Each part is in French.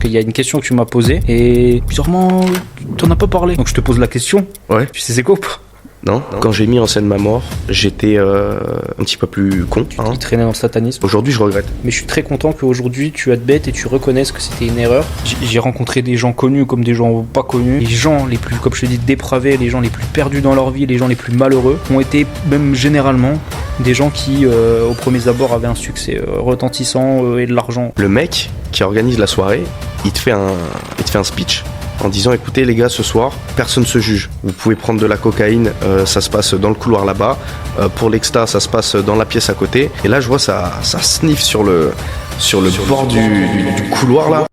qu'il y a une question que tu m'as posée et bizarrement, tu n'en as pas parlé. Donc je te pose la question. Ouais. Tu sais c'est quoi ou pas? Non. Quand j'ai mis en scène ma mort, j'étais un petit peu plus con. Tu traînais dans le satanisme. Aujourd'hui, je regrette. Mais je suis très content qu'aujourd'hui tu admettes et tu reconnaisses que c'était une erreur. J'ai rencontré des gens connus comme des gens pas connus. Les gens les plus, comme je te dis, dépravés, les gens les plus perdus dans leur vie, les gens les plus malheureux ont été même généralement des gens qui, au premier abord, avaient un succès retentissant et de l'argent. Le mec qui organise la soirée, il te fait un speech en disant écoutez les gars, ce soir personne se juge, vous pouvez prendre de la cocaïne, ça se passe dans le couloir là-bas, pour l'exta ça se passe dans la pièce à côté, et là je vois ça sniffe sur le bord du couloir là.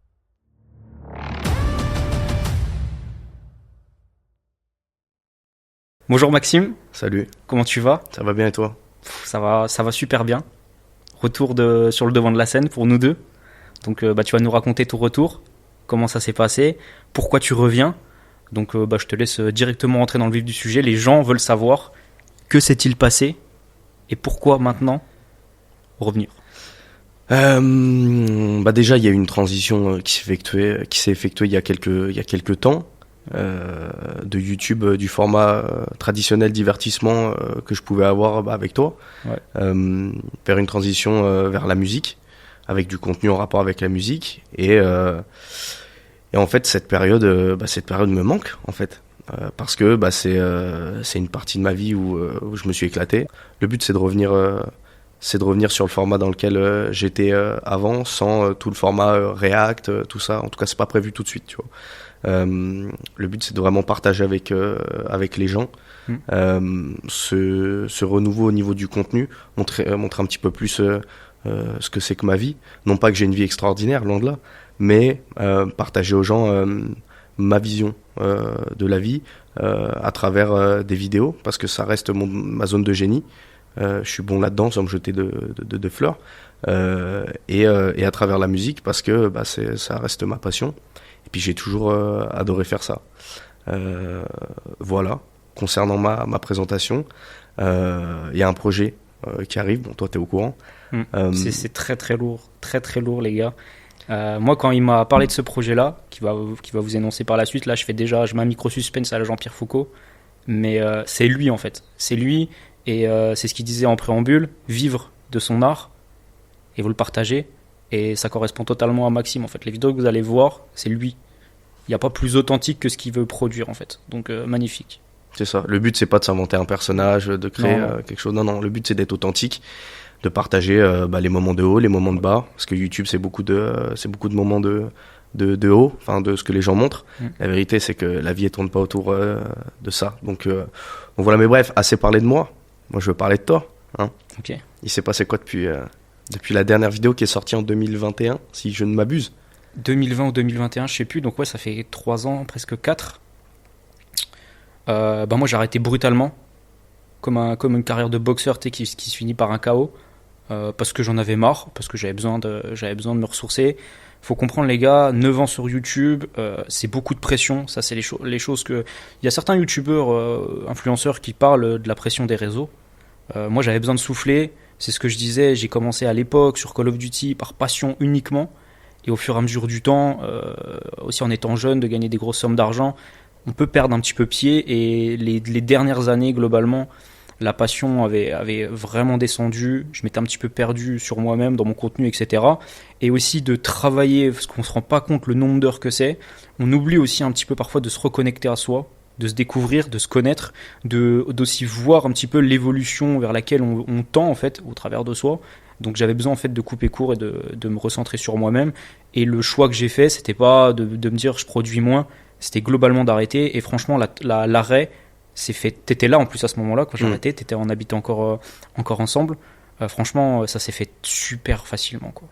Bonjour Maxime. Salut. Comment tu vas? Ça va bien et toi? Ça va super bien. Retour sur le devant de la scène pour nous deux. Donc tu vas nous raconter ton retour, comment ça s'est passé, pourquoi tu reviens. Donc je te laisse directement entrer dans le vif du sujet. Les gens veulent savoir que s'est-il passé et pourquoi maintenant revenir. Déjà il y a eu une transition qui s'est effectuée il y a quelques temps. De YouTube, du format traditionnel divertissement que je pouvais avoir avec toi, ouais. Vers une transition vers la musique, avec du contenu en rapport avec la musique, et en fait cette période me manque en fait, parce que c'est une partie de ma vie où je me suis éclaté. Le but c'est de revenir sur le format dans lequel j'étais avant, sans tout le format React, tout ça. En tout cas c'est pas prévu tout de suite, tu vois. Le but c'est de vraiment partager avec les gens ce renouveau au niveau du contenu, montrer un petit peu plus ce que c'est que ma vie, non pas que j'ai une vie extraordinaire, loin de là, mais partager aux gens ma vision de la vie à travers des vidéos, parce que ça reste ma zone de génie. Je suis bon là-dedans sans me jeter de fleurs, et à travers la musique, parce que ça reste ma passion. Et puis j'ai toujours adoré faire ça. Voilà. Concernant ma présentation, il y a un projet qui arrive. Bon, toi, t'es au courant. C'est très très lourd, les gars. Moi, quand il m'a parlé de ce projet-là, qui va vous énoncer par la suite, là, je mets un micro suspense à la Jean-Pierre Foucault. Mais c'est lui, en fait. C'est lui, et c'est ce qu'il disait en préambule, vivre de son art, et vous le partagez. Et ça correspond totalement à Maxime, en fait. Les vidéos que vous allez voir, c'est lui. Il n'y a pas plus authentique que ce qu'il veut produire, en fait. Donc, magnifique. C'est ça. Le but, c'est pas de s'inventer un personnage, de créer quelque chose. Non. Le but, c'est d'être authentique, de partager les moments de haut, les moments de bas. Parce que YouTube, c'est beaucoup de moments de haut, enfin, de ce que les gens montrent. La vérité, c'est que la vie, elle tourne pas autour de ça. Donc voilà. Mais bref, assez parlé de moi. Moi, je veux parler de toi. Hein. Ok. Il s'est passé quoi depuis la dernière vidéo qui est sortie en 2021, si je ne m'abuse? 2020 ou 2021, je sais plus. Donc ouais, ça fait 3 ans, presque 4. Moi, j'ai arrêté brutalement, comme une carrière de boxeur, qui se finit par un KO, parce que j'en avais marre, parce que j'avais besoin de me ressourcer. Faut comprendre, les gars, 9 ans sur YouTube, c'est beaucoup de pression. Ça, c'est les choses que... Il y a certains youtubeurs, influenceurs qui parlent de la pression des réseaux. Moi, j'avais besoin de souffler. C'est ce que je disais. J'ai commencé à l'époque sur Call of Duty par passion uniquement. Et au fur et à mesure du temps, aussi en étant jeune, de gagner des grosses sommes d'argent, on peut perdre un petit peu pied. Et les dernières années, globalement, la passion avait vraiment descendu. Je m'étais un petit peu perdu sur moi-même, dans mon contenu, etc. Et aussi de travailler, parce qu'on ne se rend pas compte le nombre d'heures que c'est. On oublie aussi un petit peu parfois de se reconnecter à soi, de se découvrir, de se connaître, d'aussi voir un petit peu l'évolution vers laquelle on tend, en fait, au travers de soi. Donc j'avais besoin, en fait, de couper court et de me recentrer sur moi-même. Et le choix que j'ai fait, c'était pas de me dire je produis moins, c'était globalement d'arrêter. Et franchement, l'arrêt s'est fait. T'étais là en plus à ce moment-là quand j'ai arrêté, on habitait encore ensemble. Franchement, ça s'est fait super facilement, quoi.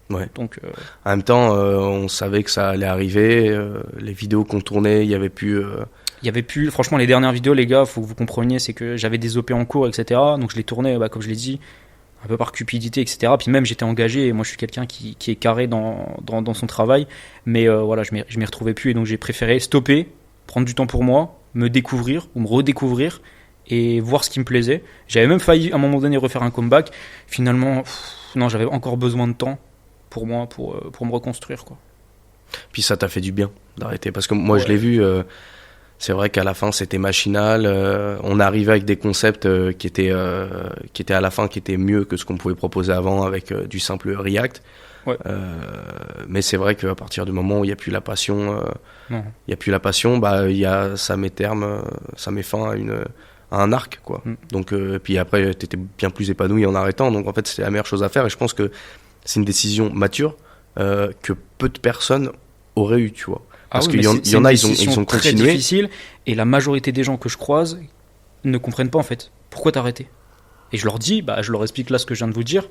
Ouais. Donc, en même temps, on savait que ça allait arriver. Les vidéos qu'on tournait, il y avait plus. Franchement, les dernières vidéos, les gars, faut que vous compreniez, c'est que j'avais des OP en cours, etc. Donc je les tournais, comme je l'ai dit, un peu par cupidité, etc. Puis même, j'étais engagé, et moi je suis quelqu'un qui est carré dans son travail. Mais voilà, je m'y retrouvais plus, et donc j'ai préféré stopper, prendre du temps pour moi, me découvrir ou me redécouvrir et voir ce qui me plaisait. J'avais même failli à un moment donné refaire un comeback. Finalement, non, j'avais encore besoin de temps pour moi, pour me reconstruire, quoi. Puis ça t'a fait du bien d'arrêter. Parce que moi, je l'ai vu, c'est vrai qu'à la fin, c'était machinal. On arrivait avec des concepts qui étaient à la fin, qui étaient mieux que ce qu'on pouvait proposer avant avec du simple React. Ouais. Mais c'est vrai qu'à partir du moment où il n'y a plus la passion, Non. ça met fin à un arc, quoi. Donc, puis après, t'étais bien plus épanoui en arrêtant. Donc en fait, c'était la meilleure chose à faire. Et je pense que c'est une décision mature que peu de personnes auraient eu, tu vois. Parce qu'il y en a, ils ont très continué. difficile, et la majorité des gens que je croise ne comprennent pas en fait. Pourquoi t'as arrêté? Et je leur dis, je leur explique là ce que je viens de vous dire.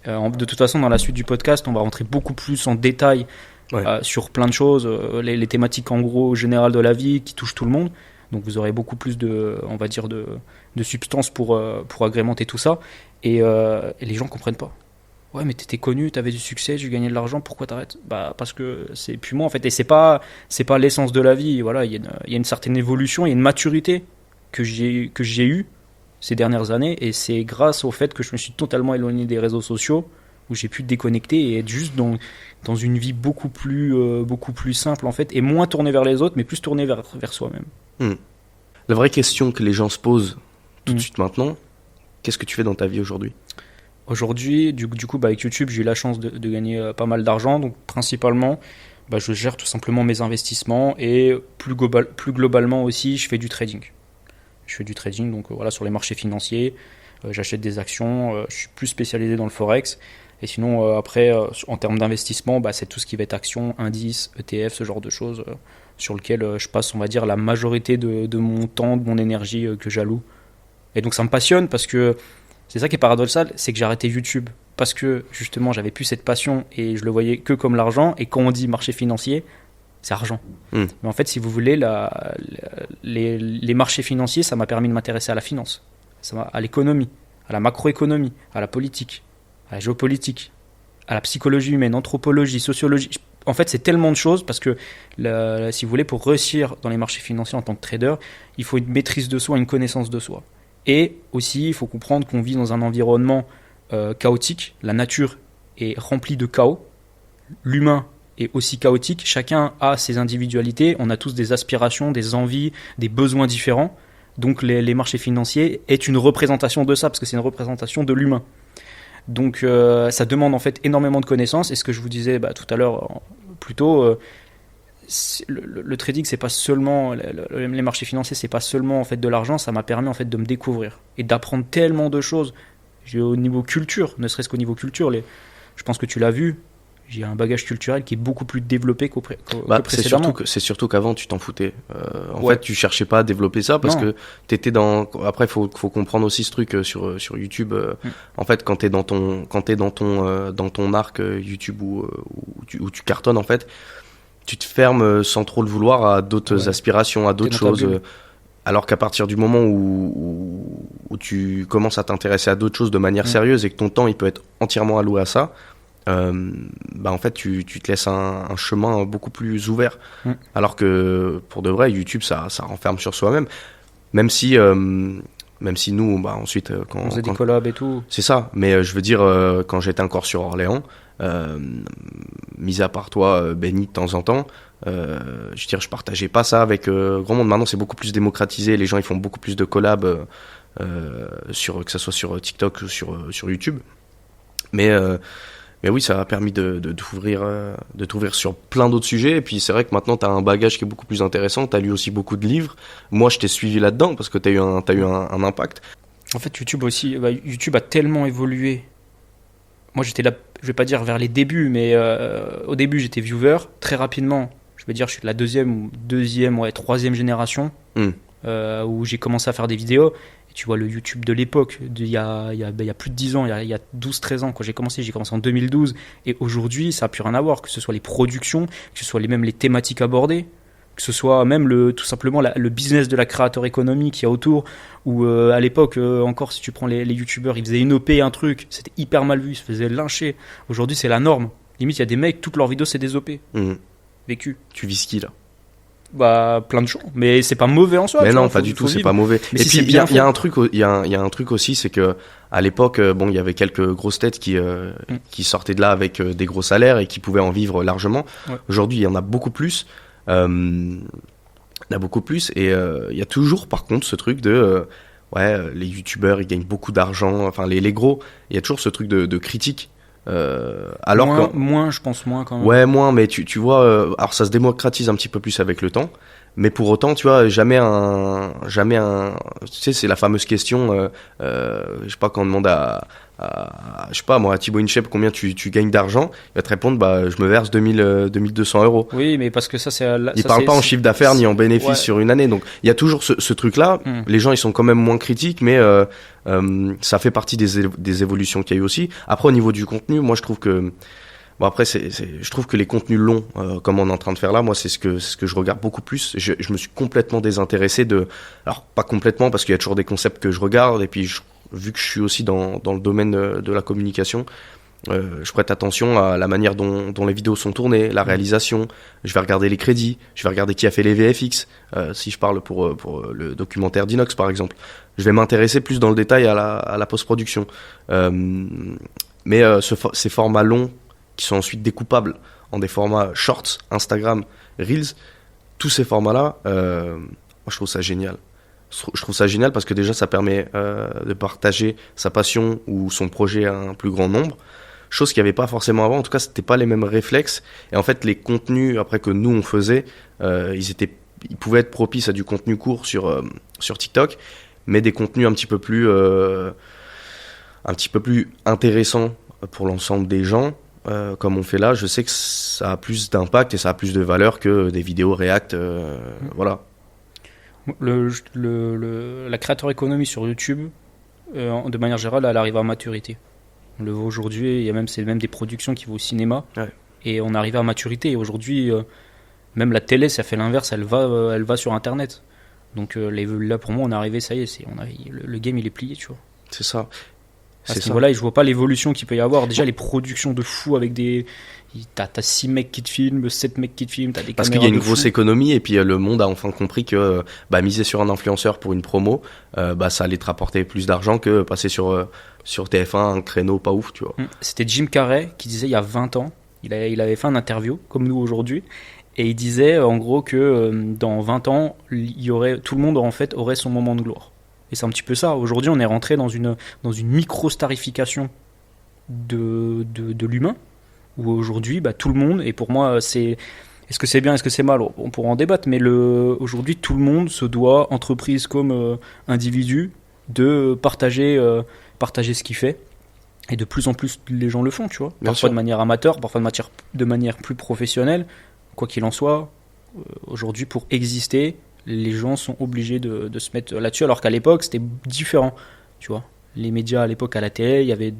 De toute façon, dans la suite du podcast, on va rentrer beaucoup plus en détail sur plein de choses, les thématiques en gros générales de la vie qui touchent tout le monde. Donc vous aurez beaucoup plus de substance pour agrémenter tout ça. Et les gens comprennent pas. Ouais, mais t'étais connu, t'avais du succès, tu gagnais de l'argent, pourquoi t'arrêtes? Parce que c'est plus moi en fait, et c'est pas l'essence de la vie. Voilà, il y a une certaine évolution, il y a une maturité que j'ai eue ces dernières années, et c'est grâce au fait que je me suis totalement éloigné des réseaux sociaux, où j'ai pu déconnecter et être juste dans une vie beaucoup plus simple en fait, et moins tournée vers les autres, mais plus tournée vers soi-même. La vraie question que les gens se posent tout de suite maintenant, qu'est-ce que tu fais dans ta vie aujourd'hui? Aujourd'hui, du coup, avec YouTube, j'ai eu la chance de gagner pas mal d'argent. Donc, principalement, je gère tout simplement mes investissements, et plus globalement aussi, je fais du trading. Donc voilà, sur les marchés financiers, j'achète des actions, je suis plus spécialisé dans le forex. Et sinon, après, en termes d'investissement, c'est tout ce qui va être actions, indices, ETF, ce genre de choses, sur lequel je passe, on va dire, la majorité de mon temps, de mon énergie que j'alloue. Et donc, ça me passionne parce que c'est ça qui est paradoxal, c'est que j'ai arrêté YouTube parce que justement j'avais plus cette passion et je le voyais que comme l'argent. Et quand on dit marché financier, c'est argent. Mais en fait, si vous voulez, les marchés financiers, ça m'a permis de m'intéresser à la finance, à l'économie, à la macroéconomie, à la politique, à la géopolitique, à la psychologie humaine, anthropologie, sociologie. En fait, c'est tellement de choses parce que, si vous voulez, pour réussir dans les marchés financiers en tant que trader, il faut une maîtrise de soi, une connaissance de soi. Et aussi, il faut comprendre qu'on vit dans un environnement chaotique. La nature est remplie de chaos. L'humain est aussi chaotique. Chacun a ses individualités. On a tous des aspirations, des envies, des besoins différents. Donc les marchés financiers est une représentation de ça, parce que c'est une représentation de l'humain. Donc ça demande en fait énormément de connaissances. Et ce que je vous disais tout à l'heure, plutôt... le trading, c'est pas seulement les marchés financiers, c'est pas seulement en fait de l'argent. Ça m'a permis en fait de me découvrir et d'apprendre tellement de choses. Au niveau culture, ne serait-ce qu'au niveau culture, je pense que tu l'as vu, j'ai un bagage culturel qui est beaucoup plus développé que précédemment. C'est surtout qu'avant tu t'en foutais. En fait, tu cherchais pas à développer ça parce que t'étais dans. Après, faut comprendre aussi ce truc sur YouTube. En fait, quand t'es dans ton arc YouTube où tu cartonnes, en fait, tu te fermes sans trop le vouloir à d'autres aspirations, à d'autres choses. Alors qu'à partir du moment où tu commences à t'intéresser à d'autres choses de manière sérieuse et que ton temps il peut être entièrement alloué à ça, en fait tu te laisses un chemin beaucoup plus ouvert. Alors que pour de vrai, YouTube ça renferme sur soi-même. Même si nous, ensuite quand on faisait des collabs et tout. C'est ça. Mais je veux dire, quand j'étais encore sur Orléans, mis à part toi, Benny, de temps en temps, je partageais pas ça avec grand monde. Maintenant, c'est beaucoup plus démocratisé. Les gens, ils font beaucoup plus de collabs, que ça soit sur TikTok ou sur YouTube. Mais oui, ça a permis de t'ouvrir sur plein d'autres sujets. Et puis, c'est vrai que maintenant, t'as un bagage qui est beaucoup plus intéressant. T'as lu aussi beaucoup de livres. Moi, je t'ai suivi là-dedans parce que t'as eu un impact. En fait, YouTube aussi, YouTube a tellement évolué. Moi, j'étais là, je vais pas dire vers les débuts, mais au début, j'étais viewer. Très rapidement, je vais dire, je suis de la troisième génération, où j'ai commencé à faire des vidéos. Et tu vois le YouTube de l'époque, il y a plus de 10 ans, il y a 12-13 ans, quand j'ai commencé en 2012. Et aujourd'hui, ça n'a plus rien à voir, que ce soit les productions, que ce soit même les thématiques abordées, que ce soit même tout simplement le business de la créateur économie qu'il y a autour, où à l'époque, encore si tu prends les youtubeurs, ils faisaient une OP, un truc, c'était hyper mal vu, ils se faisaient lyncher. Aujourd'hui, c'est la norme. Limite, il y a des mecs, toutes leurs vidéos, c'est des OP. Vécu. Tu vis ce qui là? Bah, plein de gens. Mais c'est pas mauvais en soi. Mais tu non, vois, pas faut- du tout, faut c'est vivre. pas mauvais. Mais Et si puis c'est il y a, bien il y a fait. un truc, il y a un truc aussi, c'est que à l'époque, bon, il y avait quelques grosses têtes qui sortaient de là avec des gros salaires et qui pouvaient en vivre largement. Ouais. Aujourd'hui, il y en a beaucoup plus. Il y en a beaucoup plus et il y a toujours, par contre, ce truc de les youtubeurs, ils gagnent beaucoup d'argent. Enfin, les gros, il y a toujours ce truc de critique. Alors Moins, je pense moins quand même. ouais, moins, mais tu vois, alors ça se démocratise un petit peu plus avec le temps, mais pour autant, tu vois, jamais un, tu sais, c'est la fameuse question, je sais pas, quand on demande je sais pas, moi, à Thibaut InShape, combien tu gagnes d'argent, il va te répondre, bah, je me verse 2200 euros. Oui, mais parce que ça, c'est. Il ça, parle c'est- pas en c'est- chiffre d'affaires ni en bénéfice Ouais. sur une année, donc il y a toujours ce truc-là. Les gens, ils sont quand même moins critiques, mais ça fait partie des évolutions qu'il y a eu aussi. Après, au niveau du contenu, moi, je trouve que bon, après, je trouve que les contenus longs, comme on est en train de faire là, moi, c'est ce que je regarde beaucoup plus. Je me suis complètement désintéressé alors pas complètement parce qu'il y a toujours des concepts que je regarde et puis vu que je suis aussi dans le domaine de la communication, je prête attention à la manière dont les vidéos sont tournées, la réalisation. Je vais regarder les crédits, je vais regarder qui a fait les VFX. Si je parle pour le documentaire d'Inox par exemple, je vais m'intéresser plus dans le détail à la post-production. Mais ces formats longs qui sont ensuite découpables en des formats shorts, Instagram, Reels, tous ces formats-là, moi je trouve ça génial. Je trouve ça génial parce que déjà ça permet de partager sa passion ou son projet à un plus grand nombre. Chose qu'il n'y avait pas forcément avant, en tout cas c'était pas les mêmes réflexes. Et en fait les contenus après que nous on faisait, ils pouvaient être propices à du contenu court sur TikTok, mais des contenus un petit peu plus intéressants pour l'ensemble des gens. Comme on fait là, je sais que ça a plus d'impact et ça a plus de valeur que des vidéos React. Voilà. La créateur économie sur YouTube, de manière générale, elle arrive à maturité. On le voit aujourd'hui, c'est même des productions qui vont au cinéma. Ouais. Et on arrive à maturité. Et aujourd'hui, même la télé, ça fait l'inverse, elle va sur Internet. Donc là, pour moi, on est arrivé, ça y est, le game, il est plié, tu vois. C'est ça. À ce niveau-là, je vois pas l'évolution qu'il peut y avoir. Déjà, les productions de fou avec des. T'as 6 mecs qui te filment, 7 mecs qui te filment, t'as des Parce caméras qu'il y a une de grosse fou. économie et puis le monde a enfin compris que miser sur un influenceur pour une promo, ça allait te rapporter plus d'argent que passer sur TF1 un créneau pas ouf, tu vois. C'était Jim Carrey qui disait il y a 20 ans, il avait fait un interview, comme nous aujourd'hui, et il disait en gros que dans 20 ans, tout le monde en fait aurait son moment de gloire. Et c'est un petit peu ça. Aujourd'hui, on est rentré dans une micro-starification de l'humain, où aujourd'hui, tout le monde, et pour moi, est-ce que c'est bien, est-ce que c'est mal, on pourra en débattre, mais aujourd'hui, tout le monde se doit, entreprise comme individu, de partager ce qu'il fait. Et de plus en plus, les gens le font, tu vois. Bien Parfois sûr. de manière amateur, parfois de manière plus professionnelle. Quoi qu'il en soit, aujourd'hui, pour exister, les gens sont obligés de se mettre là-dessus, alors qu'à l'époque, c'était différent, tu vois. Les médias à l'époque à la télé, il y avait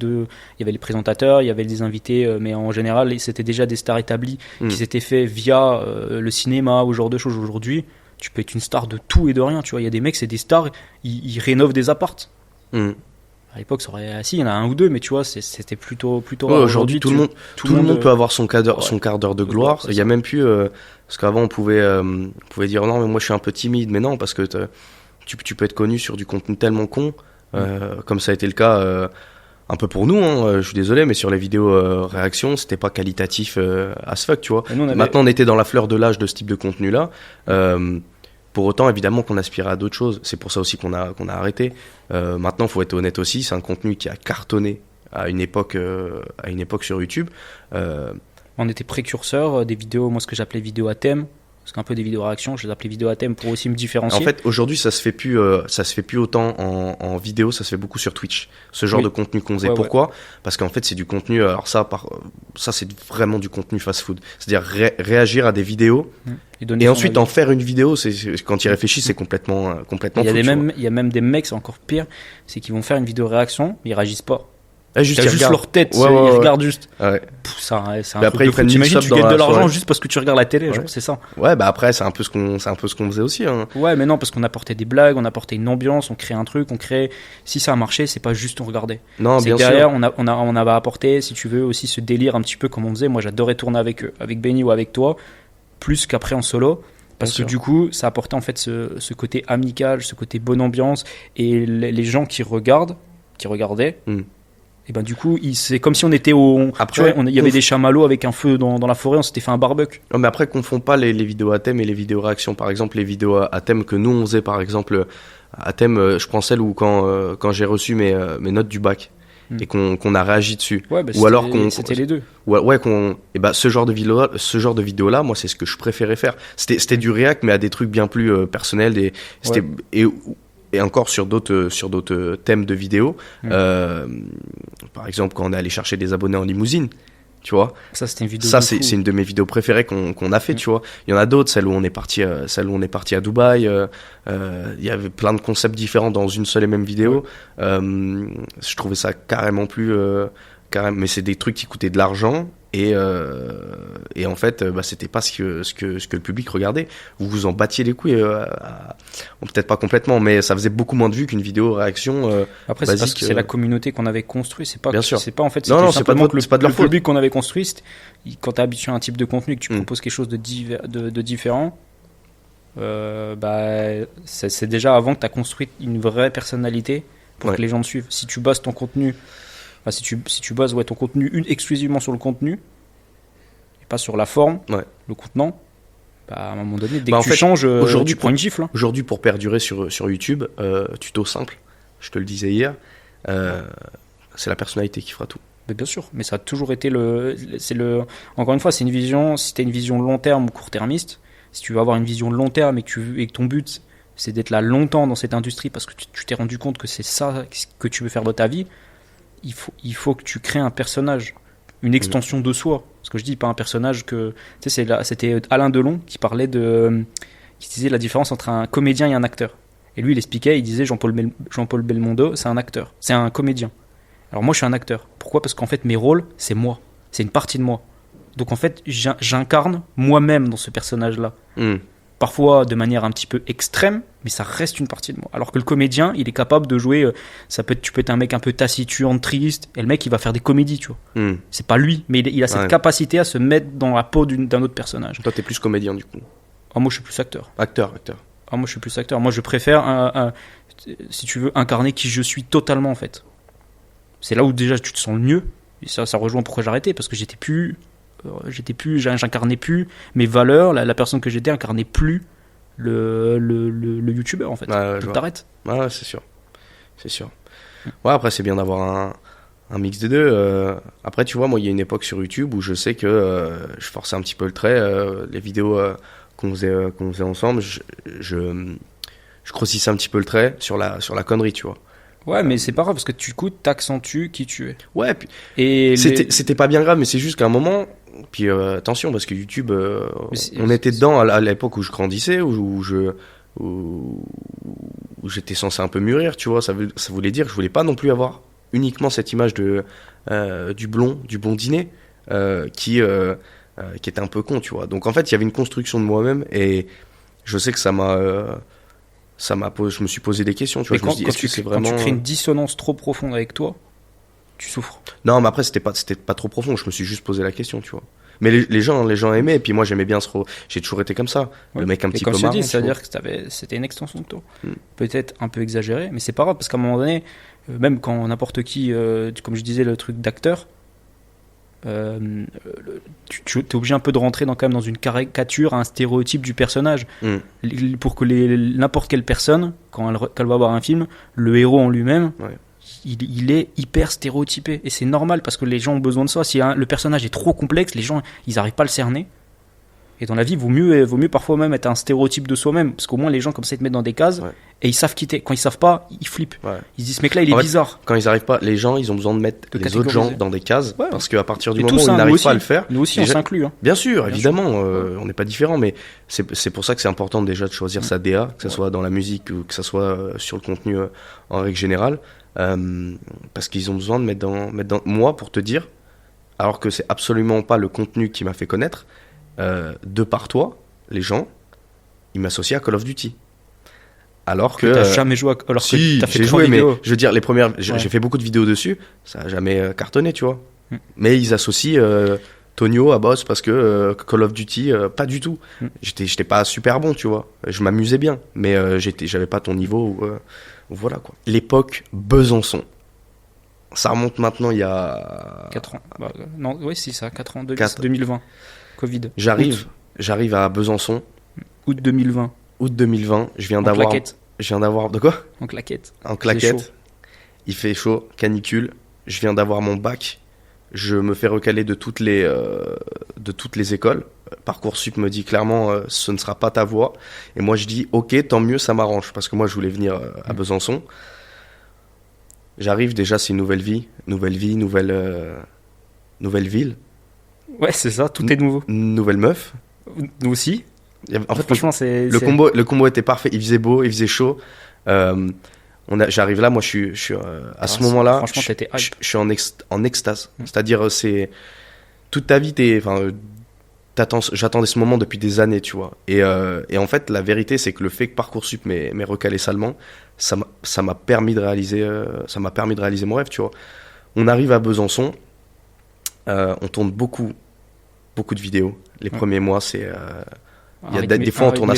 les présentateurs, il y avait des invités, mais en général, c'était déjà des stars établies qui s'étaient fait via le cinéma ou ce genre de choses. Aujourd'hui, tu peux être une star de tout et de rien, tu vois. Il y a des mecs, c'est des stars, ils rénovent des apparts. À l'époque, il y en a un ou deux, mais tu vois, c'était plutôt Ouais, rare. aujourd'hui, tout le monde peut avoir son quart d'heure de gloire. Il y a même plus, parce qu'avant on pouvait dire non, mais moi je suis un peu timide, mais non, parce que tu peux être connu sur du contenu tellement con, comme ça a été le cas un peu pour nous. Je suis désolé, mais sur les vidéos réactions, c'était pas qualitatif as fuck, tu vois. Maintenant, on était dans la fleur de l'âge de ce type de contenu-là. Pour autant, évidemment, qu'on aspirait à d'autres choses. C'est pour ça aussi qu'on a arrêté. Maintenant, faut être honnête aussi, c'est un contenu qui a cartonné à une époque sur YouTube. On était précurseurs des vidéos, moi ce que j'appelais vidéos à thème, parce qu'un peu des vidéos réactions, je les appelais vidéos à thème pour aussi me différencier. En fait, aujourd'hui, ça se fait plus autant en vidéo, ça se fait beaucoup sur Twitch. Ce genre de contenu qu'on faisait. Pourquoi ? Parce qu'en fait, c'est du contenu. Alors ça, c'est vraiment du contenu fast-food. C'est-à-dire réagir à des vidéos et ensuite en faire une vidéo. Quand il réfléchit, c'est complètement. Il y a même des mecs, c'est encore pire, c'est qu'ils vont faire une vidéo réaction, mais ils réagissent pas. Juste leur tête, ils regardent juste. Ouais. C'est un après, ils prennent t'imagines, tu gagnes de l'argent soirée. juste parce que tu regardes la télé, genre, c'est ça. Ouais, après, c'est un peu ce qu'on faisait aussi. Ouais, mais non, parce qu'on apportait des blagues, on apportait une ambiance, on créait un truc, si ça a marché, c'est pas juste on regardait. Non, bien derrière, sûr. on avait apporté, si tu veux, aussi ce délire un petit peu comme on faisait. Moi, j'adorais tourner avec Benny ou avec toi, plus qu'après en solo. Parce Bien que sûr. du coup, ça apportait en fait ce côté amical, ce côté bonne ambiance. Et les gens qui regardaient, et ben du coup, c'est comme si on était Après, tu vois, il y avait des chamallows avec un feu dans la forêt, on s'était fait un barbecue. Non, mais après, confonds pas les vidéos à thème et les vidéos réactions. Par exemple, les vidéos à thème que nous on faisait, par exemple, à thème, je prends celle où quand j'ai reçu mes notes du bac et qu'on a réagi dessus. Ouais, bah, Ou alors c'était les deux. ouais, et bah, ce genre de vidéo là, moi, c'est ce que je préférais faire. C'était du React, mais à des trucs bien plus personnels, Ouais. et encore sur d'autres thèmes de vidéos. Par exemple, quand on est allé chercher des abonnés en limousine, tu vois. Ça, c'était une vidéo. Ça, de fou. c'est une de mes vidéos préférées qu'on a fait, tu vois. Il y en a d'autres, celle où on est parti à Dubaï. Il y avait plein de concepts différents dans une seule et même vidéo. Je trouvais ça carrément plus, mais c'est des trucs qui coûtaient de l'argent et en fait, bah, c'était pas ce que le public regardait. Vous vous en battiez les couilles, bon, peut-être pas complètement, mais ça faisait beaucoup moins de vues qu'une vidéo réaction. Après, c'est parce basique, que c'est la communauté qu'on avait construit. C'est pas, Bien sûr. c'est pas en fait. Non, C'était c'est pas de simplement votre- que c'est pas de leur le faute. public qu'on avait construit. Quand t'es habitué à un type de contenu et que tu proposes quelque chose de différent, bah, c'est déjà avant que t'as construit une vraie personnalité pour Ouais. que les gens te suivent. Si tu bases ton contenu, enfin, si tu bases ton contenu exclusivement sur le contenu et pas sur la forme, Ouais. le contenant, bah, à un moment donné, dès Bah, que en tu fait, changes, aujourd'hui, tu prends une gifle. Hein. Aujourd'hui, pour perdurer sur YouTube, tuto simple, je te le disais hier, c'est la personnalité qui fera tout. Mais bien sûr, mais ça a toujours été encore une fois, c'est une vision, si tu as une vision long terme ou court-termiste, si tu veux avoir une vision long terme et que ton but c'est d'être là longtemps dans cette industrie parce que tu t'es rendu compte que c'est ça que tu veux faire de ta vie, il faut que tu crées un personnage, une extension de soi. Ce que je dis, pas un personnage que, tu sais, c'était Alain Delon qui disait la différence entre un comédien et un acteur. Et lui, il expliquait, il disait Jean-Paul Belmondo, c'est un acteur, c'est un comédien. Alors moi je suis un acteur. Pourquoi ? Parce qu'en fait mes rôles c'est moi, c'est une partie de moi. Donc en fait j'incarne moi-même dans ce personnage-là. Parfois de manière un petit peu extrême, mais ça reste une partie de moi. Alors que le comédien il est capable de jouer, tu peux être un mec un peu taciturne, triste, et le mec il va faire des comédies, tu vois. C'est pas lui, mais il a cette capacité à se mettre dans la peau d'un autre personnage. Toi t'es plus comédien du coup. Ah, moi je suis plus acteur. Acteur. Ah, moi je suis plus acteur. Moi je préfère, si tu veux, incarner qui je suis totalement en fait. C'est là où déjà tu te sens le mieux. Et ça rejoint pourquoi j'ai arrêté, parce que j'incarnais plus mes valeurs, la personne que j'étais incarnait plus le youtubeur en fait. Donc t'arrêtes. Ouais, c'est sûr. Ouais, après c'est bien d'avoir un mix des deux. Après tu vois, moi il y a une époque sur YouTube où je sais que je forçais un petit peu le trait. Les vidéos qu'on faisait ensemble, je grossissais un petit peu le trait sur la connerie, tu vois. Ouais, mais c'est pas grave parce que du coup t'accentues qui tu es. Ouais, puis et c'était pas bien grave, mais c'est juste qu'à un moment, puis attention parce que YouTube, on était dedans à l'époque où je grandissais, où j'étais censé un peu mûrir, tu vois. Ça voulait dire que je voulais pas non plus avoir uniquement cette image du blondinet qui était un peu con, tu vois. Donc en fait, il y avait une construction de moi-même et je sais que je me suis posé des questions, tu vois. Je me suis dit, est-ce que c'est vraiment... Quand tu crées une dissonance trop profonde avec toi, tu souffres. Non, mais après, c'était pas trop profond. Je me suis juste posé la question, tu vois. Mais les gens aimaient, et puis moi, j'aimais bien j'ai toujours été comme ça. Ouais. Le mec un petit peu marrant. C'est-à-dire que c'était une extension de toi. Peut-être un peu exagéré, mais c'est pas grave, parce qu'à un moment donné, même quand n'importe qui, comme je disais, le truc d'acteur, tu es obligé un peu de rentrer quand même dans une caricature, un stéréotype du personnage, pour que n'importe quelle personne, quand elle va voir un film, le héros en lui-même, il est hyper stéréotypé, et c'est normal parce que les gens ont besoin de ça. Si le personnage est trop complexe, les gens ils n'arrivent pas à le cerner. Et dans la vie, vaut mieux parfois même être un stéréotype de soi-même, parce qu'au moins les gens comme ça ils te mettent dans des cases, et ils savent quitter. Quand ils savent pas, ils flippent. Ils se disent ce mec là il est bizarre. Quand ils arrivent pas, les gens ils ont besoin de mettre les autres gens dans des cases, parce qu'à partir du moment où ils nous n'arrivent aussi, pas à le faire, nous aussi on s'inclut. Hein. Bien sûr, évidemment, on n'est pas différents, mais c'est pour ça que c'est important déjà de choisir sa DA, que ce soit dans la musique ou que ce soit sur le contenu en règle générale, parce qu'ils ont besoin de mettre dans moi, pour te dire, alors que c'est absolument pas le contenu qui m'a fait connaître, de par toi, les gens, ils m'associent à Call of Duty. Alors que t'as jamais joué alors si, que t'as fait j'ai joué, vidéos. mais je veux dire, j'ai fait beaucoup de vidéos dessus, ça a jamais cartonné, tu vois. Mais ils associent Tonio à boss parce que Call of Duty, pas du tout. J'étais pas super bon, tu vois. Je m'amusais bien, mais j'avais pas ton niveau. Voilà quoi. L'époque Besançon. Ça remonte maintenant il y a 4 ans. Bah, non, ouais, c'est ça, 4 ans, 4. 2020. Covid. J'arrive à Besançon. Août 2020. Août 2020. Je viens En d'avoir. claquette. Je viens d'avoir. De quoi? En claquette. En Il faisait claquette. chaud. Il fait chaud, canicule. Je viens d'avoir mon bac. Je me fais recaler de toutes les écoles. Parcoursup me dit clairement ce ne sera pas ta voie. Et moi je dis ok, tant mieux, ça m'arrange. Parce que moi je voulais venir à Besançon. J'arrive, déjà c'est une nouvelle vie, nouvelle ville, Ouais, c'est ça, tout est nouveau. nouvelle meuf. Nous aussi. En fait, Franchement, c'est. le combo était parfait. Il faisait beau, il faisait chaud. J'arrive là, moi je suis à ce moment-là. Franchement, t'étais hype. Je suis en extase. C'est-à-dire, c'est toute ta vie, j'attendais ce moment depuis des années, tu vois. Et en fait, la vérité, c'est que le fait que Parcoursup m'ait recalé salement, ça m'a permis de réaliser mon rêve, tu vois. On arrive à Besançon, on tourne beaucoup de vidéos. Les premiers mois, c'est des fois on tourne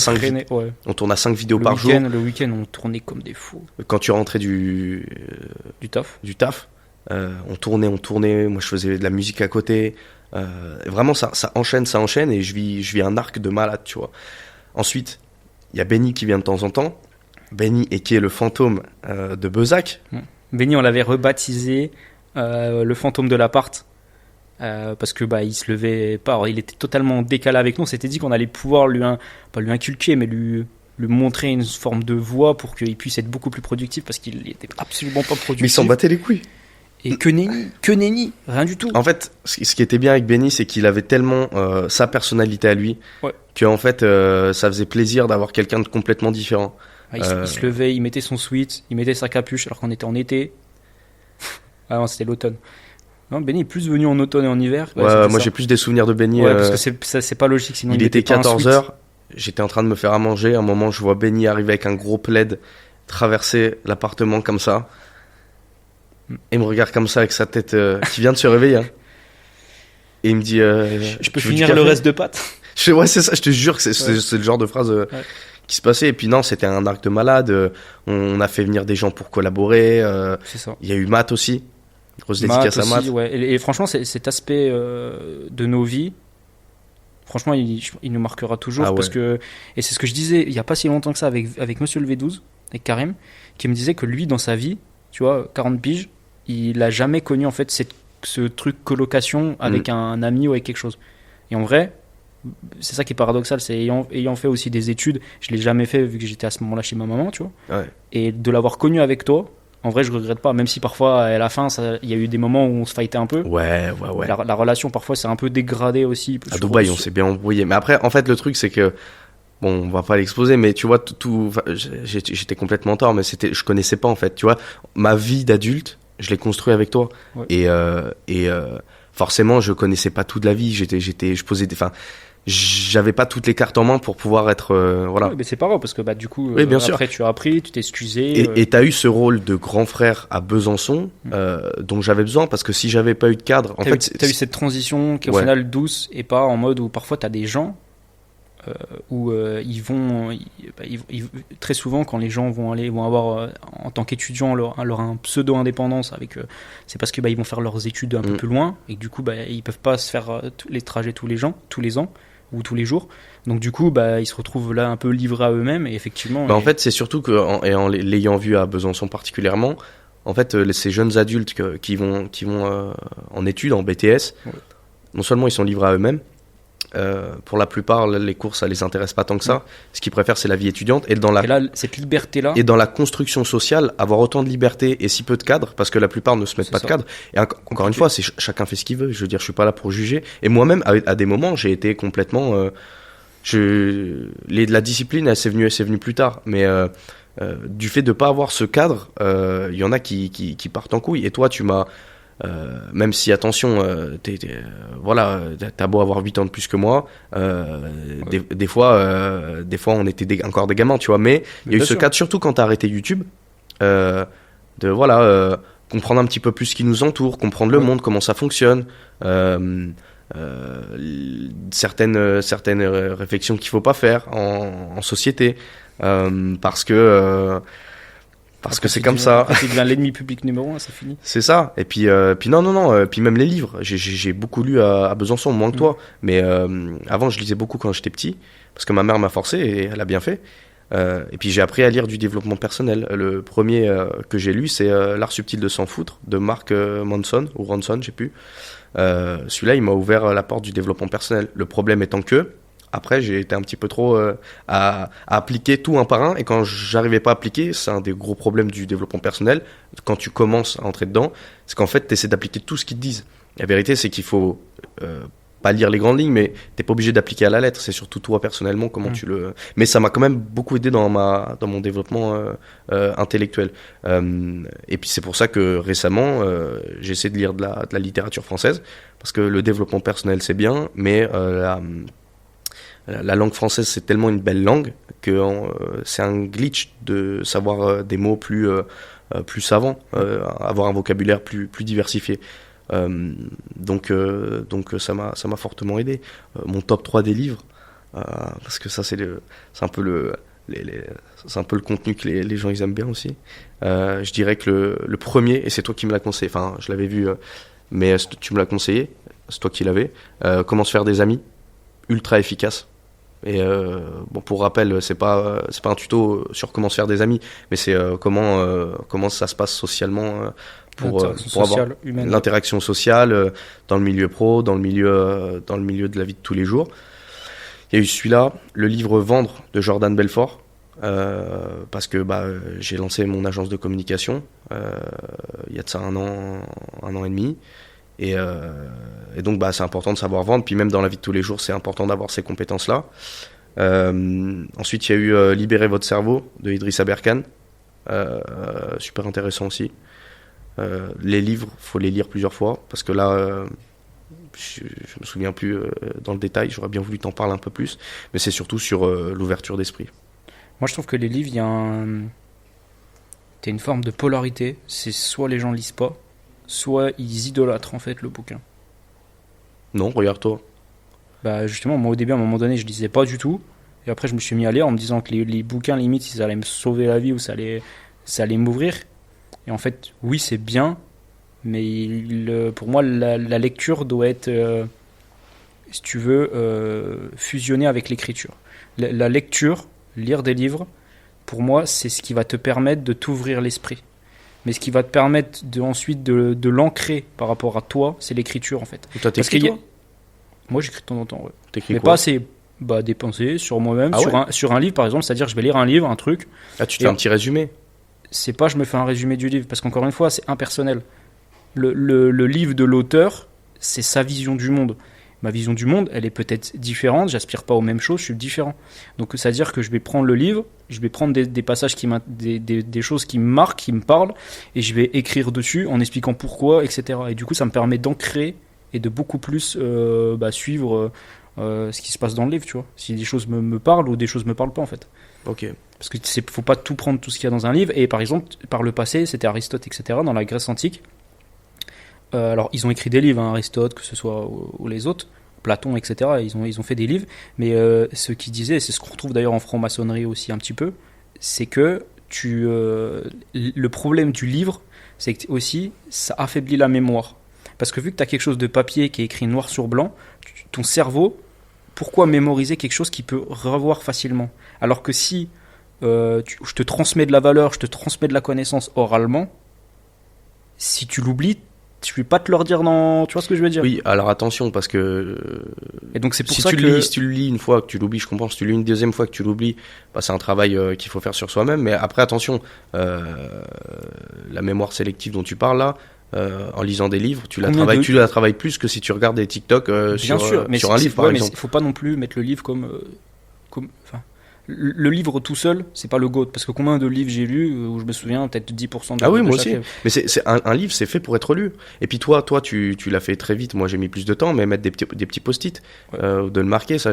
à 5 vidéos par jour. Le week-end, on tournait comme des fous. Quand tu rentrais du taf, on tournait. Moi, je faisais de la musique à côté. Vraiment, ça enchaîne, et je vis un arc de malade, tu vois. Ensuite, il y a Benny qui vient de temps en temps. Benny, et qui est le fantôme de Bezac. Benny, on l'avait rebaptisé le fantôme de l'appart. Parce que il se levait pas. Alors, il était totalement décalé avec nous. On s'était dit qu'on allait pouvoir pas lui inculquer, mais lui montrer une forme de voie pour qu'il puisse être beaucoup plus productif, parce qu'il était absolument pas productif. Mais il s'en battait les couilles. Et que nenni, rien du tout. En fait, ce qui était bien avec Benny, c'est qu'il avait tellement sa personnalité à lui, que en fait, ça faisait plaisir d'avoir quelqu'un de complètement différent. Il se levait, il mettait son sweat, il mettait sa capuche, alors qu'on était en été. Ah non, c'était l'automne. Non, Benny est plus venu en automne et en hiver. Moi j'ai plus des souvenirs de Benny. Parce que c'est pas logique, sinon il était 14h, j'étais en train de me faire à manger. À un moment, je vois Benny arriver avec un gros plaid, traverser l'appartement comme ça. Et il me regarde comme ça avec sa tête qui vient de se réveiller. Hein. Et il me dit je peux finir le reste de pâtes. Ouais, c'est ça, je te jure que c'est le genre de phrase qui se passait. Et puis non, c'était un arc de malade. On a fait venir des gens pour collaborer. C'est ça. Il y a eu Matt aussi. Grosse dédicace à Matt. Ouais. Et franchement, cet aspect de nos vies, franchement, il nous marquera toujours. Parce que, et c'est ce que je disais il n'y a pas si longtemps que ça avec Monsieur le V12, avec Karim, qui me disait que lui, dans sa vie, tu vois, 40 piges, il a jamais connu en fait ce truc colocation avec un ami ou avec quelque chose. Et en vrai, c'est ça qui est paradoxal, c'est ayant fait aussi des études, je l'ai jamais fait vu que j'étais à ce moment-là chez ma maman, tu vois. Ouais. Et de l'avoir connu avec toi, en vrai, je regrette pas, même si parfois à la fin, il y a eu des moments où on se fightait un peu. Ouais. La relation parfois s'est un peu dégradée aussi. À Dubaï, on s'est bien embrouillé. Mais après, en fait, le truc c'est que bon, on va pas l'exposer, mais tu vois, j'étais complètement tort, mais je connaissais pas en fait, tu vois, ma vie d'adulte, je l'ai construit avec toi, et forcément, je connaissais pas tout de la vie, j'avais pas toutes les cartes en main pour pouvoir être, voilà. Ouais, mais c'est pas grave, parce que du coup, bien après sûr. tu as appris, tu t'es excusé. Et t'as eu ce rôle de grand frère à Besançon, dont j'avais besoin, parce que si j'avais pas eu de cadre, t'as eu cette transition qui est au final douce, et pas en mode où parfois t'as des gens où très souvent quand les gens vont avoir en tant qu'étudiants leur un pseudo indépendance c'est parce que ils vont faire leurs études un peu plus loin, et du coup ils peuvent pas se faire les trajets tous les ans ou tous les jours, donc du coup ils se retrouvent là un peu livrés à eux-mêmes. Et effectivement en fait c'est surtout que en l'ayant vu à Besançon particulièrement, en fait ces jeunes adultes qui vont en études, en BTS, non seulement ils sont livrés à eux-mêmes, pour la plupart, les cours, ça les intéresse pas tant que ça. Ce qu'ils préfèrent, c'est la vie étudiante. Et là, cette liberté-là. Et dans la construction sociale, avoir autant de liberté et si peu de cadre, parce que la plupart ne se mettent pas de cadre. Et encore une fois, chacun fait ce qu'il veut. Je veux dire, je suis pas là pour juger. Et moi-même, à des moments, j'ai été complètement. La discipline, elle s'est venue plus tard. Mais du fait de pas avoir ce cadre, il y en a qui partent en couille. Et toi, tu m'as. Même si attention, t'as beau avoir 8 ans de plus que moi, des fois on était encore des gamins, tu vois, mais il y a eu ce cadre, surtout quand t'as arrêté YouTube, comprendre un petit peu plus ce qui nous entoure, comprendre le monde, comment ça fonctionne, certaines réflexions qu'il faut pas faire en société, parce que c'est comme ça. C'est bien l'ennemi public numéro 1, c'est fini. C'est ça. Et puis non, puis même les livres. J'ai beaucoup lu à Besançon, moins que toi. Mais avant, je lisais beaucoup quand j'étais petit, parce que ma mère m'a forcé et elle a bien fait. Et puis j'ai appris à lire du développement personnel. Le premier que j'ai lu, c'est L'art subtil de s'en foutre de Mark Manson ou Ronson, je sais plus. Celui-là, il m'a ouvert la porte du développement personnel. Le problème étant que après, j'ai été un petit peu trop à appliquer tout un par un. Et quand j'arrivais pas à appliquer, c'est un des gros problèmes du développement personnel. Quand tu commences à entrer dedans, c'est qu'en fait, tu essaies d'appliquer tout ce qu'ils te disent. La vérité, c'est qu'il faut pas lire les grandes lignes, mais t'es pas obligé d'appliquer à la lettre. C'est surtout toi personnellement comment tu le. Mais ça m'a quand même beaucoup aidé dans mon développement intellectuel. Et puis c'est pour ça que récemment, j'essaie de lire de la littérature française, parce que le développement personnel c'est bien, mais la langue française, c'est tellement une belle langue que c'est un glitch de savoir des mots plus savants, avoir un vocabulaire plus diversifié. Donc ça m'a fortement aidé. Mon top 3 des livres, parce que ça c'est un peu le contenu que les gens ils aiment bien aussi. Je dirais que le premier, et c'est toi qui me l'as conseillé, enfin je l'avais vu, mais tu me l'as conseillé, c'est toi qui l'avais. Comment se faire des amis, ultra efficace. Et bon, pour rappel, c'est pas un tuto sur comment se faire des amis, mais c'est comment ça se passe socialement pour avoir l'interaction sociale dans le milieu pro, dans le milieu de la vie de tous les jours. Il y a eu celui-là, le livre Vendre de Jordan Belfort, parce que j'ai lancé mon agence de communication il y a de ça un an et demi. Et donc c'est important de savoir vendre, puis même dans la vie de tous les jours c'est important d'avoir ces compétences là. Ensuite il y a eu Libérer votre cerveau de Idriss Aberkan, super intéressant aussi. Les livres, faut les lire plusieurs fois, parce que là je me souviens plus dans le détail, j'aurais bien voulu t'en parler un peu plus, mais c'est surtout sur l'ouverture d'esprit. Moi je trouve que les livres, il y a t'as une forme de polarité, c'est soit les gens lisent pas, soit ils idolâtrent en fait le bouquin. Non, regarde-toi. Justement, moi au début à un moment donné je lisais pas du tout, et après je me suis mis à lire en me disant que les bouquins limite ils allaient me sauver la vie, ou ça allait m'ouvrir. Et en fait oui c'est bien, mais pour moi la lecture doit être si tu veux fusionnée avec l'écriture. La lecture, lire des livres, pour moi c'est ce qui va te permettre de t'ouvrir l'esprit. Mais ce qui va te permettre ensuite de l'ancrer par rapport à toi, c'est l'écriture en fait. Et toi, t'écris toi ? Moi j'écris de temps en temps, ouais. T'écris mais quoi ? Pas assez des pensées sur moi-même, Ah sur un livre par exemple, c'est-à-dire je vais lire un livre, un truc. Ah, tu te fais un petit résumé ? C'est pas je me fais un résumé du livre, parce qu'encore une fois c'est impersonnel. Le livre de l'auteur, c'est sa vision du monde. Ma vision du monde, elle est peut-être différente, j'aspire pas aux mêmes choses, je suis différent. Donc c'est-à-dire que je vais prendre le livre, je vais prendre des passages des choses qui me marquent, qui me parlent, et je vais écrire dessus en expliquant pourquoi, etc. Et du coup ça me permet d'ancrer et de beaucoup plus suivre ce qui se passe dans le livre, tu vois. Si des choses me parlent ou des choses me parlent pas en fait. Ok. Parce que faut pas tout prendre tout ce qu'il y a dans un livre. Et par exemple, par le passé, c'était Aristote, etc. dans la Grèce antique. Alors ils ont écrit des livres, Aristote, que ce soit ou les autres, Platon, etc. Ils ont fait des livres, mais ce qu'ils disaient, c'est ce qu'on retrouve d'ailleurs en franc-maçonnerie aussi un petit peu, c'est que le problème du livre, c'est que aussi ça affaiblit la mémoire. Parce que vu que tu as quelque chose de papier qui est écrit noir sur blanc, ton cerveau, pourquoi mémoriser quelque chose qu'il peut revoir facilement ? Alors que si je te transmets de la valeur, je te transmets de la connaissance oralement, si tu l'oublies, je ne vais pas te le redire dans... Tu vois ce que je veux dire ? Oui, alors attention, parce que... Et donc c'est pour si ça tu que... si tu le lis une fois, que tu l'oublies, je comprends. Si tu le lis une deuxième fois, que tu l'oublies, c'est un travail qu'il faut faire sur soi-même. Mais après, attention, la mémoire sélective dont tu parles là, en lisant des livres, tu la travailles plus que si tu regardes des TikTok sur un livre, par exemple. Mais il ne faut pas non plus mettre le livre comme le livre tout seul, c'est pas le GOAT, parce que combien de livres j'ai lu où je me souviens peut-être 10% de Ah oui, de moi chaque aussi. livre. Mais c'est un livre, c'est fait pour être lu. Et puis toi tu l'as fait très vite. Moi j'ai mis plus de temps, mais mettre des petits post-it, de le marquer, ça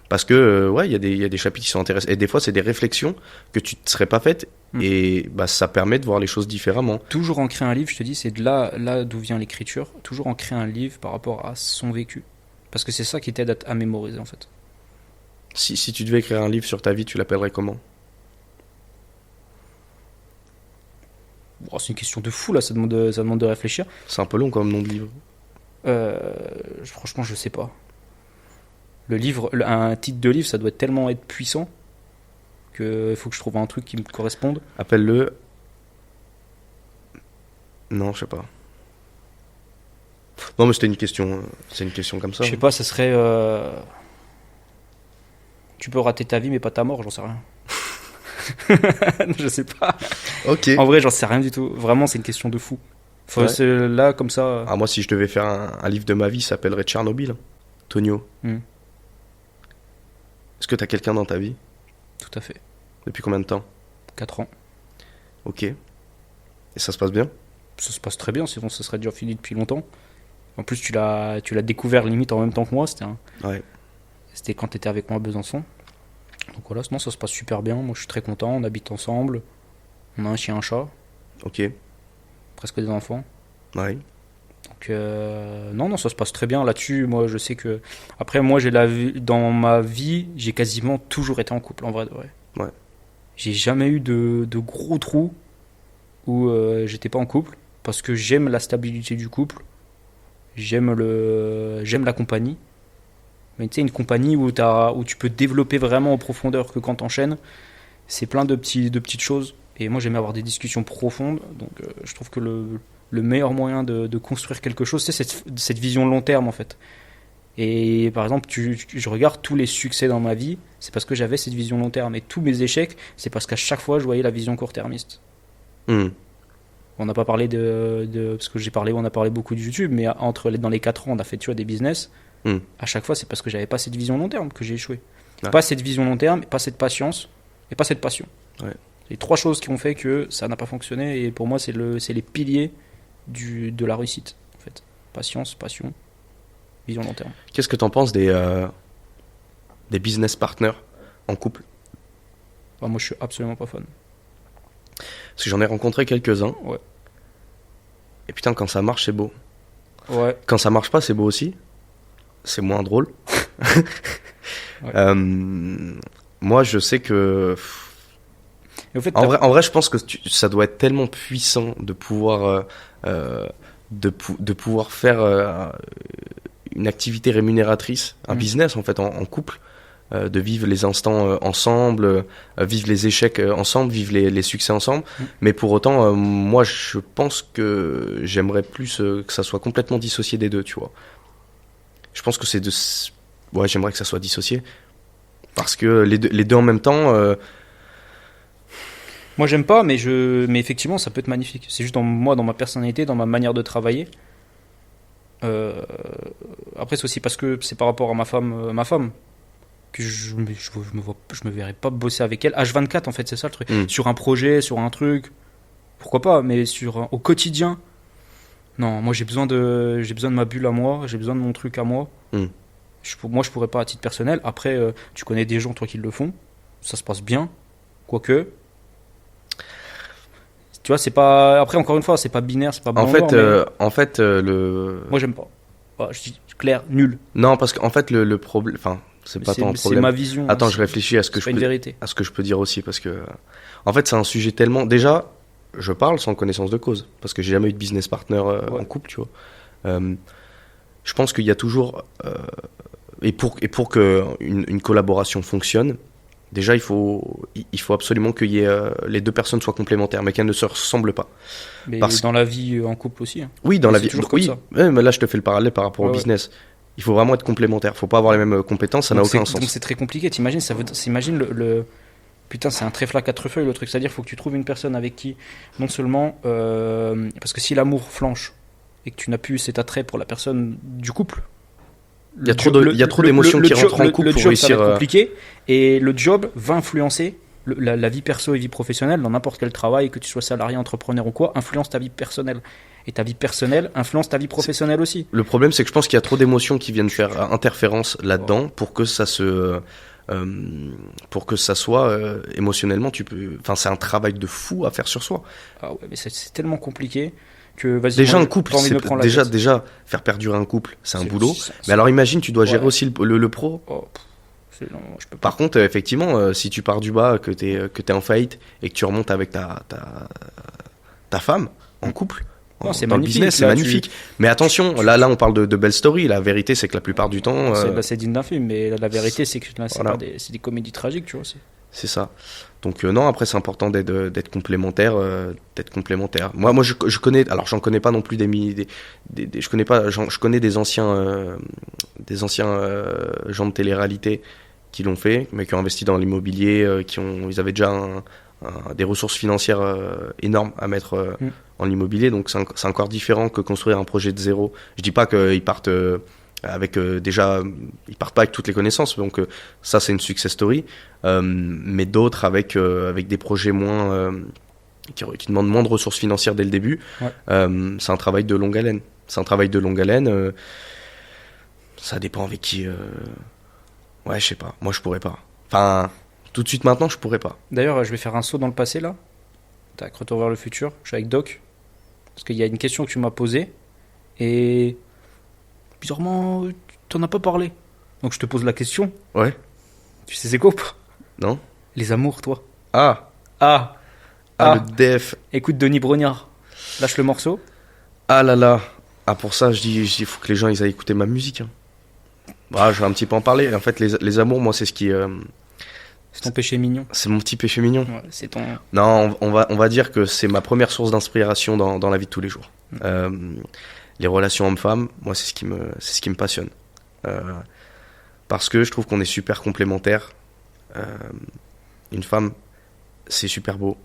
parce que il y a des chapitres qui sont intéressants, et des fois c'est des réflexions que tu ne serais pas faites, et ça permet de voir les choses différemment. Toujours ancrer un livre, je te dis, c'est de là d'où vient l'écriture. Toujours ancrer un livre par rapport à son vécu. Parce que c'est ça qui t'aide à mémoriser en fait. Si tu devais écrire un livre sur ta vie, tu l'appellerais comment? Bon, c'est une question de fou là, ça demande de réfléchir. C'est un peu long comme nom de livre. Franchement, je sais pas. Un titre de livre, ça doit tellement être puissant qu'il faut que je trouve un truc qui me corresponde. Appelle-le... Non, je sais pas. Non, mais c'était une question. C'est une question comme ça. Je sais pas, ça serait. Tu peux rater ta vie, mais pas ta mort, j'en sais rien. Je sais pas. Ok. En vrai, j'en sais rien du tout. Vraiment, c'est une question de fou. Ouais. Là, comme ça. Ah, moi, si je devais faire un livre de ma vie, ça s'appellerait Tchernobyl. Tonio. Est-ce que t'as quelqu'un dans ta vie? Tout à fait. Depuis combien de temps? 4 ans. Ok. Et ça se passe bien? Ça se passe très bien, sinon ça serait déjà fini depuis longtemps. En plus, tu l'as découvert limite en même temps que moi. Ouais. C'était quand tu étais avec moi à Besançon. Donc voilà, sinon ça se passe super bien. Moi, je suis très content. On habite ensemble. On a un chien, un chat. Ok. Presque des enfants. Ouais. Donc non, ça se passe très bien là-dessus. Moi, je sais que après, moi, dans ma vie, j'ai quasiment toujours été en couple, en vrai de vrai. Ouais. J'ai jamais eu de gros trous où j'étais pas en couple parce que j'aime la stabilité du couple. J'aime la compagnie. Mais tu sais, une compagnie où tu peux développer vraiment en profondeur que quand t'enchaînes, c'est plein de petites choses. Et moi, j'aime avoir des discussions profondes. Donc, je trouve que le meilleur moyen de construire quelque chose, c'est cette vision long terme, en fait. Et par exemple, je regarde tous les succès dans ma vie, c'est parce que j'avais cette vision long terme. Et tous mes échecs, c'est parce qu'à chaque fois, je voyais la vision court-termiste. On n'a pas parlé parce que on a parlé beaucoup de YouTube, mais dans les 4 ans, on a fait, tu vois, des business. À chaque fois, c'est parce que j'avais pas cette vision long terme que j'ai échoué. Ouais. Pas cette vision long terme, pas cette patience, et pas cette passion. Ouais. Les 3 choses qui ont fait que ça n'a pas fonctionné, et pour moi, c'est les piliers de la réussite, en fait. Patience, passion, vision long terme. Qu'est-ce que t'en penses des business partners en couple? Moi, je suis absolument pas fan. Parce que j'en ai rencontré quelques-uns. Ouais. Et putain, quand ça marche, c'est beau. Ouais. Quand ça marche pas, c'est beau aussi. C'est moins drôle. Ouais. Moi, je sais que... Et au fait, En vrai, je pense que ça doit être tellement puissant de pouvoir, de pouvoir faire une activité rémunératrice, un business en fait, en couple, de vivre les instants ensemble, vivre les échecs ensemble, vivre les succès ensemble. Mais pour autant, moi, je pense que j'aimerais plus que ça soit complètement dissocié des deux, tu vois. Je pense que ouais, j'aimerais que ça soit dissocié. Parce que les deux en même temps... Moi, j'aime pas, mais effectivement, ça peut être magnifique. C'est juste dans ma personnalité, dans ma manière de travailler. Après, c'est aussi parce que c'est par rapport à ma femme que je me verrais pas bosser avec elle. H24, en fait, c'est ça le truc. Sur un projet, sur un truc, pourquoi pas, mais au quotidien, non, moi j'ai besoin de ma bulle à moi, j'ai besoin de mon truc à moi. Moi, je pourrais pas à titre personnel. Après, tu connais des gens, toi, qui le font, ça se passe bien, quoique. Tu vois, c'est pas. Après, encore une fois, c'est pas binaire, c'est pas bon. En fait, moi, j'aime pas. Je dis clair, nul. Non, parce qu'en fait, le problème. Enfin, c'est pas tant un problème. C'est ma vision. Attends, je réfléchis à ce que je peux dire aussi, parce que. En fait, c'est un sujet tellement. Déjà, je parle sans connaissance de cause, parce que j'ai jamais eu de business partner en couple, tu vois. Je pense qu'il y a toujours. Et pour que une collaboration fonctionne, déjà, il faut absolument que les deux personnes soient complémentaires, mais qu'elles ne se ressemblent pas. Mais dans la vie en couple aussi. Hein. Oui, dans la vie. Oui, mais là, je te fais le parallèle par rapport au business. Il faut vraiment être complémentaire. Il ne faut pas avoir les mêmes compétences, ça n'a aucun sens. Donc c'est très compliqué. T'imagines, imagine putain, c'est un trèfle à 4 feuilles le truc. C'est-à-dire, il faut que tu trouves une personne avec qui, non seulement, parce que si l'amour flanche et que tu n'as plus cet attrait pour la personne du couple. Il y a trop d'émotions qui rentrent en couple pour réussir. Ça va être compliqué, et le job va influencer la vie perso et vie professionnelle dans n'importe quel travail, que tu sois salarié, entrepreneur ou quoi, influence ta vie personnelle. Et ta vie personnelle influence ta vie professionnelle aussi. Le problème, c'est que je pense qu'il y a trop d'émotions qui viennent faire interférence là-dedans pour que ça soit émotionnellement, c'est un travail de fou à faire sur soi. Ah ouais, mais c'est tellement compliqué. que vas-y. Déjà moi, un couple, j'ai pas envie de me prendre la tête. déjà faire perdurer un couple, c'est un boulot. c'est- Mais alors imagine, tu dois gérer Ouais. aussi le pro. Oh, non, je peux pas. Par contre, effectivement, si tu pars du bas, que t'es en faillite et que tu remontes avec ta femme en couple, Non, c'est dans le magnifique, business, c'est là, magnifique. Mais attention, là, on parle de belles stories. La vérité, c'est que la plupart du temps, C'est digne d'un film, mais la vérité, c'est que là, Voilà. c'est des comédies tragiques, tu vois. c'est ça. Donc non, après, c'est important d'être complémentaire, Moi, je connais. Alors, j'en connais pas non plus je connais pas. Je connais des anciens gens de télé-réalité qui l'ont fait, mais qui ont investi dans l'immobilier, ils avaient déjà des ressources financières énormes à mettre en immobilier, donc c'est encore différent que construire un projet de zéro. Je dis pas qu'ils partent avec ils partent pas avec toutes les connaissances, donc ça c'est une success story, mais d'autres avec des projets moins qui demandent moins de ressources financières dès le début. Ouais. C'est un travail de longue haleine. Ça dépend avec qui. Ouais, je sais pas. Moi, je pourrais pas. Enfin, tout de suite maintenant, je pourrais pas. D'ailleurs, je vais faire un saut dans le passé là. Tac, retour vers le futur. Je suis avec Doc. Parce qu'il y a une question que tu m'as posée. Et. Bizarrement, tu t'en as pas parlé. Donc je te pose la question. Ouais. Tu sais c'est quoi ou pas? Non. Les amours, toi. Ah. Ah Le def. Écoute Denis Brognard. Lâche le morceau. Ah là là. Ah, pour ça, je dis, faut que les gens ils aillent écouter ma musique. Hein. Bah, je vais un petit peu en parler. En fait, les amours, moi, c'est ce qui. C'est ton péché mignon. C'est mon petit péché mignon. Ouais, c'est ton. Non, on va dire que c'est ma première source d'inspiration dans la vie de tous les jours. Les relations hommes-femmes, moi, c'est ce qui me passionne. Parce que je trouve qu'on est super complémentaires. Une femme, c'est super beau.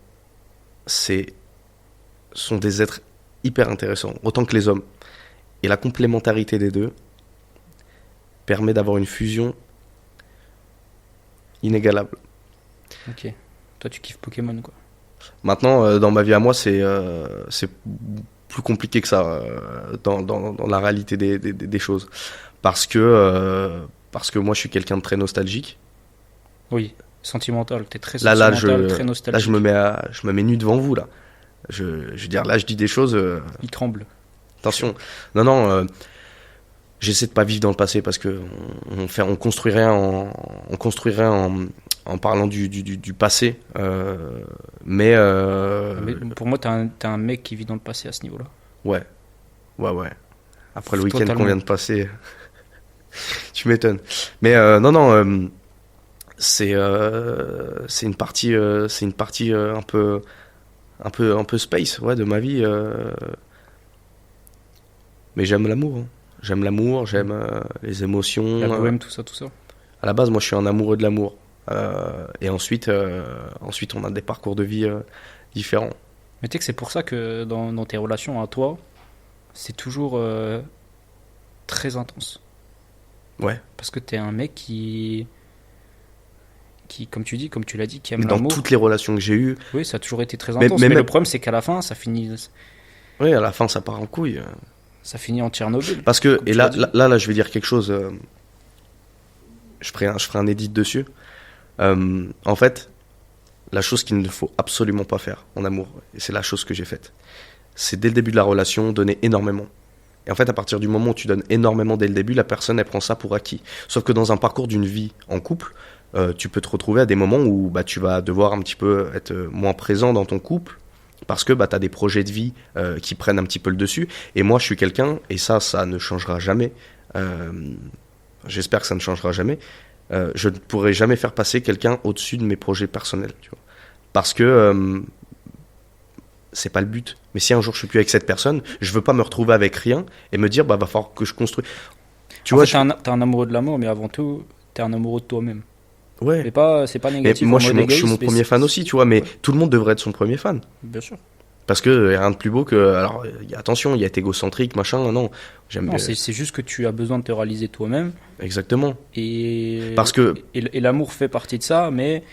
Sont des êtres hyper intéressants, autant que les hommes. Et la complémentarité des deux permet d'avoir une fusion inégalable. Ok. Toi, tu kiffes Pokémon, quoi. Maintenant, dans ma vie à moi, c'est plus compliqué que ça dans la réalité des choses. Parce que moi, je suis quelqu'un de très nostalgique. Oui, sentimental. T'es très Là, sentimental, très nostalgique. Là, je me mets nu devant vous, là. Je veux dire, là, je dis des choses... Il tremble. Attention. Non, j'essaie de pas vivre dans le passé parce que on construirait en parlant du passé. Mais pour moi, t'es un mec qui vit dans le passé à ce niveau-là. ouais. Après le week-end Totalement. qu'on vient de passer, tu m'étonnes. Mais non, c'est une partie un peu space, ouais, de ma vie. Mais j'aime l'amour. Hein. J'aime les émotions. La bohème, tout ça. À la base, moi, je suis un amoureux de l'amour. Et ensuite, on a des parcours de vie différents. Mais tu sais que c'est pour ça que dans tes relations à toi, c'est toujours très intense. Ouais. Parce que t'es un mec qui, comme tu l'as dit, qui aime Mais dans l'amour. toutes les relations que j'ai eues, Oui, ça a toujours été très Mais- intense. mais Mais, même- le problème, c'est qu'à la fin, ça finit à la fin, ça part en couille. en Tchernobyl. Parce que, Comme et tu là, l'as dit. là, je vais dire quelque chose. Je ferai un edit dessus. En fait, la chose qu'il ne faut absolument pas faire en amour, et c'est la chose que j'ai faite, c'est dès le début de la relation, donner énormément. Et en fait, à partir du moment où tu donnes énormément dès le début, la personne, elle prend ça pour acquis. Sauf que dans un parcours d'une vie en couple, tu peux te retrouver à des moments où tu vas devoir un petit peu être moins présent dans ton couple, parce que tu as des projets de vie qui prennent un petit peu le dessus. Et moi, je suis quelqu'un, et ça ne changera jamais. J'espère que ça ne changera jamais. Je ne pourrai jamais faire passer quelqu'un au-dessus de mes projets personnels, tu vois. Parce que c'est pas le but. Mais si un jour je suis plus avec cette personne, je veux pas me retrouver avec rien et me dire va falloir que je construise. Tu En vois, fait, t'es un amoureux de l'amour, mais avant tout, t'es un amoureux de toi-même. ouais. C'est pas Mais négatif. moi en je mode suis mon égoïste, mais premier fan aussi, tu vois. Mais tout le monde devrait être son premier fan. Bien sûr. Parce que y a rien de plus beau que. Alors attention, il y a être égocentrique, machin. Non, j'aime. Non, c'est juste que tu as besoin de te réaliser toi-même. Exactement. Et Parce que et l'amour fait partie de ça, mais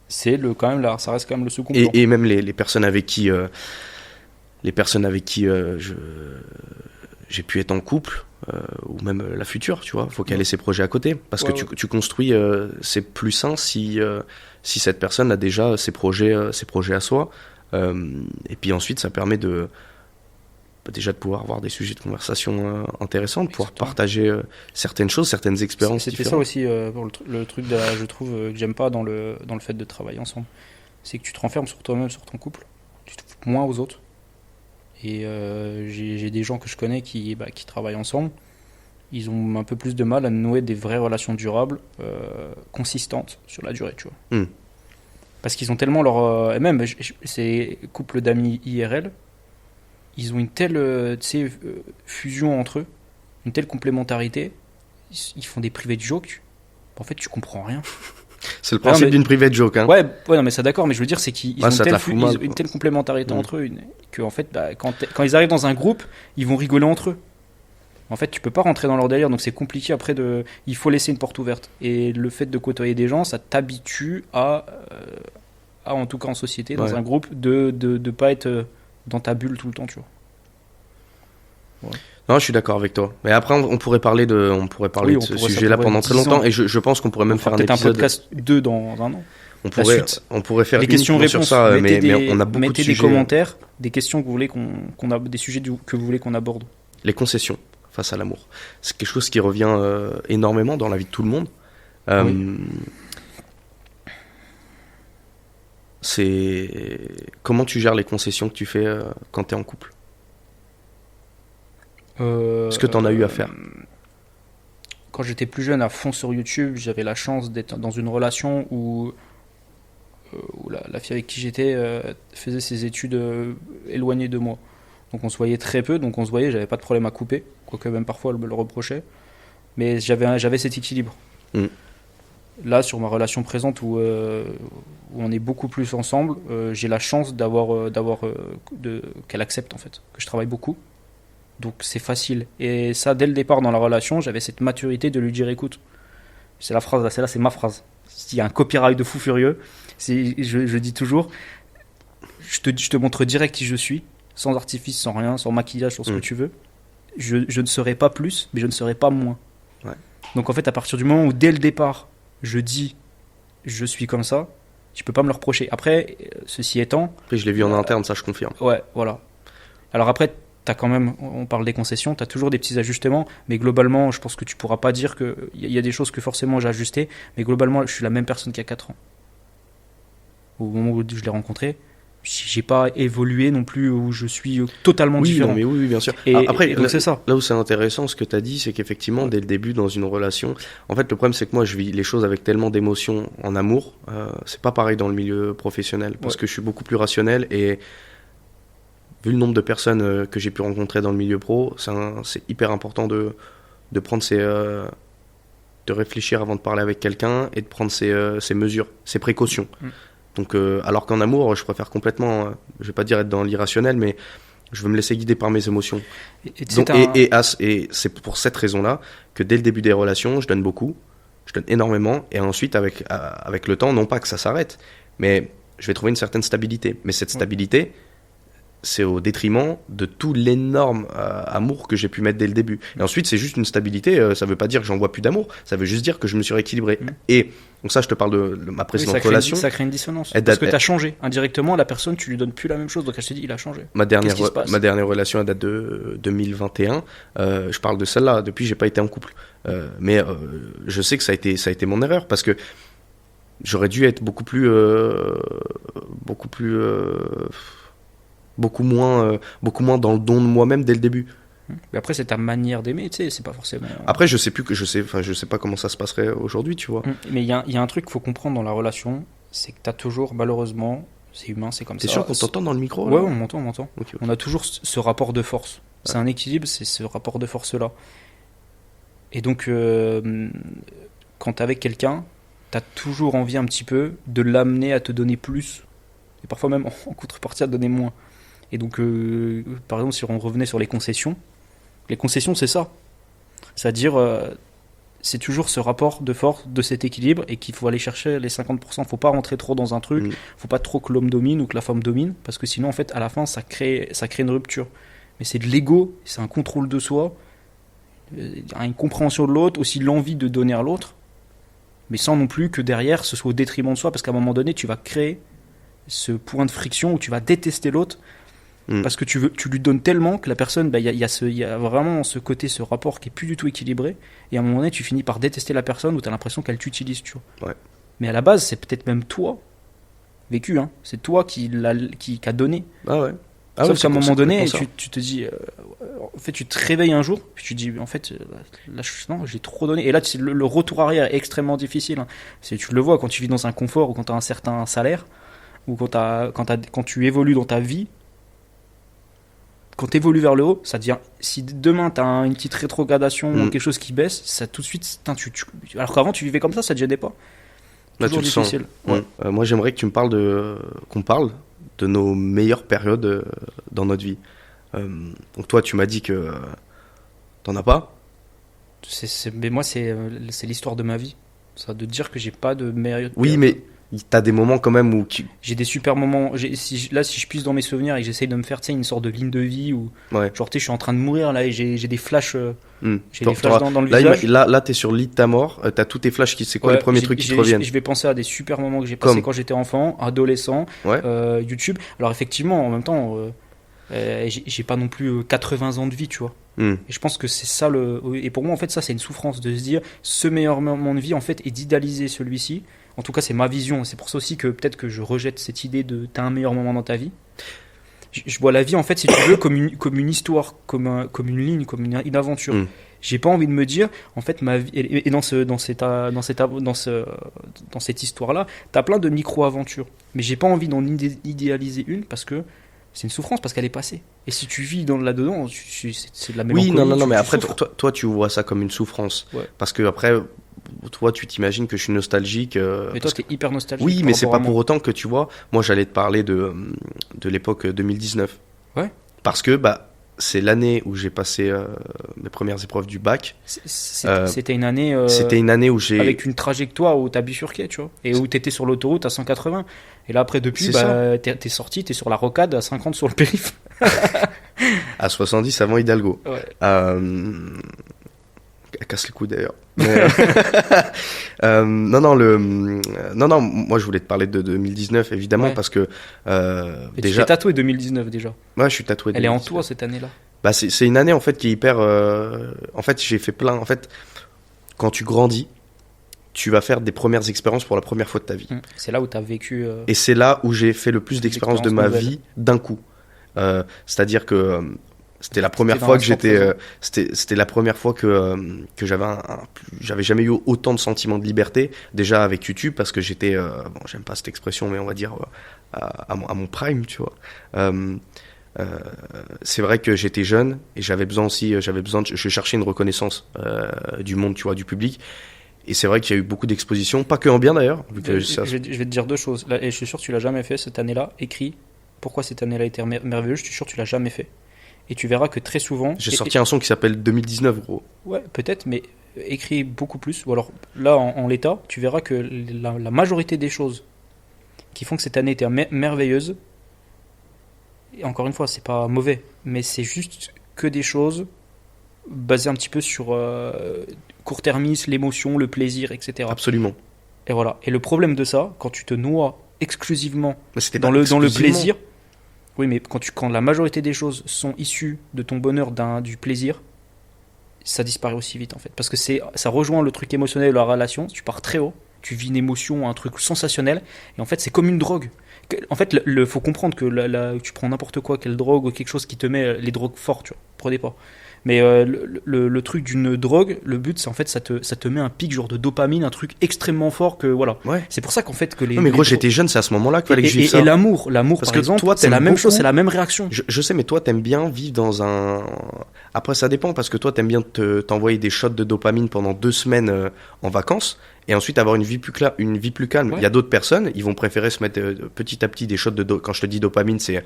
c'est ça reste quand même le second plan. et même les personnes avec qui j'ai pu être en couple, ou même la future, tu vois, faut qu'elle ait ses projets à côté, parce que tu construis, c'est plus sain si cette personne a déjà ses projets à soi, et puis ensuite ça permet déjà de pouvoir avoir des sujets de conversation intéressants, de pouvoir Exactement. partager certaines choses, certaines expériences C'était ça différentes. aussi pour le truc, je trouve, que j'aime pas dans le fait de travailler ensemble. C'est que tu te renfermes sur toi-même, sur ton couple. Tu te fous moins aux autres. Et j'ai des gens que je connais qui travaillent ensemble. Ils ont un peu plus de mal à nouer des vraies relations durables, consistantes sur la durée, tu vois. Hmm. Parce qu'ils ont tellement leur... et même, ces couples d'amis IRL, ils ont une telle fusion entre eux, une telle complémentarité. Ils font des private jokes. En fait, tu comprends rien. C'est le principe mais- d'une private joke. Hein. Ouais, non, mais ça d'accord, mais je veux dire, c'est qu'ils Ouais, ont ça te la fout mal, ils ont une quoi. telle complémentarité Mm. entre eux que, en fait, quand ils arrivent dans un groupe, ils vont rigoler entre eux. En fait, tu peux pas rentrer dans leur délire, donc c'est compliqué après de. Il faut laisser une porte ouverte. Et le fait de côtoyer des gens, ça t'habitue en tout cas en société, dans Ouais. un groupe, de pas être dans ta bulle tout le temps, tu vois. Non, je suis d'accord avec toi. Mais après, on pourrait parler de Oui, ce ça sujet-là pourrait pendant être très 10 longtemps. ans. Et je pense qu'on pourrait même On fera faire un peut-être un épisode. podcast 2 dans un an. On pourrait faire les uniquement sur questions-réponses. ça, Mettez mais on a beaucoup de mettez des sujets. commentaires, des questions que vous voulez des sujets que vous voulez qu'on aborde. Les concessions face à l'amour. C'est quelque chose qui revient énormément dans la vie de tout le monde. C'est comment tu gères les concessions que tu fais quand tu es en couple. Est-ce que t'en as eu à faire? Quand j'étais plus jeune, à fond sur YouTube, j'avais la chance d'être dans une relation où la fille avec qui j'étais faisait ses études éloignées de moi. Donc on se voyait très peu, donc on se voyait, j'avais pas de problème à couper, quoique même parfois elle me le reprochait. Mais j'avais cet équilibre. Mm. Là, sur ma relation présente où on est beaucoup plus ensemble, j'ai la chance qu'elle accepte en fait, que je travaille beaucoup. Donc c'est facile. Et ça, dès le départ dans la relation, j'avais cette maturité de lui dire écoute, c'est la phrase, celle-là c'est ma phrase. S'il y a un copyright de fou furieux, je dis toujours, je te montre direct qui je suis, sans artifice, sans rien, sans maquillage, sur ce que tu veux. Je ne serai pas plus, mais je ne serai pas moins. Ouais. Donc en fait, à partir du moment où dès le départ, je dis je suis comme ça, tu peux pas me le reprocher. Après, ceci étant... Après, je l'ai vu en interne, ça je confirme. Ouais, voilà. Alors après, t'as quand même, on parle des concessions, t'as toujours des petits ajustements, mais globalement, je pense que tu pourras pas dire que... Il y a des choses que forcément j'ai ajustées, mais globalement, je suis la même personne qu'il y a 4 ans. Au moment où je l'ai rencontré, j'ai pas évolué non plus, où je suis totalement Oui, différent. non, mais oui, bien sûr. Et, Après, et donc c'est ça. là où c'est intéressant, ce que tu as dit, c'est qu'effectivement, dès le début, dans une relation, en fait, le problème, c'est que moi, je vis les choses avec tellement d'émotions en amour. C'est pas pareil dans le milieu professionnel, parce que je suis beaucoup plus rationnel et vu le nombre de personnes que j'ai pu rencontrer dans le milieu pro, c'est hyper important de prendre de réfléchir avant de parler avec quelqu'un et de prendre ses mesures, ses précautions. Donc, alors qu'en amour, je préfère complètement, je vais pas dire être dans l'irrationnel, mais je veux me laisser guider par mes émotions. Et c'est pour cette raison-là que dès le début des relations, je donne beaucoup, je donne énormément, et ensuite, avec le temps, non pas que ça s'arrête, mais je vais trouver une certaine stabilité. Mais cette stabilité, c'est au détriment de tout l'énorme amour que j'ai pu mettre dès le début. Et ensuite, c'est juste une stabilité, ça veut pas dire que j'envoie plus d'amour, ça veut juste dire que je me suis rééquilibré. Et donc ça, je te parle de ma précédente relation. Ça crée une dissonance. Parce que tu as changé. Indirectement, la personne, tu lui donnes plus la même chose. Donc elle se dit, il a changé. Ma dernière relation, elle date de 2021. Je parle de celle-là. Depuis, j'ai pas été en couple. Mais je sais que ça a été mon erreur parce que j'aurais dû être beaucoup moins dans le don de moi-même dès le début. Mais après, c'est ta manière d'aimer, tu sais, c'est pas forcément... Après, je sais pas comment ça se passerait aujourd'hui, tu vois. Mais il y a un truc qu'il faut comprendre dans la relation, c'est que t'as toujours, malheureusement, c'est humain, c'est comme ça. T'es sûr qu'on t'entend dans le micro? Ouais, on m'entend. Okay. On a toujours ce rapport de force. C'est un équilibre, c'est ce rapport de force-là. Et donc, quand t'es avec quelqu'un, t'as toujours envie un petit peu de l'amener à te donner plus. Et parfois même, en contrepartie, à te donner moins. Et donc, par exemple, si on revenait sur les concessions, c'est ça. C'est-à-dire, c'est toujours ce rapport de force, de cet équilibre, et qu'il faut aller chercher les 50%. Faut pas rentrer trop dans un truc, faut pas trop que l'homme domine ou que la femme domine, parce que sinon, en fait, à la fin, ça crée une rupture. Mais c'est de l'ego, c'est un contrôle de soi, une compréhension de l'autre, aussi l'envie de donner à l'autre, mais sans non plus que derrière, ce soit au détriment de soi, parce qu'à un moment donné, tu vas créer ce point de friction où tu vas détester l'autre. Parce que tu lui donnes tellement que la personne, il y a vraiment ce côté, ce rapport qui est plus du tout équilibré. Et à un moment donné, tu finis par détester la personne ou tu as l'impression qu'elle t'utilise, tu vois. Ouais. Mais à la base, c'est peut-être même toi, vécu, hein. C'est toi qui a donné. Ah ouais. Sauf qu'à un moment donné, tu te dis, en fait, tu te réveilles un jour, puis tu te dis, en fait, là, non, j'ai trop donné. Et là, le retour arrière est extrêmement difficile. Hein. Tu le vois quand tu vis dans un confort ou quand tu as un certain salaire, ou quand tu évolues dans ta vie. Quand tu évolues vers le haut, ça devient. Si demain tu as une petite rétrogradation ou quelque chose qui baisse, ça tout de suite. Alors qu'avant, tu vivais comme ça te gênait pas. Là, tu le sens. Ouais. Moi, j'aimerais que tu me parles qu'on parle de nos meilleures périodes dans notre vie. Donc toi, tu m'as dit que t'en as pas. Mais moi, c'est l'histoire de ma vie. Ça, de dire que j'ai pas de meilleure. Oui, mais t'as des moments quand même où j'ai des super moments. Si je puise dans mes souvenirs et que j'essaye de me faire une sorte de ligne de vie où genre je suis en train de mourir là et j'ai des flashs. J'ai des flashs dans le visage. Là, t'es sur le lit de ta mort. T'as tous tes flashs c'est quoi les premiers trucs qui te reviennent? Je vais penser à des super moments que j'ai passés quand j'étais enfant, adolescent, YouTube. Alors effectivement, en même temps, j'ai pas non plus 80 ans de vie, tu vois. Et je pense que c'est ça et pour moi en fait ça c'est une souffrance de se dire ce meilleur moment de vie en fait est d'idéaliser celui-ci. En tout cas c'est ma vision, c'est pour ça aussi que peut-être que je rejette cette idée de t'as un meilleur moment dans ta vie. Je vois la vie en fait si tu veux comme une histoire, comme une ligne, comme une aventure. J'ai pas envie de me dire en fait ma vie et dans cette histoire là t'as plein de micro-aventures, mais j'ai pas envie d'en idéaliser une parce que c'est une souffrance parce qu'elle est passée. Et si tu vis là-dedans, c'est de la mélancolie. Oui, non, mais après, toi, tu vois ça comme une souffrance. Ouais. Parce que après, toi, tu t'imagines que je suis nostalgique. Mais toi, t'es hyper nostalgique. Oui, mais c'est pas pour autant que tu vois. Moi, j'allais te parler de l'époque 2019. Ouais. Parce que, c'est l'année où j'ai passé mes premières épreuves du bac. C'était une année. C'était une année où j'ai. Avec une trajectoire où t'as bifurqué, tu vois. Et où t'étais sur l'autoroute à 180. Et là, après, depuis, t'es sorti, t'es sur la rocade à 50 sur le périph'. À 70 avant Hidalgo. Ouais. Elle casse les couilles d'ailleurs. Non, moi je voulais te parler de 2019 évidemment parce que déjà. Tu t'es tatoué 2019 déjà. Ouais, je suis tatoué. Elle est en toi cette année-là. C'est une année en fait qui est hyper. En fait, j'ai fait plein. En fait, quand tu grandis, tu vas faire des premières expériences pour la première fois de ta vie. C'est là où tu as vécu. Et c'est là où j'ai fait le plus d'expériences de ma vie d'un coup. C'est-à-dire que c'était la première fois que c'était la première fois que j'avais jamais eu autant de sentiments de liberté. Déjà avec YouTube parce que j'étais, j'aime pas cette expression, mais on va dire à mon prime, tu vois. C'est vrai que j'étais jeune et je cherchais une reconnaissance du monde, tu vois, du public. Et c'est vrai qu'il y a eu beaucoup d'expositions, pas que en bien d'ailleurs. Je vais te dire deux choses. Là, et je suis sûr que tu l'as jamais fait cette année-là. Écris pourquoi cette année-là a été merveilleuse. Je suis sûr que tu l'as jamais fait. Et tu verras que très souvent. J'ai sorti un son qui s'appelle 2019, gros. Ouais, peut-être, mais écris beaucoup plus. Ou alors là, en l'état, tu verras que la majorité des choses qui font que cette année était merveilleuse. Et encore une fois, c'est pas mauvais, mais c'est juste que des choses basées un petit peu sur court-termisme, l'émotion, le plaisir, etc. Absolument. Et voilà. Et le problème de ça, quand tu te noies exclusivement dans le plaisir, oui, mais quand la majorité des choses sont issues de ton bonheur, du plaisir, ça disparaît aussi vite en fait. Parce que ça rejoint le truc émotionnel de la relation, tu pars très haut, tu vis une émotion, un truc sensationnel, et en fait c'est comme une drogue. En fait, faut comprendre que tu prends n'importe quoi, quelle drogue ou quelque chose qui te met les drogues fortes, tu vois, prenez pas. Mais le truc d'une drogue, le but c'est en fait ça te met un pic genre de dopamine, un truc extrêmement fort que voilà. Ouais. C'est pour ça qu'en fait que les. Non mais gros, j'étais jeune, c'est à ce moment-là qu'il fallait que je vive ça. Et l'amour parce par exemple, toi, c'est la même chose, c'est la même réaction. Je sais, mais toi t'aimes bien vivre dans un. Après ça dépend parce que toi t'aimes bien t'envoyer des shots de dopamine pendant 2 semaines en vacances. Et ensuite avoir une vie plus calme. Ouais. Il y a d'autres personnes, ils vont préférer se mettre petit à petit des shots quand je te dis dopamine, c'est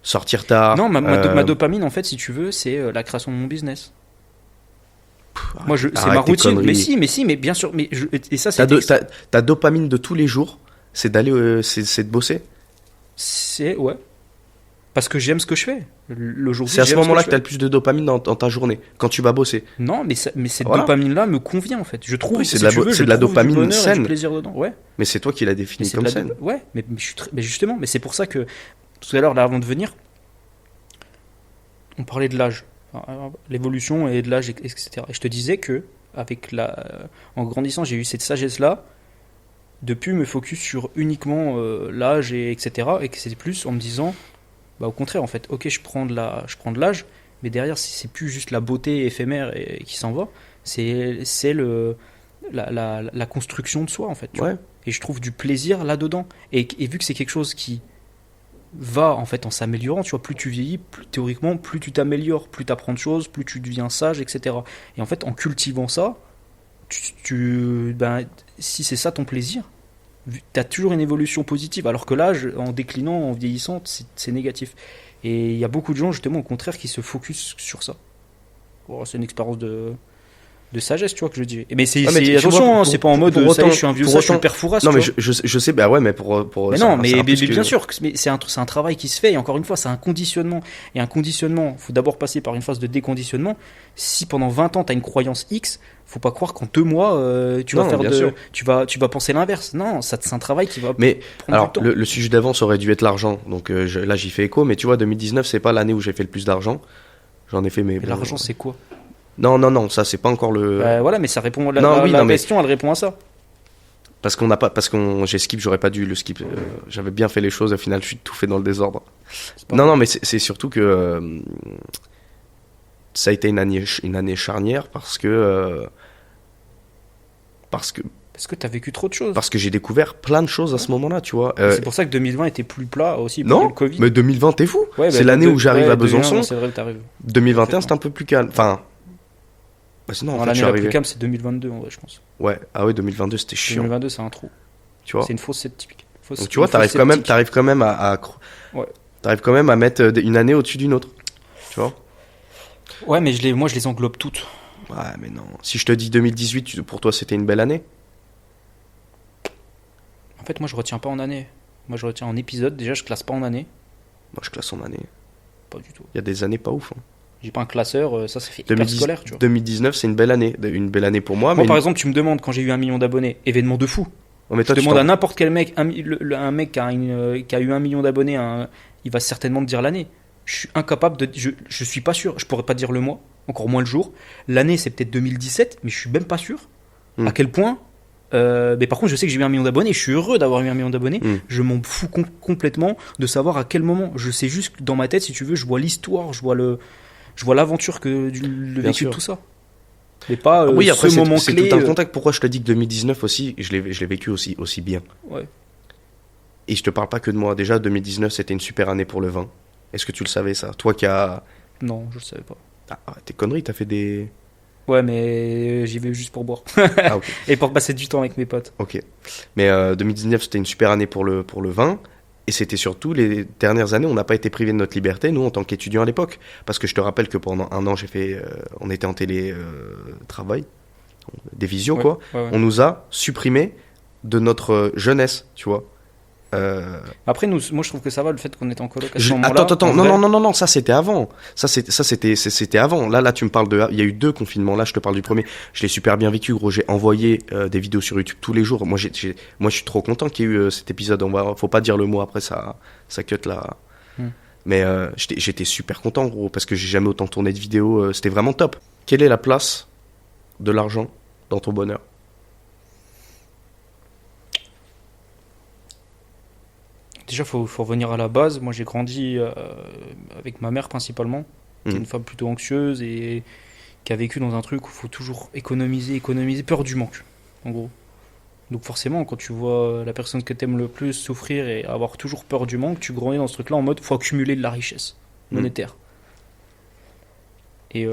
sortir tard. Non, ma dopamine, en fait, si tu veux, c'est la création de mon business. Moi, c'est ma routine. Mais si, mais bien sûr. Et ça, c'est ta dopamine de tous les jours, c'est d'aller, c'est de bosser. Ouais. Parce que j'aime ce que je fais. C'est à ce moment-là que tu as le plus de dopamine dans ta journée, quand tu vas bosser. Non, mais cette dopamine-là me convient en fait. Je trouve c'est de la dopamine saine. Plaisir dedans. Ouais. Mais c'est toi qui l'as défini comme saine. Ouais, mais justement, mais c'est pour ça que tout à l'heure, là, avant de venir, on parlait de l'âge, l'évolution et de l'âge, etc. Et je te disais que en grandissant, j'ai eu cette sagesse-là de plus me focus sur uniquement l'âge et etc. Et que c'était plus en me disant, bah au contraire en fait, ok je prends de l'âge, mais derrière c'est plus juste la beauté éphémère et qui s'en va, c'est la construction de soi en fait. Tu vois. Et je trouve du plaisir là-dedans. Et vu que c'est quelque chose qui va en fait en s'améliorant, tu vois, plus tu vieillis, théoriquement, plus tu t'améliores, plus tu apprends de choses, plus tu deviens sage, etc. Et en fait, en cultivant ça, ben, si c'est ça ton plaisir, tu as toujours une évolution positive. Alors que là, en déclinant, en vieillissant, c'est négatif. Et il y a beaucoup de gens, justement, au contraire, qui se focus sur ça. Bon, c'est une expérience de sagesse, tu vois, que je dis. Mais attention, c'est pas en mode ça y est, je suis un vieux sage, je suis le père Fouras. Non, mais je sais, bah ouais, mais pour mais non, mais bien sûr, c'est un travail qui se fait, et encore une fois, c'est un conditionnement. Et un conditionnement, il faut d'abord passer par une phase de déconditionnement. Si pendant 20 ans, tu as une croyance X, faut pas croire qu'en 2 mois, tu vas penser l'inverse. Non, c'est un travail qui va mais prendre alors, du temps. Le sujet d'avant, ça aurait dû être l'argent. Donc là, j'y fais écho, mais tu vois, 2019, c'est pas l'année où j'ai fait le plus d'argent. J'en ai fait, mais bon, l'argent, c'est quoi? Non, ça c'est pas encore le. Voilà, mais ça répond la question, elle répond à ça. Parce qu'on j'ai skip, j'aurais pas dû le skip. J'avais bien fait les choses, au final, je suis tout fait dans le désordre. Non, mais c'est surtout que ça a été une année charnière parce que t'as vécu trop de choses. Parce que j'ai découvert plein de choses à ce moment-là, tu vois. C'est pour ça que 2020 était plus plat aussi. Non, le Covid. Mais 2020, t'es fou. C'est l'année où j'arrive à Besançon. C'est vrai que t'arrives. 2021, c'est un peu plus calme. Enfin. Non, en fait, l'année la plus calme, c'est 2022, en vrai, je pense. Ouais, ah ouais, 2022, c'était chiant. 2022, c'est un trou. Tu vois. C'est une fausse typique. Donc, tu vois, t'arrives quand même t'arrives quand même à mettre une année au-dessus d'une autre. Tu vois. Ouais, mais moi, je les englobe toutes. Ouais, mais non. Si je te dis 2018, pour toi, c'était une belle année? En fait, moi, je retiens pas en année. Moi, je retiens en épisode. Déjà, je classe pas en année. Moi, je classe en année. Pas du tout. Il y a des années pas ouf. Hein. J'ai pas un classeur, ça fait hyper scolaire, tu vois. 2019, c'est une belle année pour moi. Moi, par exemple, tu me demandes quand j'ai eu 1 million d'abonnés, événement de fou. Mais toi, tu demandes à n'importe quel mec, un mec qui a eu 1 million d'abonnés, il va certainement te dire l'année. Je suis incapable je suis pas sûr, je pourrais pas dire le mois, encore moins le jour. L'année, c'est peut-être 2017, mais je suis même pas sûr à quel point. Mais par contre, je sais que j'ai eu 1 million d'abonnés, je suis heureux d'avoir eu 1 million d'abonnés. Je m'en fous complètement de savoir à quel moment. Je sais juste que dans ma tête, si tu veux, je vois l'histoire, je vois l'aventure le vécu de tout ça. Mais pas oui, après, ce moment c'est clé. tout un contact. Pourquoi je te dis que 2019 aussi, je l'ai vécu aussi bien. Ouais. Et je te parle pas que de moi. Déjà, 2019, c'était une super année pour le vin. Est-ce que tu le savais, ça? Toi qui as... Non, je le savais pas. Ah, tes conneries, t'as fait des... Ouais, mais j'y vais juste pour boire. Ah, ok. Et pour passer du temps avec mes potes. Ok. Mais 2019, c'était une super année pour le vin. Et c'était surtout les dernières années, on n'a pas été privé de notre liberté, nous, en tant qu'étudiants à l'époque. Parce que je te rappelle que pendant 1 an, on était en télétravail, des visios, ouais, quoi. Ouais. On nous a supprimés de notre jeunesse, tu vois. Après, moi, je trouve que ça va le fait qu'on était en coloc à ce moment-là. Attends, non, ça c'était avant. C'était avant. Là, tu me parles il y a eu 2 confinements. Là, je te parle du premier. Je l'ai super bien vécu, gros. J'ai envoyé des vidéos sur YouTube tous les jours. Moi, je suis trop content qu'il y ait eu cet épisode. Faut pas dire le mot après, ça cut là. Mais j'étais super content, gros, parce que j'ai jamais autant tourné de vidéos. C'était vraiment top. Quelle est la place de l'argent dans ton bonheur? Déjà, faut revenir à la base. Moi, j'ai grandi avec ma mère principalement, qui est une femme plutôt anxieuse et qui a vécu dans un truc où il faut toujours économiser, peur du manque, en gros. Donc forcément, quand tu vois la personne que t'aimes le plus souffrir et avoir toujours peur du manque, tu grandis dans ce truc-là en mode faut accumuler de la richesse monétaire. Et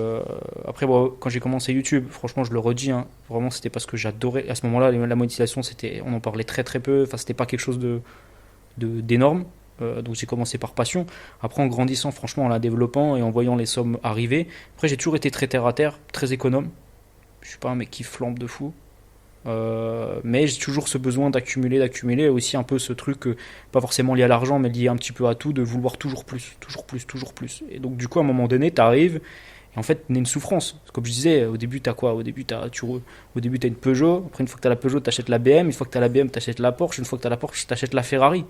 après, quand j'ai commencé YouTube, franchement, je le redis, hein, vraiment, c'était parce que j'adorais. À ce moment-là, la monétisation, on en parlait très très peu. Enfin, c'était pas quelque chose d'énorme. Donc j'ai commencé par passion. Après, en grandissant, franchement, en la développant et en voyant les sommes arriver. Après, j'ai toujours été très terre à terre, très économe. Je suis pas un mec qui flambe de fou. Mais j'ai toujours ce besoin d'accumuler, aussi un peu ce truc, pas forcément lié à l'argent, mais lié un petit peu à tout, de vouloir toujours plus. Et donc, du coup, à un moment donné, t'arrives. Et en fait, naît une souffrance. Comme je disais, au début, t'as quoi? Au début, t'as une Peugeot. Après, une fois que t'as la Peugeot, t'achètes la BM. Une fois que t'as la BM, t'achètes la Porsche. Une fois que t'as la Porsche, t'achètes la Ferrari.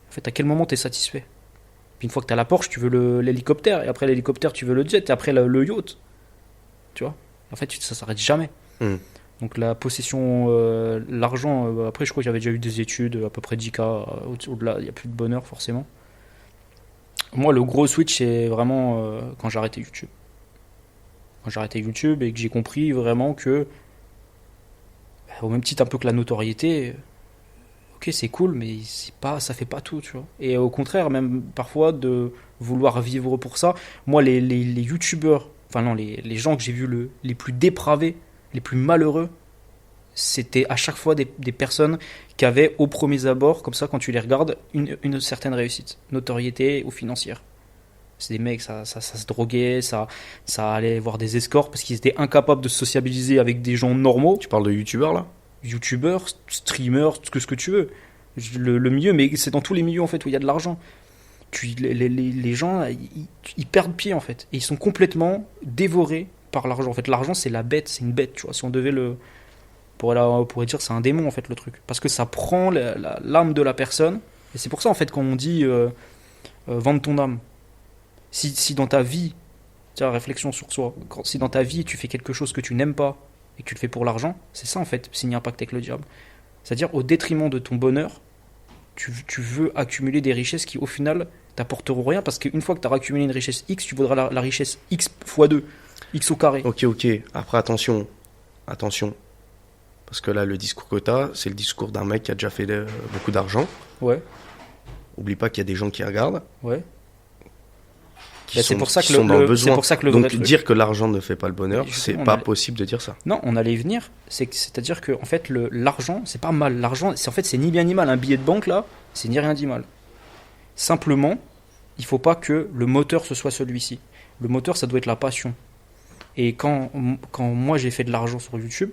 En fait, à quel moment t'es satisfait? Puis une fois que tu as la Porsche, tu veux l'hélicoptère. Et après l'hélicoptère, tu veux le jet. Et après le yacht. Tu vois. En fait, ça s'arrête jamais. Donc la possession, l'argent, après je crois que j'avais déjà eu des études, à peu près 10K, au-delà, il n'y a plus de bonheur forcément. Moi le gros switch c'est vraiment quand j'ai arrêté YouTube. Quand j'ai arrêté YouTube et que j'ai compris vraiment que, au même titre un peu que la notoriété, ok c'est cool mais ça fait pas tout, tu vois. Et au contraire même parfois de vouloir vivre pour ça, moi les YouTubeurs, enfin non les gens que j'ai vus les plus dépravés, les plus malheureux, c'était à chaque fois des personnes qui avaient au premier abord, comme ça quand tu les regardes, une certaine réussite, notoriété ou financière. C'est des mecs, ça se droguait, ça allait voir des escorts parce qu'ils étaient incapables de se sociabiliser avec des gens normaux. Tu parles de youtubeurs là? Youtubeurs, streamers, ce que tu veux. Le mieux, mais c'est dans tous les milieux en fait où il y a de l'argent. Les gens, ils perdent pied en fait. Et ils sont complètement dévorés par l'argent. En fait, l'argent c'est la bête, c'est une bête, tu vois. Si on devait on pourrait dire c'est un démon en fait le truc. Parce que ça prend l'âme de la personne. Et c'est pour ça en fait quand on dit vendre ton âme. Si dans ta vie, tiens, réflexion sur soi, si dans ta vie tu fais quelque chose que tu n'aimes pas et que tu le fais pour l'argent, c'est ça en fait, signer un pacte avec le diable. C'est-à-dire au détriment de ton bonheur, tu veux accumuler des richesses qui au final t'apporteront rien parce qu'une fois que tu as accumulé une richesse X, tu voudras la richesse X x 2, X au carré. Ok, après attention. Parce que là, le discours que t'as, c'est le discours d'un mec qui a déjà fait beaucoup d'argent. Ouais. Oublie pas qu'il y a des gens qui regardent. Ouais. C'est pour ça que le donc truc. Dire que l'argent ne fait pas le bonheur, c'est pas possible de dire ça. Non, on allait y venir. C'est-à-dire que en fait l'argent, c'est pas mal. L'argent, c'est ni bien ni mal. Un billet de banque là, c'est ni rien ni mal. Simplement, il faut pas que le moteur ce soit celui-ci. Le moteur, ça doit être la passion. Et quand moi j'ai fait de l'argent sur YouTube,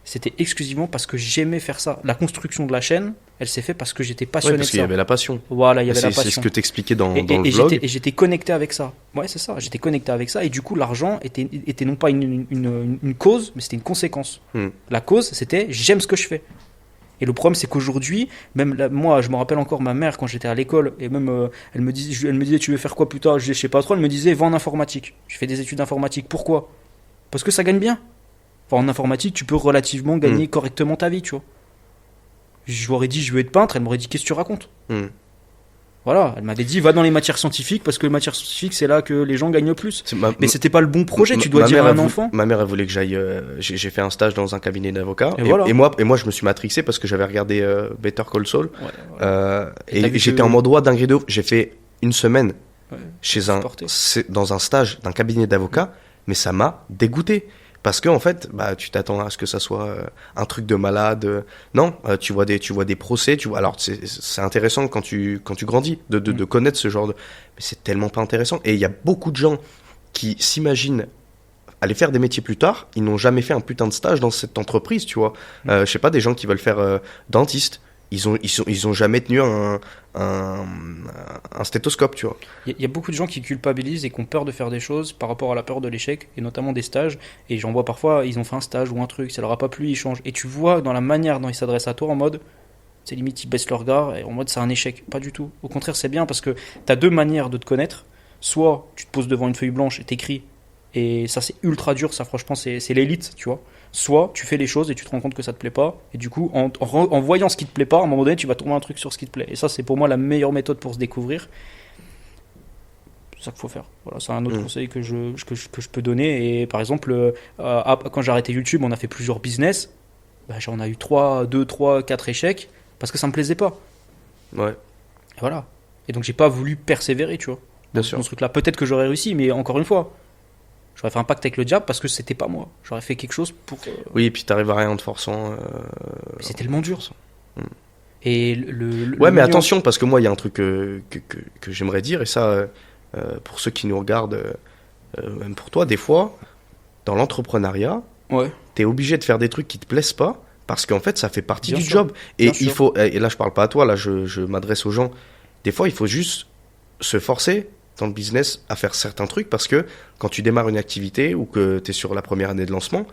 c'était exclusivement parce que j'aimais faire ça. La construction de la chaîne, elle s'est faite parce que j'étais passionné de ça. Parce qu'il y avait la passion. Voilà, il y avait la passion. C'est ce que t'expliquais dans le vlog. Et j'étais connecté avec ça. Ouais, c'est ça. J'étais connecté avec ça. Et du coup, l'argent était non pas une cause, mais c'était une conséquence. La cause, c'était j'aime ce que je fais. Et le problème, c'est qu'aujourd'hui, même là, moi, je me rappelle encore ma mère quand j'étais à l'école, et même elle me disait, tu veux faire quoi plus tard? Je sais pas trop. Elle me disait, va en informatique. Je fais des études d'informatique. Pourquoi? Parce que ça gagne bien. Enfin, en informatique, tu peux relativement gagner correctement ta vie, tu vois. Je lui aurais dit, je veux être peintre. Elle m'aurait dit, qu'est-ce que tu racontes? Voilà, elle m'avait dit, va dans les matières scientifiques, parce que les matières scientifiques, c'est là que les gens gagnent le plus. Mais c'était pas le bon projet, tu dois dire à un enfant. Ma mère, elle voulait que j'aille. J'ai fait un stage dans un cabinet d'avocats. Et moi, je me suis matrixé parce que j'avais regardé Better Call Saul. Et j'étais en mode droit dingue de ouf. J'ai fait une semaine dans un stage d'un cabinet d'avocats, mais ça m'a dégoûté. Parce que en fait, tu t'attends à ce que ça soit un truc de malade. Non, tu vois des procès. Alors c'est intéressant quand tu grandis de connaître ce genre de. Mais c'est tellement pas intéressant. Et il y a beaucoup de gens qui s'imaginent aller faire des métiers plus tard. Ils n'ont jamais fait un putain de stage dans cette entreprise, tu vois. Je sais pas, des gens qui veulent faire dentiste. Ils ont jamais tenu un stéthoscope, tu vois. Il y a beaucoup de gens qui culpabilisent et qui ont peur de faire des choses par rapport à la peur de l'échec, et notamment des stages. Et j'en vois parfois, ils ont fait un stage ou un truc, ça leur a pas plu, ils changent. Et tu vois dans la manière dont ils s'adressent à toi, en mode, c'est limite, ils baissent leur regard, et en mode, c'est un échec. Pas du tout. Au contraire, c'est bien parce que tu as deux manières de te connaître. Soit tu te poses devant une feuille blanche et t'écris, et ça c'est ultra dur, ça franchement c'est l'élite, tu vois. Soit tu fais les choses et tu te rends compte que ça te plaît pas, et du coup en voyant ce qui te plaît pas, à un moment donné tu vas trouver un truc sur ce qui te plaît. Et ça c'est pour moi la meilleure méthode pour se découvrir. C'est ça qu'il faut faire. Voilà, c'est un autre conseil que je peux donner. Et par exemple, quand j'ai arrêté YouTube, on a fait plusieurs business. On a eu 2, 3, 4 échecs parce que ça me plaisait pas. Ouais. Et voilà. Et donc j'ai pas voulu persévérer, tu vois. Bien sûr. Dans ce truc-là, peut-être que j'aurais réussi, mais encore une fois, j'aurais fait un pacte avec le diable parce que c'était pas moi. J'aurais fait quelque chose pour. Oui, et puis t'arrives à rien en te forçant. C'est tellement dur. Et mais attention, parce que moi, il y a un truc que j'aimerais dire, et ça, pour ceux qui nous regardent, même pour toi, des fois, dans l'entrepreneuriat, t'es obligé de faire des trucs qui te plaisent pas, parce qu'en fait, ça fait partie du job. Et il faut, et là, je parle pas à toi, là, je m'adresse aux gens. Des fois, il faut juste se forcer dans le business à faire certains trucs, parce que quand tu démarres une activité ou que tu es sur la première année de lancement,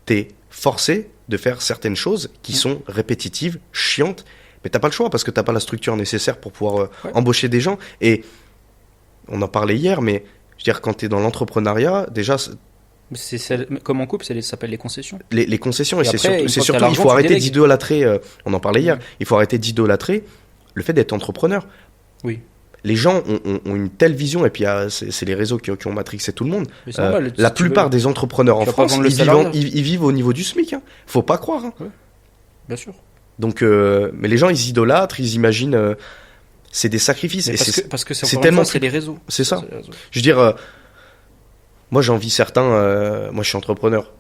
tu es forcé de faire certaines choses qui sont répétitives, chiantes, mais t'as pas le choix parce que t'as pas la structure nécessaire pour pouvoir embaucher des gens. Et on en parlait hier, mais je veux dire, quand tu es dans l'entrepreneuriat, déjà, Comme en couple, ça s'appelle les concessions. les concessions, et Et après, c'est une fois que t'as surtout il l'argent, faut tu arrêter délègues. d'idolâtrer, on en parlait hier, il faut arrêter d'idolâtrer le fait d'être entrepreneur. Oui. Les gens ont une telle vision, et puis c'est les réseaux qui ont matrixé tout le monde. Mais c'est normal, La si tu plupart veux. des entrepreneurs en Tu vas pas France, vendre le ils vivent, salariat. ils vivent au niveau du SMIC. Hein. Faut pas croire. Hein. Bien sûr. Donc, mais les gens, ils idolâtrent, ils imaginent, c'est des sacrifices. Mais Et parce que c'est encore une tellement fois, c'est les réseaux. c'est ça. C'est les réseaux. Je veux dire, moi j'envie certains, moi je suis entrepreneur,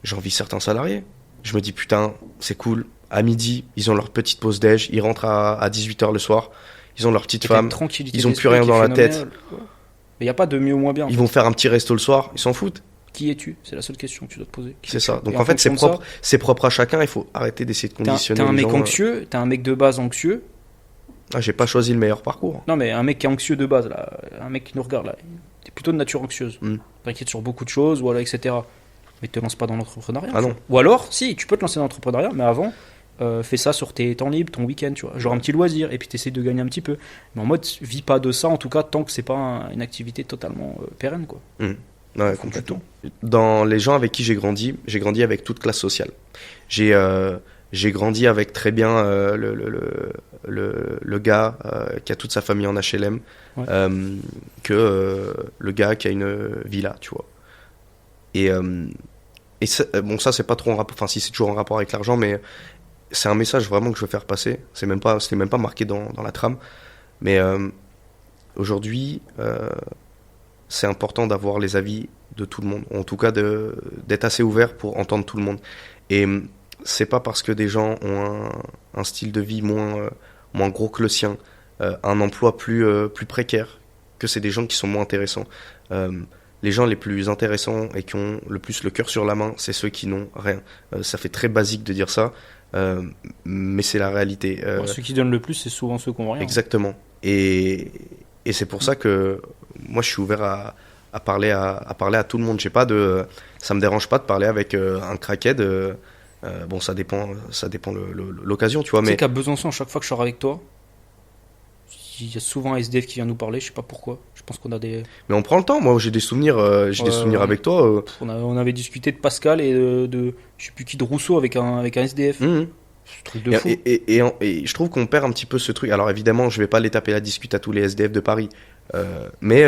j'envie certains salariés. Je me dis putain, c'est cool. À midi, ils ont leur petite pause déj, ils rentrent à 18h le soir, ils ont leur petite Et t'as une femme, tranquillité ils ont plus d'esprit rien qui est dans la tête. phénoménale. Ouais. Mais il n'y a pas de mieux ou moins bien. en ils fait. vont faire un petit resto le soir, ils s'en foutent. Qui es-tu? C'est la seule question que tu dois te poser. Qui C'est es-tu? ça. Donc Et en fait, c'est fonction de propre, c'est propre à chacun, il faut arrêter d'essayer de T'es conditionner un les mec gens. anxieux, t'es un mec de base anxieux. Ah, j'ai pas choisi le meilleur parcours. Non, mais un mec qui est anxieux de base, là, un mec qui nous regarde, là, t'es plutôt de nature anxieuse. Mm. T'inquiètes sur beaucoup de choses, voilà, etc. Mais te lance pas dans l'entrepreneuriat. Ah tu non. vois. Ou alors, si, tu peux te lancer dans l'entrepreneuriat, mais avant, fais ça sur tes temps libres, ton week-end, tu vois. Genre un petit loisir, et puis t'essaies de gagner un petit peu. Mais en mode, vis pas de ça, en tout cas, tant que c'est pas une activité totalement pérenne, quoi. Ouais, Faut complètement. Dans les gens avec qui j'ai grandi avec toute classe sociale. J'ai grandi avec très bien le gars qui a toute sa famille en HLM, Ouais. le gars qui a une villa, tu vois. Et bon, ça, c'est pas trop en rapport, enfin, si c'est toujours en rapport avec l'argent, mais c'est un message vraiment que je veux faire passer. C'était même pas marqué dans la trame. Mais aujourd'hui, c'est important d'avoir les avis de tout le monde, ou en tout cas d'être assez ouvert pour entendre tout le monde. Et c'est pas parce que des gens ont un style de vie moins gros que le sien, un emploi plus précaire, que c'est des gens qui sont moins intéressants. Les gens les plus intéressants et qui ont le plus le cœur sur la main, c'est ceux qui n'ont rien. Ça fait très basique de dire ça, mais c'est la réalité. Bon, ceux qui donnent le plus, c'est souvent ceux qui ont rien. Exactement. Et c'est pour ça que moi je suis ouvert à parler à tout le monde. J'ai pas ça me dérange pas de parler avec un crackhead. Bon, ça dépend l'occasion, tu vois. Tu sais Mais qu'à Besançon, à chaque fois que je sors avec toi, il y a souvent un SDF qui vient nous parler, je sais pas pourquoi. Je pense qu'on a on prend le temps. Moi, j'ai des souvenirs, Ouais. avec toi. on avait discuté de Pascal et je sais plus qui, de Rousseau avec un SDF. Mhm. C'est un truc de fou. Et je trouve qu'on perd un petit peu ce truc. Alors évidemment, je vais pas les taper la discute à tous les SDF de Paris, mais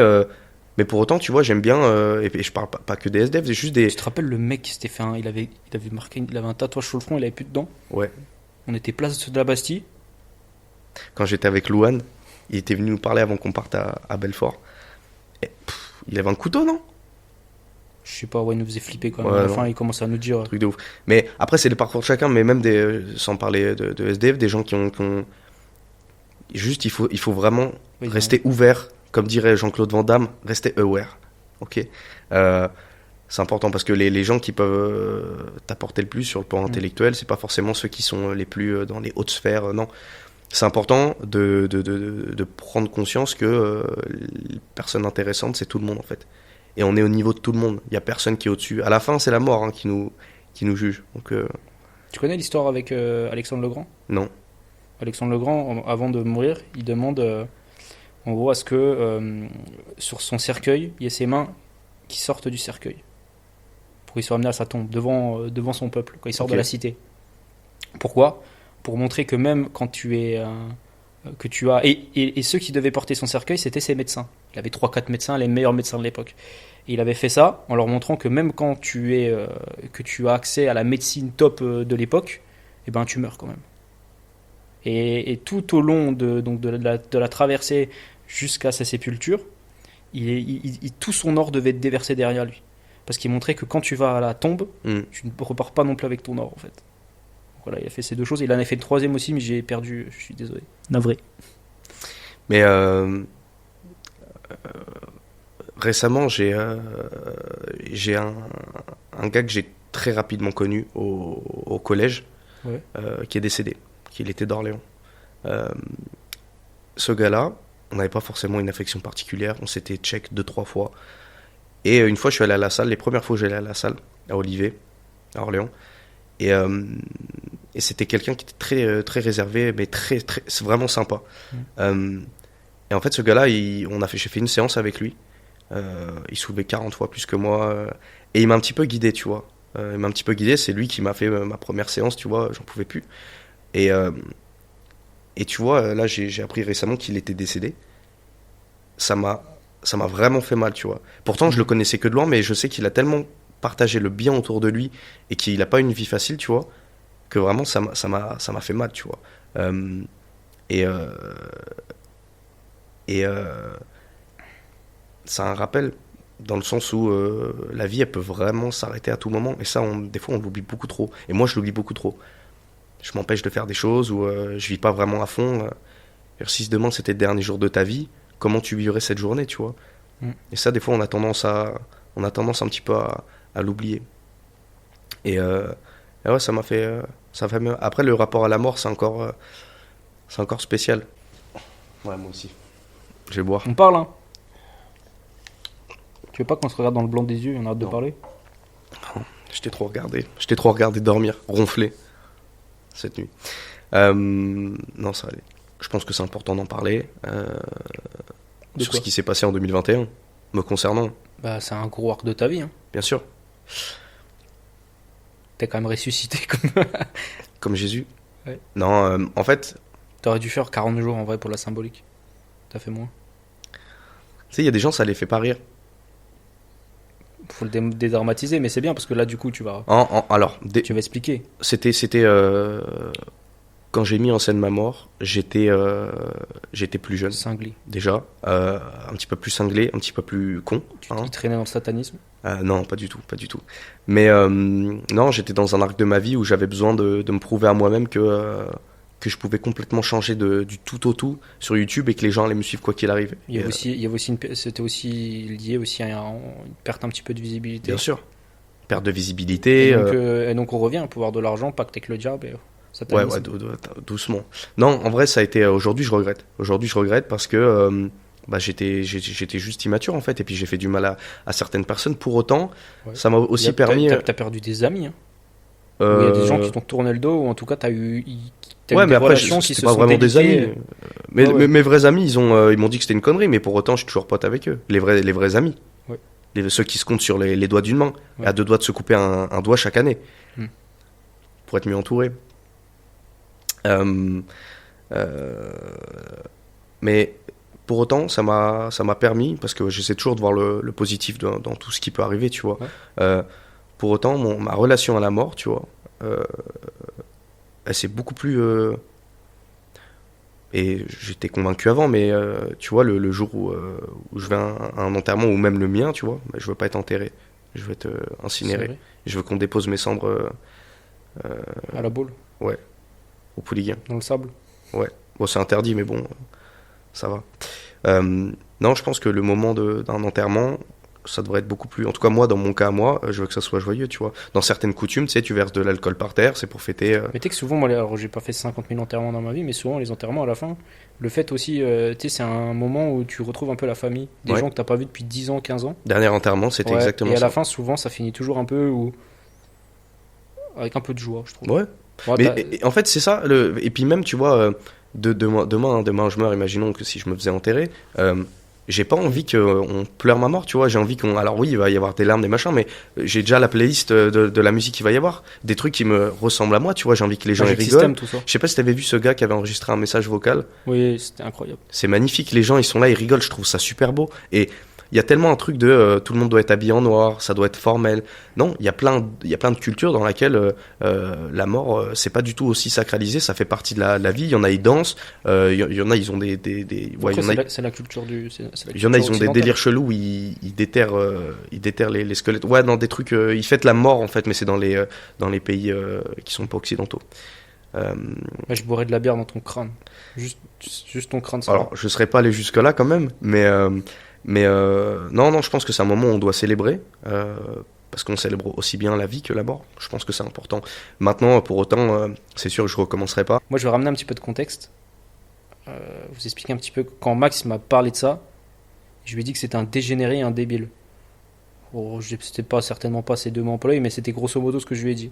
pour autant, tu vois, j'aime bien. Et je parle pas que des SDF, c'est juste des. Tu te rappelles le mec qui s'était fait il avait marqué, il avait un tatouage sur le front, il avait plus de dents. Ouais. On était place de la Bastille. Quand j'étais avec Louane, il était venu nous parler avant qu'on parte à Belfort. Et, il avait un couteau, non? Je sais pas, ouais, il nous faisait flipper quand même. Ouais, à la fin, non. il commençait à nous dire. Truc de ouf. Mais après, c'est le parcours de chacun, mais même sans parler de SDF, des gens qui ont juste, il faut vraiment Oui, rester ouvert, comme dirait Jean-Claude Van Damme, rester aware. Ok. C'est important parce que les gens qui peuvent t'apporter le plus sur le plan intellectuel, c'est pas forcément ceux qui sont les plus dans les hautes sphères. Non. C'est important de prendre conscience que les personnes intéressantes, c'est tout le monde en fait. Et on est au niveau de tout le monde. Il y a personne qui est au-dessus. À la fin, c'est la mort hein, qui nous juge. Donc Tu connais l'histoire avec Alexandre Legrand? non. Alexandre Legrand, avant de mourir, il demande en gros à ce que sur son cercueil, il y ait ses mains qui sortent du cercueil. Pour qu'il soit amené à sa tombe, devant son peuple, quand il sort Ok. de la cité. Pourquoi? Pour montrer que même quand tu es. Que tu as. Et ceux qui devaient porter son cercueil, c'était ses médecins. Il avait 3-4 médecins, les meilleurs médecins de l'époque. Et il avait fait ça en leur montrant que même quand que tu as accès à la médecine top de l'époque, eh ben, tu meurs quand même. Et tout au long de la traversée jusqu'à sa sépulture, tout son or devait être déversé derrière lui. Parce qu'il montrait que quand tu vas à la tombe, tu ne repars pas non plus avec ton or en fait. Donc voilà, il a fait ces deux choses. Il en a fait une troisième aussi, mais j'ai perdu, je suis désolé. Navré. Mais récemment, j'ai un gars que j'ai très rapidement connu au collège, Ouais. qui est décédé, qu'il était d'Orléans. Ce gars-là, on n'avait pas forcément une affection particulière, on s'était check 2-3 fois. Et une fois, je suis allé à la salle, les premières fois que j'allais à la salle, à Olivet, à Orléans. Et c'était quelqu'un qui était très, très réservé, mais c'est vraiment sympa. Et en fait, ce gars-là, j'ai fait une séance avec lui. Il soulevait 40 fois plus que moi. Et il m'a un petit peu guidé, tu vois. Il m'a un petit peu guidé. C'est lui qui m'a fait ma première séance, tu vois. J'en pouvais plus. Et, euh, et tu vois, là, j'ai appris récemment qu'il était décédé. Ça m'a, ça m'a vraiment fait mal, tu vois. Pourtant, je le connaissais que de loin, mais je sais qu'il a tellement partagé le bien autour de lui et qu'il n'a pas une vie facile, tu vois, que vraiment, ça m'a fait mal, tu vois. Euh, et euh, et c'est un rappel dans le sens où la vie, elle peut vraiment s'arrêter à tout moment. Et ça, des fois, on l'oublie beaucoup trop. Et moi, je l'oublie beaucoup trop. Je m'empêche de faire des choses où je vis pas vraiment à fond. Si demain c'était le dernier jour de ta vie, comment tu vivrais cette journée, tu vois. Mm. Et ça, des fois, on a tendance un petit peu à l'oublier. Et ouais, ça fait mieux. Après, le rapport à la mort, c'est encore spécial. Ouais, moi aussi. Je vais boire. On parle, hein. Tu veux pas qu'on se regarde dans le blanc des yeux, on a hâte de Non. parler? Je t'ai trop regardé. Je t'ai trop regardé dormir, ronfler cette nuit. Non, ça allait. Je pense que c'est important d'en parler. De Sur quoi? ce qui s'est passé en 2021, me concernant, Bah, c'est un gros arc de ta vie, hein. bien sûr, T'es quand même ressuscité comme. comme Jésus. Ouais. Non, en fait, T'aurais dû faire 40 jours en vrai pour la symbolique. T'as fait moins. tu sais, il y a des gens, ça les fait pas rire. Faut le dédramatiser, mais c'est bien parce que là, du coup, Alors, tu vas expliquer. c'était quand j'ai mis en scène ma mort, j'étais plus jeune Cinglé. déjà, un petit peu plus cinglé, un petit peu plus con. Tu Hein. t'y traînais dans le satanisme. Non, pas du tout, pas du tout. Mais non, j'étais dans un arc de ma vie où j'avais besoin de me prouver à moi-même que je pouvais complètement changer du tout au tout sur YouTube et que les gens allaient me suivre quoi qu'il arrive. Il y avait aussi c'était aussi lié aussi à une perte un petit peu de visibilité. Bien sûr. Perte de visibilité. Et donc on revient au pouvoir de l'argent, pacte avec le diable et Ouais, satanisme. ouais, doucement. Non, en vrai, ça a été. Aujourd'hui, je regrette. Aujourd'hui, je regrette parce que bah, j'étais juste immature en fait, et puis j'ai fait du mal à certaines personnes. Pour autant, Ouais. ça m'a aussi permis. T'as perdu des amis. Hein. Où il y a des gens qui t'ont tourné le dos, ou en tout cas t'as eu Ouais, des mais après, relations qui c'était se pas sont vraiment des délitées. amis. Mais Ouais, ouais. mes vrais amis, ils m'ont dit que c'était une connerie, mais pour autant, je suis toujours pote avec eux. Les vrais amis. Ouais. Ceux qui se comptent sur les doigts d'une main. Ouais. À deux doigts de se couper un doigt chaque année. Hmm. Pour être mieux entouré. Euh, euh, mais pour autant, ça m'a permis, parce que j'essaie toujours de voir le positif dans tout ce qui peut arriver, tu vois. Ouais. Pour autant, ma relation à la mort, tu vois, elle s'est beaucoup plus. Et j'étais convaincu avant, mais tu vois, le jour où je vais à un enterrement, ou même le mien, tu vois, bah, je veux pas être enterré. Je veux être C'est incinéré. vrai. Je veux qu'on dépose mes cendres À la boule, au Pouliguen. dans le sable. Bon, c'est interdit, mais bon, ça va. Non, je pense que le moment d'un enterrement, ça devrait être beaucoup plus. En tout cas, moi, dans mon cas, moi, je veux que ça soit joyeux, tu vois. Dans certaines coutumes, tu sais, tu verses de l'alcool par terre, c'est pour fêter. Mais tu sais que souvent, moi, alors, j'ai pas fait 50 000 enterrements dans ma vie, mais souvent les enterrements à la fin, le fait aussi, tu sais, c'est un moment où tu retrouves un peu la famille, des Ouais. gens que t'as pas vu depuis 10 ans, 15 ans. Dernier enterrement, c'était Ouais, exactement et à ça. la fin, souvent, ça finit toujours un peu avec un peu de joie, je trouve. Ouais. Bon, Mais t'as- en fait, c'est ça. Et puis même, tu vois, demain, je meurs, imaginons que si je me faisais enterrer, j'ai pas envie qu'on pleure ma mort, tu vois. J'ai envie qu'on. Alors oui, il va y avoir des larmes, des machins, mais j'ai déjà la playlist de la musique qu'il va y avoir. Des trucs qui me ressemblent à moi, tu vois. J'ai envie que les gens y Magic rigolent. System, tout ça. Je sais pas si t'avais vu ce gars qui avait enregistré un message vocal. Oui, c'était incroyable. C'est magnifique, les gens ils sont là, ils rigolent, je trouve ça super beau. Et il y a tellement un truc de tout le monde doit être habillé en noir, ça doit être formel. Non, il y a plein de cultures dans laquelle la mort c'est pas du tout aussi sacralisé, ça fait partie de la vie. Il y en a ils dansent, il y en a ils ont des ouais, Après, il y en a c'est la culture du. C'est la il y en a ils culture ont des occidentale. délires chelous où ils déterrent les squelettes. Ouais, dans des trucs ils fêtent la mort en fait, mais c'est dans les pays qui sont pas occidentaux. Ouais, je boirais de la bière dans ton crâne. Juste ton crâne, ça va. Alors, je serais pas allé jusque-là quand même, mais non, je pense que c'est un moment où on doit célébrer, parce qu'on célèbre aussi bien la vie que la mort. Je pense que c'est important. Maintenant, pour autant, c'est sûr que je recommencerai pas. Moi, je vais ramener un petit peu de contexte. Vous expliquer un petit peu. Quand Max m'a parlé de ça, je lui ai dit que c'était un dégénéré et un débile. C'était pas certainement pas ces deux mots employés, mais c'était grosso modo ce que je lui ai dit.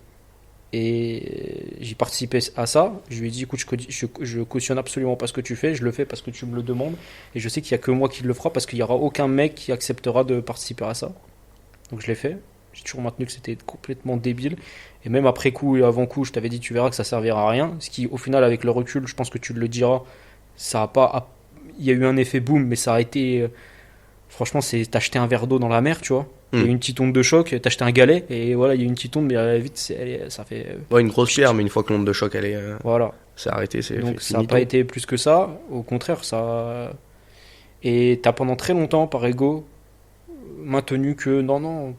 Et j'ai participé à ça. Je lui ai dit, écoute, je cautionne absolument pas ce que tu fais, je le fais parce que tu me le demandes. Et je sais qu'il y a que moi qui le fera parce qu'il y aura aucun mec qui acceptera de participer à ça. Donc je l'ai fait. J'ai toujours maintenu que c'était complètement débile. Et même après coup et avant coup, je t'avais dit, tu verras que ça servira à rien. Ce qui, au final, avec le recul, je pense que tu le diras, ça a pas. Il y a eu un effet boom, mais ça a été. Franchement, c'est t'acheter un verre d'eau dans la mer, tu vois. Il y a une petite onde de choc, t'as acheté un galet, et voilà, il y a une petite onde, mais vite, ça fait. Ouais, une grosse pierre, mais une fois que l'onde de choc, elle est. Voilà. C'est arrêté, c'est. Donc ça n'a pas été plus que ça, au contraire, ça. Et t'as pendant très longtemps, par ego, maintenu que non,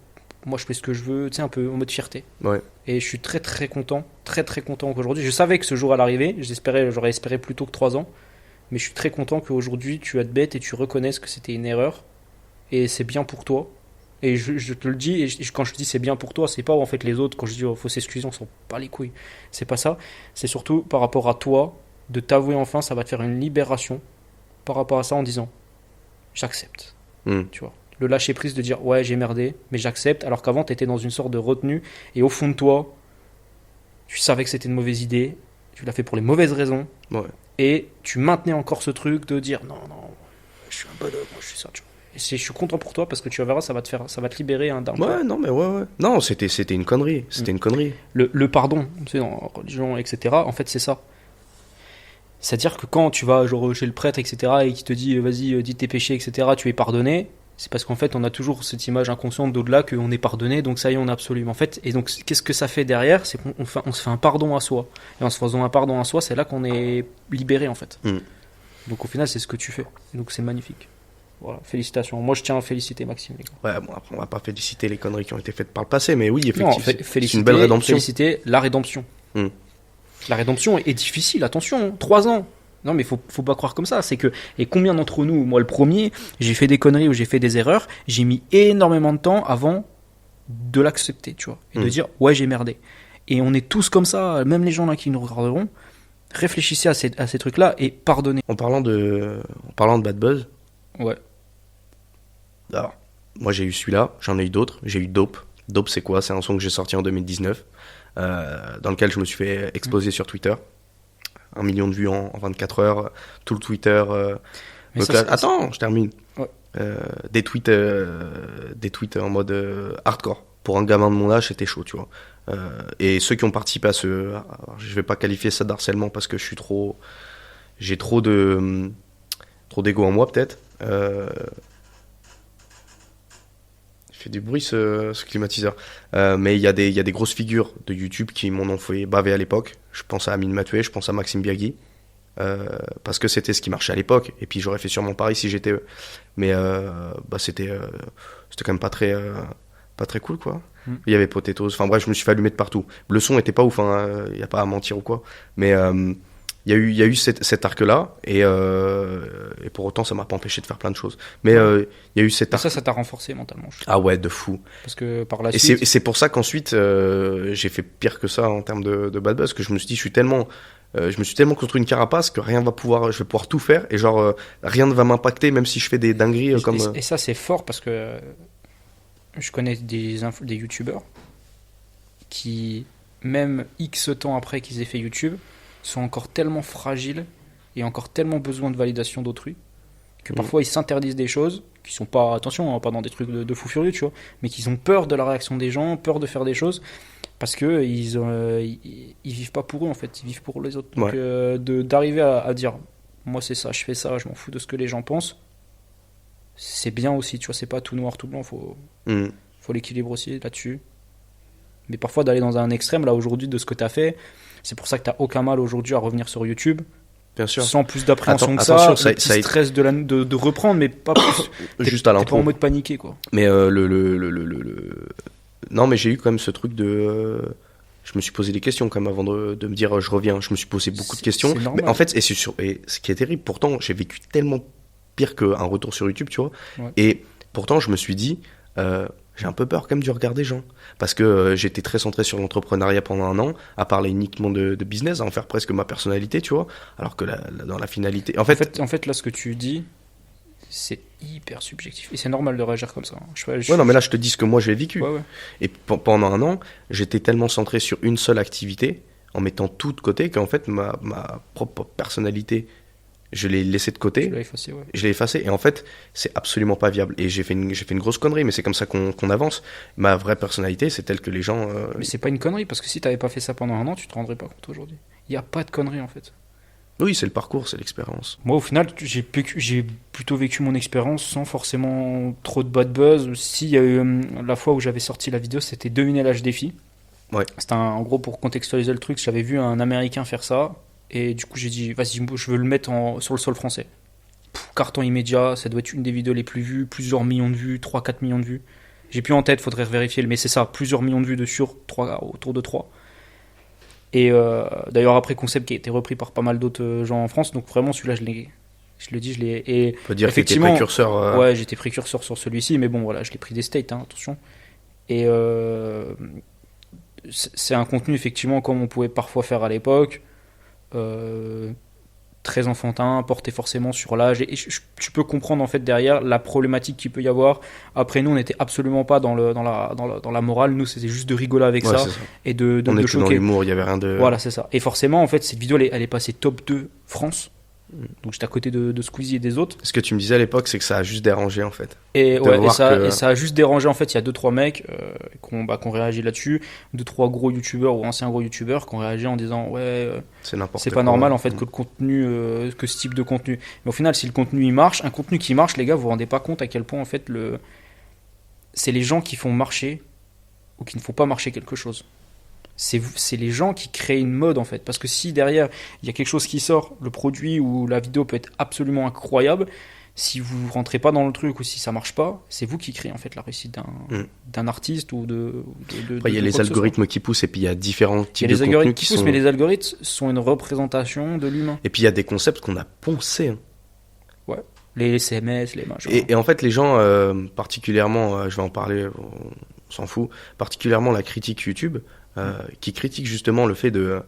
moi je fais ce que je veux, tu sais, un peu en mode fierté. Ouais. Et je suis très très content qu'aujourd'hui. Je savais que ce jour allait arriver, j'aurais espéré plus tôt que 3 ans, mais je suis très content qu'aujourd'hui tu admettes et tu reconnaisses que c'était une erreur, et c'est bien pour toi. Et je te le dis, et quand je dis c'est bien pour toi, c'est pas en fait les autres, quand je dis faut s'excuser, on s'en bat les couilles. C'est pas ça, c'est surtout par rapport à toi, de t'avouer enfin, ça va te faire une libération par rapport à ça en disant j'accepte. Tu vois, le lâcher prise de dire ouais, j'ai merdé, mais j'accepte, alors qu'avant t'étais dans une sorte de retenue, et au fond de toi, tu savais que c'était une mauvaise idée, tu l'as fait pour les mauvaises raisons, et tu maintenais encore ce truc de dire non, je suis un bonhomme, moi je suis ça, tu vois. Je suis content pour toi parce que tu verras, ça va te libérer d'un coup. Ouais, non, mais ouais. Non, c'était une connerie. C'était une connerie. Le pardon, tu sais, en religion, etc., en fait, c'est ça. C'est-à-dire que quand tu vas genre, chez le prêtre, etc., et qu'il te dit, vas-y, dis tes péchés, etc., tu es pardonné, c'est parce qu'en fait, on a toujours cette image inconsciente d'au-delà qu'on est pardonné, donc ça y est, on est absolument. En fait, et donc, qu'est-ce que ça fait derrière? C'est qu'on se fait un pardon à soi. Et en se faisant un pardon à soi, c'est là qu'on est libéré, en fait. Donc, au final, c'est ce que tu fais. Et donc, c'est magnifique. Voilà, félicitations. Moi, je tiens à féliciter Maxime. Les gars. Ouais, bon, après, on va pas féliciter les conneries qui ont été faites par le passé, mais oui, effectivement, c'est une belle rédemption. Féliciter la rédemption. La rédemption est difficile, attention, 3 ans. Non, mais faut pas croire comme ça. C'est que, et combien d'entre nous, moi le premier, j'ai fait des conneries ou j'ai fait des erreurs, j'ai mis énormément de temps avant de l'accepter, tu vois, et de dire, ouais, j'ai merdé. Et on est tous comme ça, même les gens là qui nous regarderont, réfléchissez à ces trucs-là et pardonnez. En parlant de Bad Buzz. Ouais. Alors, moi j'ai eu celui-là, j'en ai eu d'autres, j'ai eu Dope. Dope c'est quoi? C'est un son que j'ai sorti en 2019, dans lequel je me suis fait exploser sur Twitter. 1 million de vues en 24 heures, tout le Twitter. Attends, je termine. Ouais. Des tweets en mode hardcore. Pour un gamin de mon âge, c'était chaud, tu vois. Et ceux qui ont participé à je vais pas qualifier ça d'harcèlement parce que j'ai trop d'ego en moi peut-être. Il fait du bruit ce climatiseur. Mais il y a des grosses figures de YouTube qui m'en ont fait baver à l'époque. Je pense à Amine Matoué, je pense à Maxime Biagui. Parce que c'était ce qui marchait à l'époque. Et puis j'aurais fait sûrement pareil si j'étais eux. Mais c'était quand même pas très cool, quoi. Il y avait Potatoes. Enfin bref, je me suis fait allumer de partout. Le son était pas ouf, hein. Il y a pas à mentir ou quoi. Mais il y a eu cet arc-là, et pour autant, ça m'a pas empêché de faire plein de choses. Mais il y a eu cet arc. Ça t'a renforcé mentalement. Ah ouais, de fou. Parce que par la suite. Et c'est pour ça qu'ensuite, j'ai fait pire que ça en termes de bad buzz, que je me suis dit, je me suis tellement construit une carapace que je vais pouvoir tout faire, et genre, rien ne va m'impacter, même si je fais des dingueries comme. Et ça, c'est fort parce que je connais des youtubeurs qui, même X temps après qu'ils aient fait YouTube, sont encore tellement fragiles et encore tellement besoin de validation d'autrui que parfois ils s'interdisent des choses qui sont pas, attention, hein, pas dans des trucs de fou furieux, tu vois, mais qu'ils ont peur de la réaction des gens, peur de faire des choses parce que ils vivent pas pour eux en fait, ils vivent pour les autres. Donc d'arriver à dire moi c'est ça, je fais ça, je m'en fous de ce que les gens pensent, c'est bien aussi, tu vois, c'est pas tout noir tout blanc, faut l'équilibre aussi là-dessus. Mais parfois d'aller dans un extrême, là aujourd'hui, de ce que tu as fait, c'est pour ça que tu n'as aucun mal aujourd'hui à revenir sur YouTube. Bien sûr. Sans plus d'appréhension que ça, le stress de reprendre, mais pas plus. Juste à l'intro. T'es pas en mode paniqué, quoi. Mais non, mais j'ai eu quand même ce truc de. Je me suis posé des questions quand même avant de me dire je reviens. Je me suis posé beaucoup de questions. Mais en fait, et ce qui est terrible, pourtant, j'ai vécu tellement pire qu'un retour sur YouTube, tu vois. Ouais. Et pourtant, je me suis dit. J'ai un peu peur quand même du regard des gens. Parce que j'étais très centré sur l'entrepreneuriat pendant 1 an, à parler uniquement de business, à en faire presque ma personnalité, tu vois. Alors que dans la finalité... En fait, là, ce que tu dis, c'est hyper subjectif. Et c'est normal de réagir comme ça. Ouais, non, mais là, je te dis ce que moi j'ai vécu. Ouais. Et pendant un an, j'étais tellement centré sur une seule activité, en mettant tout de côté, qu'en fait, ma propre personnalité, je l'ai laissée de côté. Tu l'as effacé, ouais. Je l'ai effacée. Et en fait, c'est absolument pas viable. Et j'ai fait une grosse connerie, mais c'est comme ça qu'on avance. Ma vraie personnalité, c'est telle que les gens. Mais c'est pas une connerie, parce que si t'avais pas fait ça pendant un an, tu te rendrais pas compte aujourd'hui. Il y a pas de connerie en fait. Oui, c'est le parcours, c'est l'expérience. Moi, au final, j'ai plutôt vécu mon expérience sans forcément trop de bad buzz. Si, il y a eu la fois où j'avais sorti la vidéo, c'était deviner l'âge des filles. Ouais. C'était en gros, pour contextualiser le truc, j'avais vu un Américain faire ça. Et du coup, j'ai dit, vas-y, je veux le mettre sur le sol français. Carton immédiat, ça doit être une des vidéos les plus vues, plusieurs millions de vues, 3-4 millions de vues. J'ai plus en tête, faudrait vérifier, mais c'est ça, plusieurs millions de vues dessus, autour de 3. Et d'ailleurs, après, concept qui a été repris par pas mal d'autres gens en France, donc vraiment, celui-là, je le dis, je l'ai. Et on peut dire que t'étais effectivement, précurseur. Ouais, j'étais précurseur sur celui-ci, mais bon, voilà, je l'ai pris des States, hein, attention. Et c'est un contenu, effectivement, comme on pouvait parfois faire à l'époque. Très enfantin, porté forcément sur l'âge, et tu peux comprendre en fait derrière la problématique qu'il peut y avoir. Après, nous on n'était absolument pas dans la morale, nous c'était juste de rigoler avec Ouais, ça c'est ça. et de On était choquer. dans l'humour, il y avait rien de. Voilà, c'est ça. Et forcément en fait cette vidéo elle est passée top 2 France, donc j'étais à côté de Squeezie et des autres. Ce que tu me disais à l'époque, c'est que ça a juste dérangé en fait. Et, ouais, voir que- et ça a juste dérangé en fait. Il y a 2-3 mecs qui ont réagi là-dessus, 2-3 gros youtubeurs ou anciens gros youtubeurs qui ont réagi en disant ouais C'est n'importe c'est quoi. pas normal en fait que le contenu, que ce type de contenu. Mais au final, si le contenu il marche, un contenu qui marche, les gars, vous vous rendez pas compte à quel point en fait c'est les gens qui font marcher ou qui ne font pas marcher quelque chose. C'est les gens qui créent une mode en fait. Parce que si derrière il y a quelque chose qui sort, le produit ou la vidéo peut être absolument incroyable. Si vous rentrez pas dans le truc ou si ça marche pas, c'est vous qui créez en fait la réussite d'un artiste ou de. Après, il y a les algorithmes qui poussent et puis il y a différents Il y types a les de algorithmes contenus qui poussent, mais les algorithmes sont une représentation de l'humain. Et puis il y a des concepts qu'on a poncés. Hein. Les SMS, les machins. Et en fait, les gens, particulièrement, je vais en parler, on s'en fout, particulièrement la critique YouTube, qui critique justement le fait de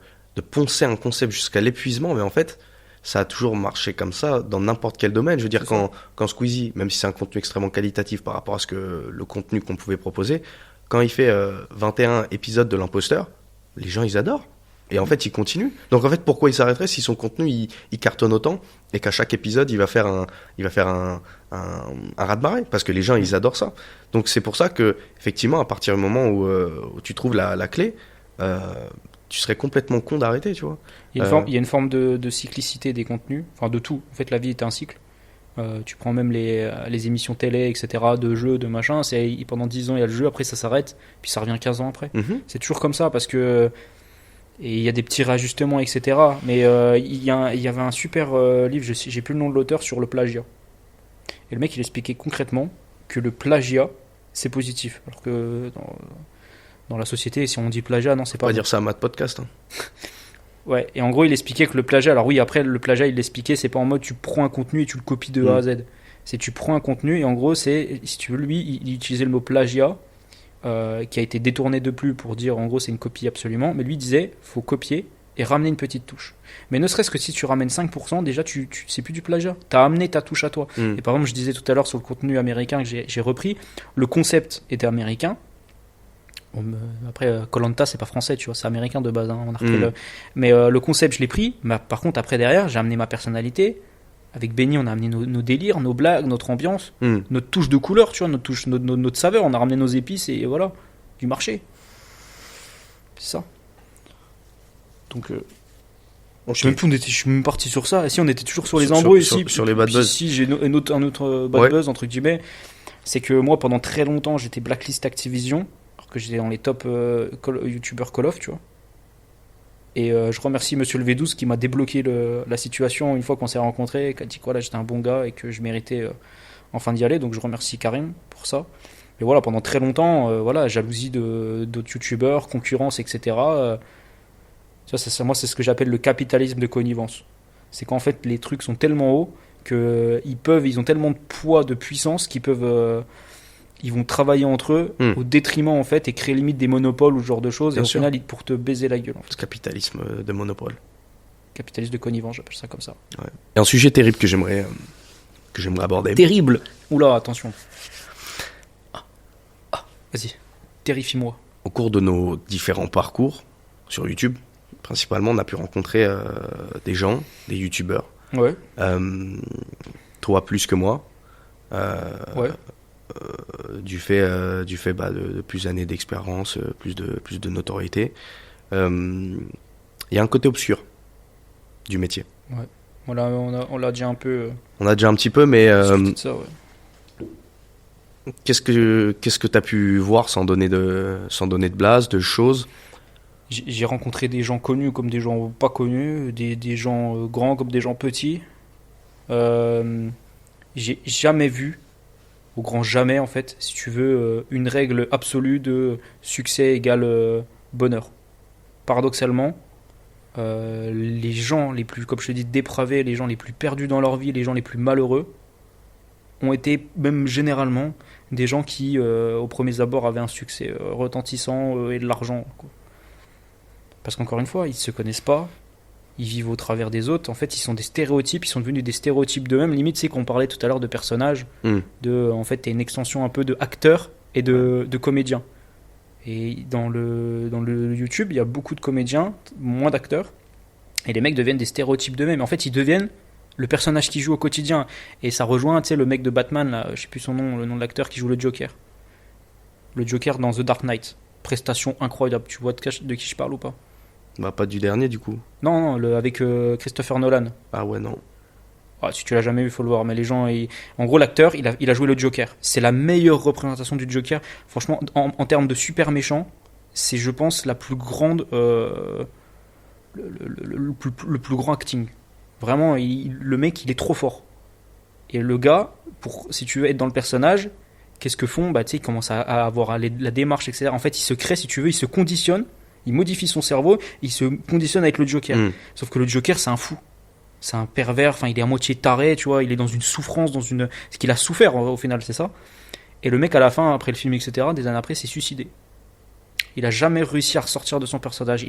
poncer un concept jusqu'à l'épuisement, mais en fait, ça a toujours marché comme ça dans n'importe quel domaine. Je veux dire, quand Squeezie, même si c'est un contenu extrêmement qualitatif par rapport à le contenu qu'on pouvait proposer, quand il fait 21 épisodes de l'imposteur, les gens, ils adorent. Et en fait, il continue. Donc en fait, pourquoi il s'arrêterait si son contenu il cartonne autant et qu'à chaque épisode il va faire un raz-de-marée, parce que les gens ils adorent ça. Donc c'est pour ça que effectivement, à partir du moment où tu trouves la clé, tu serais complètement con d'arrêter, tu vois. Il y a une forme de cyclicité des contenus, enfin de tout. En fait, la vie est un cycle. Tu prends même les émissions télé, etc., de jeux, de machin. Pendant 10 ans, il y a le jeu, après ça s'arrête, puis ça revient 15 ans après. Mm-hmm. C'est toujours comme ça, parce que. Et il y a des petits réajustements, etc. Mais il y avait un super livre, j'ai plus le nom de l'auteur, sur le plagiat. Et le mec, il expliquait concrètement que le plagiat, c'est positif. Alors que dans la société, si on dit plagiat, non, c'est pas. On va dire ça à Matt Podcast. Hein. Ouais, et en gros, il expliquait que le plagiat, alors oui, après, le plagiat, il l'expliquait, c'est pas en mode tu prends un contenu et tu le copies de A à Z. C'est tu prends un contenu et en gros, c'est, si tu veux, lui, il utilisait le mot plagiat. Qui a été détourné de plus pour dire en gros c'est une copie absolument, mais lui disait faut copier et ramener une petite touche. Mais ne serait-ce que si tu ramènes 5%, déjà c'est plus du plagiat, t'as amené ta touche à toi. Et par exemple, je disais tout à l'heure sur le contenu américain que j'ai repris, le concept était américain. Après Koh-Lanta c'est pas français, tu vois, c'est américain de base, hein, on a repris mais le concept je l'ai pris, mais par contre après derrière j'ai amené ma personnalité. Avec Benny, on a amené nos délires, nos blagues, notre ambiance, notre touche de couleur, tu vois, notre saveur. On a ramené nos épices et voilà, du marché. C'est ça. Donc, Okay. je suis même parti sur ça. Et si on était toujours sur les embrouilles, sur les bad buzz. Si j'ai un autre bad buzz entre guillemets, c'est que moi pendant très longtemps j'étais blacklist Activision, alors que j'étais dans les top youtubeurs Call of, tu vois. Et je remercie Monsieur le V12 qui m'a débloqué la situation une fois qu'on s'est rencontrés, qui a dit que voilà, j'étais un bon gars et que je méritais enfin d'y aller. Donc je remercie Karim pour ça. Et voilà, pendant très longtemps, voilà, jalousie d'autres youtubeurs, concurrence, etc. Moi, c'est ce que j'appelle le capitalisme de connivence. C'est qu'en fait, les trucs sont tellement hauts qu'ils ont tellement de poids, de puissance qu'ils peuvent... ils vont travailler entre eux au détriment en fait et créer limite des monopoles ou ce genre de choses. Bien et sûr. au final, pour te baiser la gueule. En fait. Capitalisme de monopole. Capitalisme de connivence, j'appelle ça comme ça. Ouais. Et un sujet terrible que que j'aimerais aborder. Terrible. Oula, attention. Vas-y, terrifie-moi. Au cours de nos différents parcours sur YouTube, principalement, on a pu rencontrer des gens, des youtubeurs. Ouais. Toi plus que moi. Ouais. Du fait de plus d'années d'expérience, plus de notoriété. Il y a un côté obscur du métier. Ouais. Voilà, on l'a dit un peu. On a déjà un petit peu, mais Ça, ouais. qu'est-ce que tu as pu voir sans donner de blase, de choses? J'ai rencontré des gens connus comme des gens pas connus, des gens grands comme des gens petits. J'ai jamais vu, au grand jamais en fait, si tu veux, une règle absolue de succès égale bonheur. Paradoxalement, les gens les plus, comme je te dis, dépravés, les gens les plus perdus dans leur vie, les gens les plus malheureux, ont été même généralement des gens qui, au premier abord, avaient un succès retentissant et de l'argent, quoi. Parce qu'encore une fois, ils ne se connaissent pas, ils vivent au travers des autres. En fait, ils sont des stéréotypes, ils sont devenus des stéréotypes d'eux-mêmes. Limite, c'est qu'on parlait tout à l'heure de personnages, en fait, t'es une extension un peu de acteur et de comédien. Et dans le YouTube, il y a beaucoup de comédiens, moins d'acteurs, et les mecs deviennent des stéréotypes d'eux-mêmes. En fait, ils deviennent le personnage qu'ils jouent au quotidien. Et ça rejoint, tu sais, le mec de Batman, là, je sais plus son nom, le nom de l'acteur qui joue le Joker. Le Joker dans The Dark Knight. Prestation incroyable. Tu vois de qui je parle ou pas? Bah, pas du dernier, du coup. Non, avec Christopher Nolan. Ah ouais, non. Ah, si tu l'as jamais vu, il faut le voir. Mais les gens, en gros, l'acteur, il a joué le Joker. C'est la meilleure représentation du Joker. Franchement, en termes de super méchant, c'est, je pense, la plus grande, le plus grand acting. Vraiment, le mec, il est trop fort. Et le gars, si tu veux être dans le personnage, qu'est-ce que font? Bah, tu sais, il commence à avoir la démarche, etc. En fait, il se crée, si tu veux, il se conditionne, il modifie son cerveau, il se conditionne avec le Joker. Sauf que le Joker, c'est un fou. C'est un pervers, enfin, il est à moitié taré, tu vois, il est dans une souffrance, ce qu'il a souffert au final, c'est ça. Et le mec, à la fin, après le film, etc., des années après, s'est suicidé. Il a jamais réussi à ressortir de son personnage.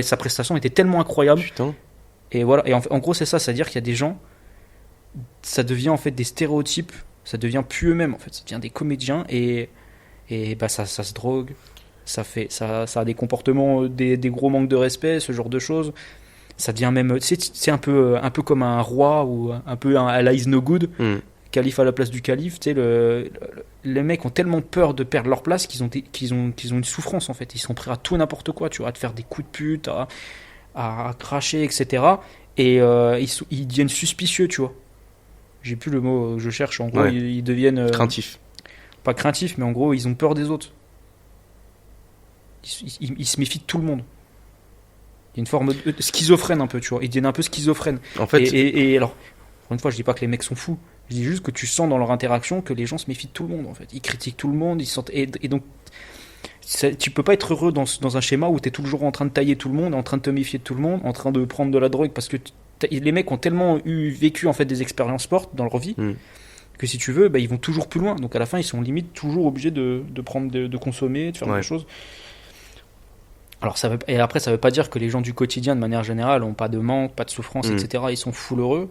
Sa prestation était tellement incroyable. Putain. Et voilà. Et en gros, c'est ça, c'est-à-dire qu'il y a des gens, ça devient en fait des stéréotypes, ça devient plus eux-mêmes, en fait, ça devient des comédiens et bah ça se drogue, ça a des comportements, des gros manques de respect, ce genre de choses. Ça devient même, c'est un peu comme un roi ou un peu à la Is No Good, calife à la place du calife. Tu sais, les mecs ont tellement peur de perdre leur place qu'ils ont une souffrance en fait. Ils sont prêts à tout n'importe quoi, tu vois, à te faire des coups de pute, à cracher, etc. Et ils deviennent suspicieux, tu vois. J'ai plus le mot que je cherche. En gros, ouais. Ils deviennent craintifs. Pas craintifs, mais en gros, ils ont peur des autres. Ils se méfient de tout le monde. Il y a une forme de schizophrène un peu, tu vois. Ils deviennent un peu schizophrènes. En fait, et alors, encore une fois, je dis pas que les mecs sont fous. Je dis juste que tu sens dans leur interaction que les gens se méfient de tout le monde, en fait. Ils critiquent tout le monde, et donc, tu peux pas être heureux dans un schéma où tu es toujours en train de tailler tout le monde, en train de te méfier de tout le monde, en train de prendre de la drogue, parce que les mecs ont tellement vécu en fait des expériences fortes dans leur vie que si tu veux, bah, ils vont toujours plus loin. Donc à la fin, ils sont limite toujours obligés de prendre, de consommer, de faire des choses. Alors et après, ça veut pas dire que les gens du quotidien, de manière générale, ont pas de manque, pas de souffrance, etc. Ils sont full heureux.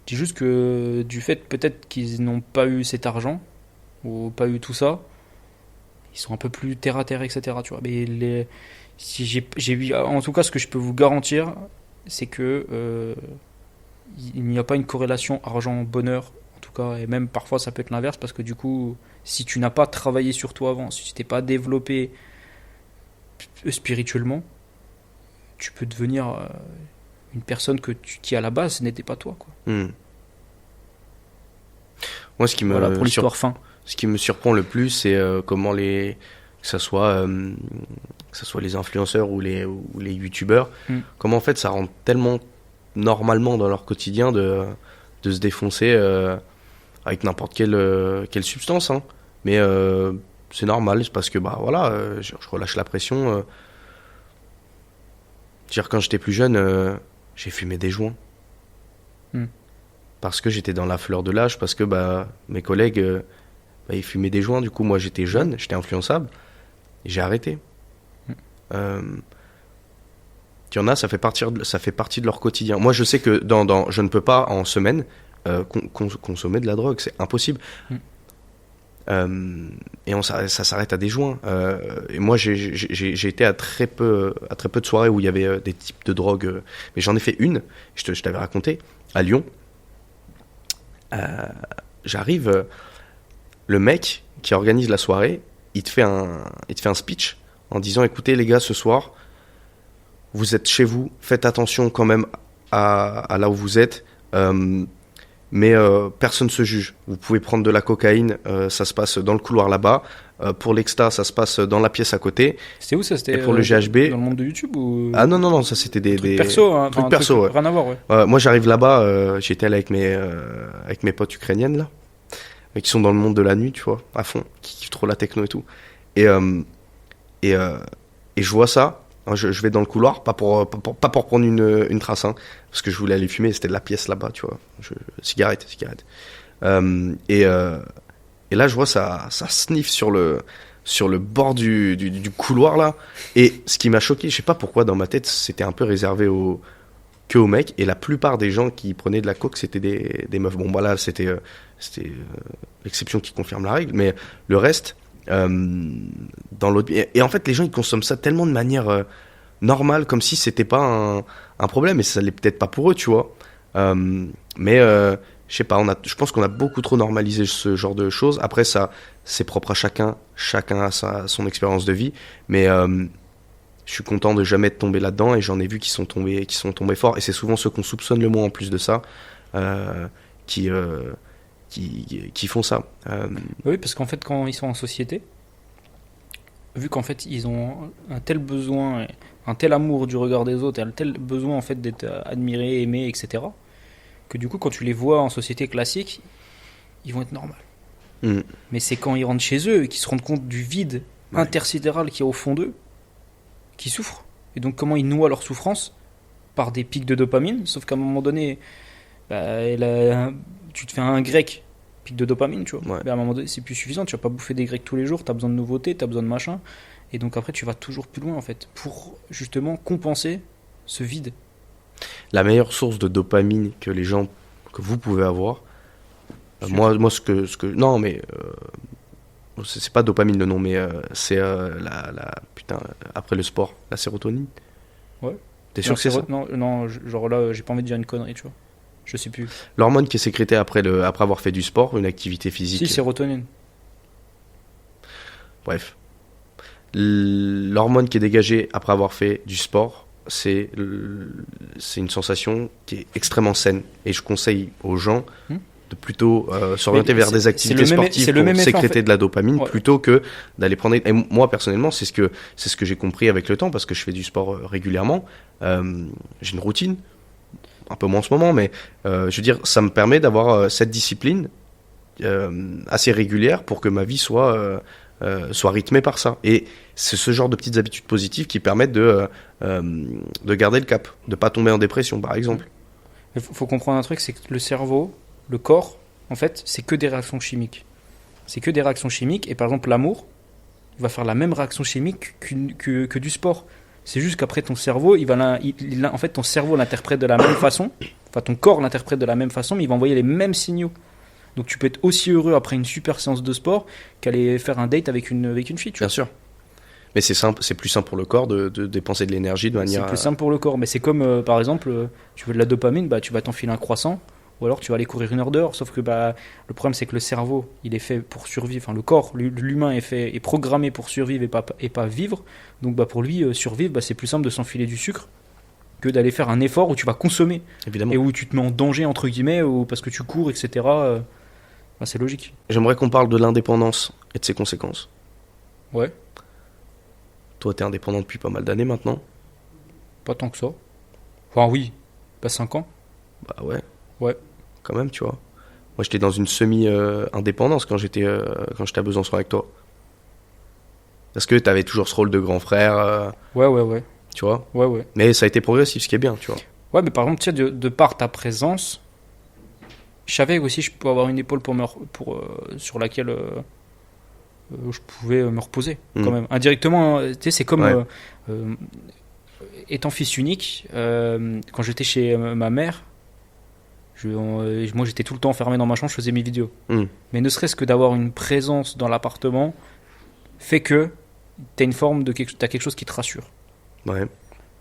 Je dis juste que du fait peut-être qu'ils n'ont pas eu cet argent ou pas eu tout ça, ils sont un peu plus terre à terre, etc. Tu vois. Mais en tout cas, ce que je peux vous garantir, c'est que il n'y a pas une corrélation argent-bonheur, en tout cas, et même parfois ça peut être l'inverse, parce que du coup, si tu n'as pas travaillé sur toi avant, si tu t'es pas développé spirituellement, tu peux devenir une personne qui à la base n'était pas toi, quoi. Moi, ce qui me voilà pour l'histoire fin. Ce qui me surprend le plus, c'est comment que ça soit les influenceurs ou les youtubeurs, comment en fait ça rentre tellement normalement dans leur quotidien de se défoncer avec n'importe quelle substance, hein. Mais c'est normal, c'est parce que bah voilà, je relâche la pression. Quand j'étais plus jeune, j'ai fumé des joints. Parce que j'étais dans la fleur de l'âge, parce que bah mes collègues ils fumaient des joints, du coup moi j'étais jeune, j'étais influençable, et j'ai arrêté. Il y en a, ça fait partie de leur quotidien. Moi je sais que je ne peux pas en semaine consommer de la drogue, c'est impossible. Et ça s'arrête à des joints. Et moi, j'ai été à très peu de soirées où il y avait des types de drogue. Mais j'en ai fait une, je t'avais raconté, à Lyon. J'arrive, le mec qui organise la soirée, il te fait un speech en disant, écoutez les gars, ce soir, vous êtes chez vous, faites attention quand même à là où vous êtes. Mais personne ne se juge. Vous pouvez prendre de la cocaïne, ça se passe dans le couloir là-bas. Pour l'exta, ça se passe dans la pièce à côté. C'était où ça? C'était et pour le GHB, dans le monde de YouTube ou... Ah non, ça c'était des perso, hein, trucs perso, ouais. Rien à voir, ouais. Moi j'arrive là-bas, j'étais allé avec mes potes ukrainiennes là, qui sont dans le monde de la nuit, tu vois, à fond, qui kiffent trop la techno et tout. Et je vois ça. Je vais dans le couloir, pas pour prendre une trace, hein, parce que je voulais aller fumer, c'était de la pièce là-bas, tu vois. Cigarette. Et là, je vois ça sniffe sur le bord du couloir, là. Et ce qui m'a choqué, je sais pas pourquoi, dans ma tête, c'était un peu réservé que aux mecs. Et la plupart des gens qui prenaient de la coke, c'était des meufs. Bon, voilà, c'était l'exception qui confirme la règle. Mais le reste... dans l'autre et en fait les gens ils consomment ça tellement de manière normale, comme si c'était pas un problème, et ça l'est peut-être pas pour eux, tu vois. Mais je sais pas, je pense qu'on a beaucoup trop normalisé ce genre de choses. Après ça, c'est propre à chacun a son expérience de vie, mais je suis content de jamais être tombé là-dedans, et j'en ai vu qui sont tombés fort, et c'est souvent ceux qu'on soupçonne le moins en plus de ça qui font ça. Oui, parce qu'en fait, quand ils sont en société, vu qu'en fait, ils ont un tel besoin, un tel amour du regard des autres, et un tel besoin en fait d'être admirés, aimés, etc., que du coup, quand tu les vois en société classique, ils vont être normaux. Mais c'est quand ils rentrent chez eux et qu'ils se rendent compte du vide intersidéral qu'il y a au fond d'eux, qu'ils souffrent. Et donc, comment ils noient leur souffrance? Par des pics de dopamine, sauf qu'à un moment donné, tu te fais un grec, pic de dopamine, tu vois. Mais à un moment donné, c'est plus suffisant. Tu vas pas bouffer des grecs tous les jours, tu as besoin de nouveautés, tu as besoin de machin. Et donc après, tu vas toujours plus loin, en fait, pour justement compenser ce vide. La meilleure source de dopamine que vous pouvez avoir, moi, ce que. Non, mais. C'est pas dopamine le nom, mais c'est putain, après le sport, la sérotonine. Ouais. T'es sûr que c'est ça? Non, genre là, j'ai pas envie de dire une connerie, tu vois. Je sais plus. L'hormone qui est sécrétée après avoir fait du sport, une activité physique. Si, sérotonine. Bref. L'hormone qui est dégagée après avoir fait du sport, c'est une sensation qui est extrêmement saine. Et je conseille aux gens de plutôt s'orienter vers des activités sportives pour sécréter de la dopamine, plutôt que d'aller prendre... Et moi, personnellement, c'est ce que j'ai compris avec le temps, parce que je fais du sport régulièrement. J'ai une routine. Un peu moins en ce moment, mais je veux dire, ça me permet d'avoir cette discipline assez régulière pour que ma vie soit rythmée par ça. Et c'est ce genre de petites habitudes positives qui permettent de garder le cap, de pas tomber en dépression, par exemple. Il faut comprendre un truc, c'est que le cerveau, le corps, en fait, c'est que des réactions chimiques. C'est que des réactions chimiques, et par exemple, l'amour va faire la même réaction chimique que du sport. C'est juste qu'après ton cerveau, en fait ton cerveau l'interprète de la même façon, enfin ton corps l'interprète de la même façon, mais il va envoyer les mêmes signaux. Donc tu peux être aussi heureux après une super séance de sport qu'aller faire un date avec une fille. Bien sûr. Mais c'est plus simple pour le corps de dépenser de l'énergie de manière... C'est plus simple pour le corps, mais c'est comme par exemple, tu veux de la dopamine, tu vas t'enfiler un croissant, ou alors tu vas aller courir 1 heure dehors, sauf que le problème c'est que le cerveau, il est fait pour survivre, enfin le corps, l'humain est programmé pour survivre et pas vivre, donc pour lui survivre, c'est plus simple de s'enfiler du sucre que d'aller faire un effort où tu vas consommer. Évidemment. Et où tu te mets en danger entre guillemets, ou parce que tu cours, etc. C'est logique. J'aimerais qu'on parle de l'indépendance et de ses conséquences. Ouais. Toi t'es indépendant depuis pas mal d'années maintenant. Pas tant que ça. Enfin oui, pas 5 ans. Bah ouais. Ouais. Quand même, tu vois. Moi, j'étais dans une semi-indépendance quand j'étais à Besançon avec toi. Parce que t'avais toujours ce rôle de grand frère. Ouais. Tu vois. Ouais. Mais ça a été progressif, ce qui est bien, tu vois. Ouais, mais par exemple, tu sais, de par ta présence, je savais aussi je peux avoir une épaule sur laquelle je pouvais me reposer, quand même. Indirectement, tu sais, c'est comme... étant fils unique, quand j'étais chez ma mère, Moi, j'étais tout le temps enfermé dans ma chambre, je faisais mes vidéos. Hmm. Mais ne serait-ce que d'avoir une présence dans l'appartement fait que t'as t'as quelque chose qui te rassure. Ouais.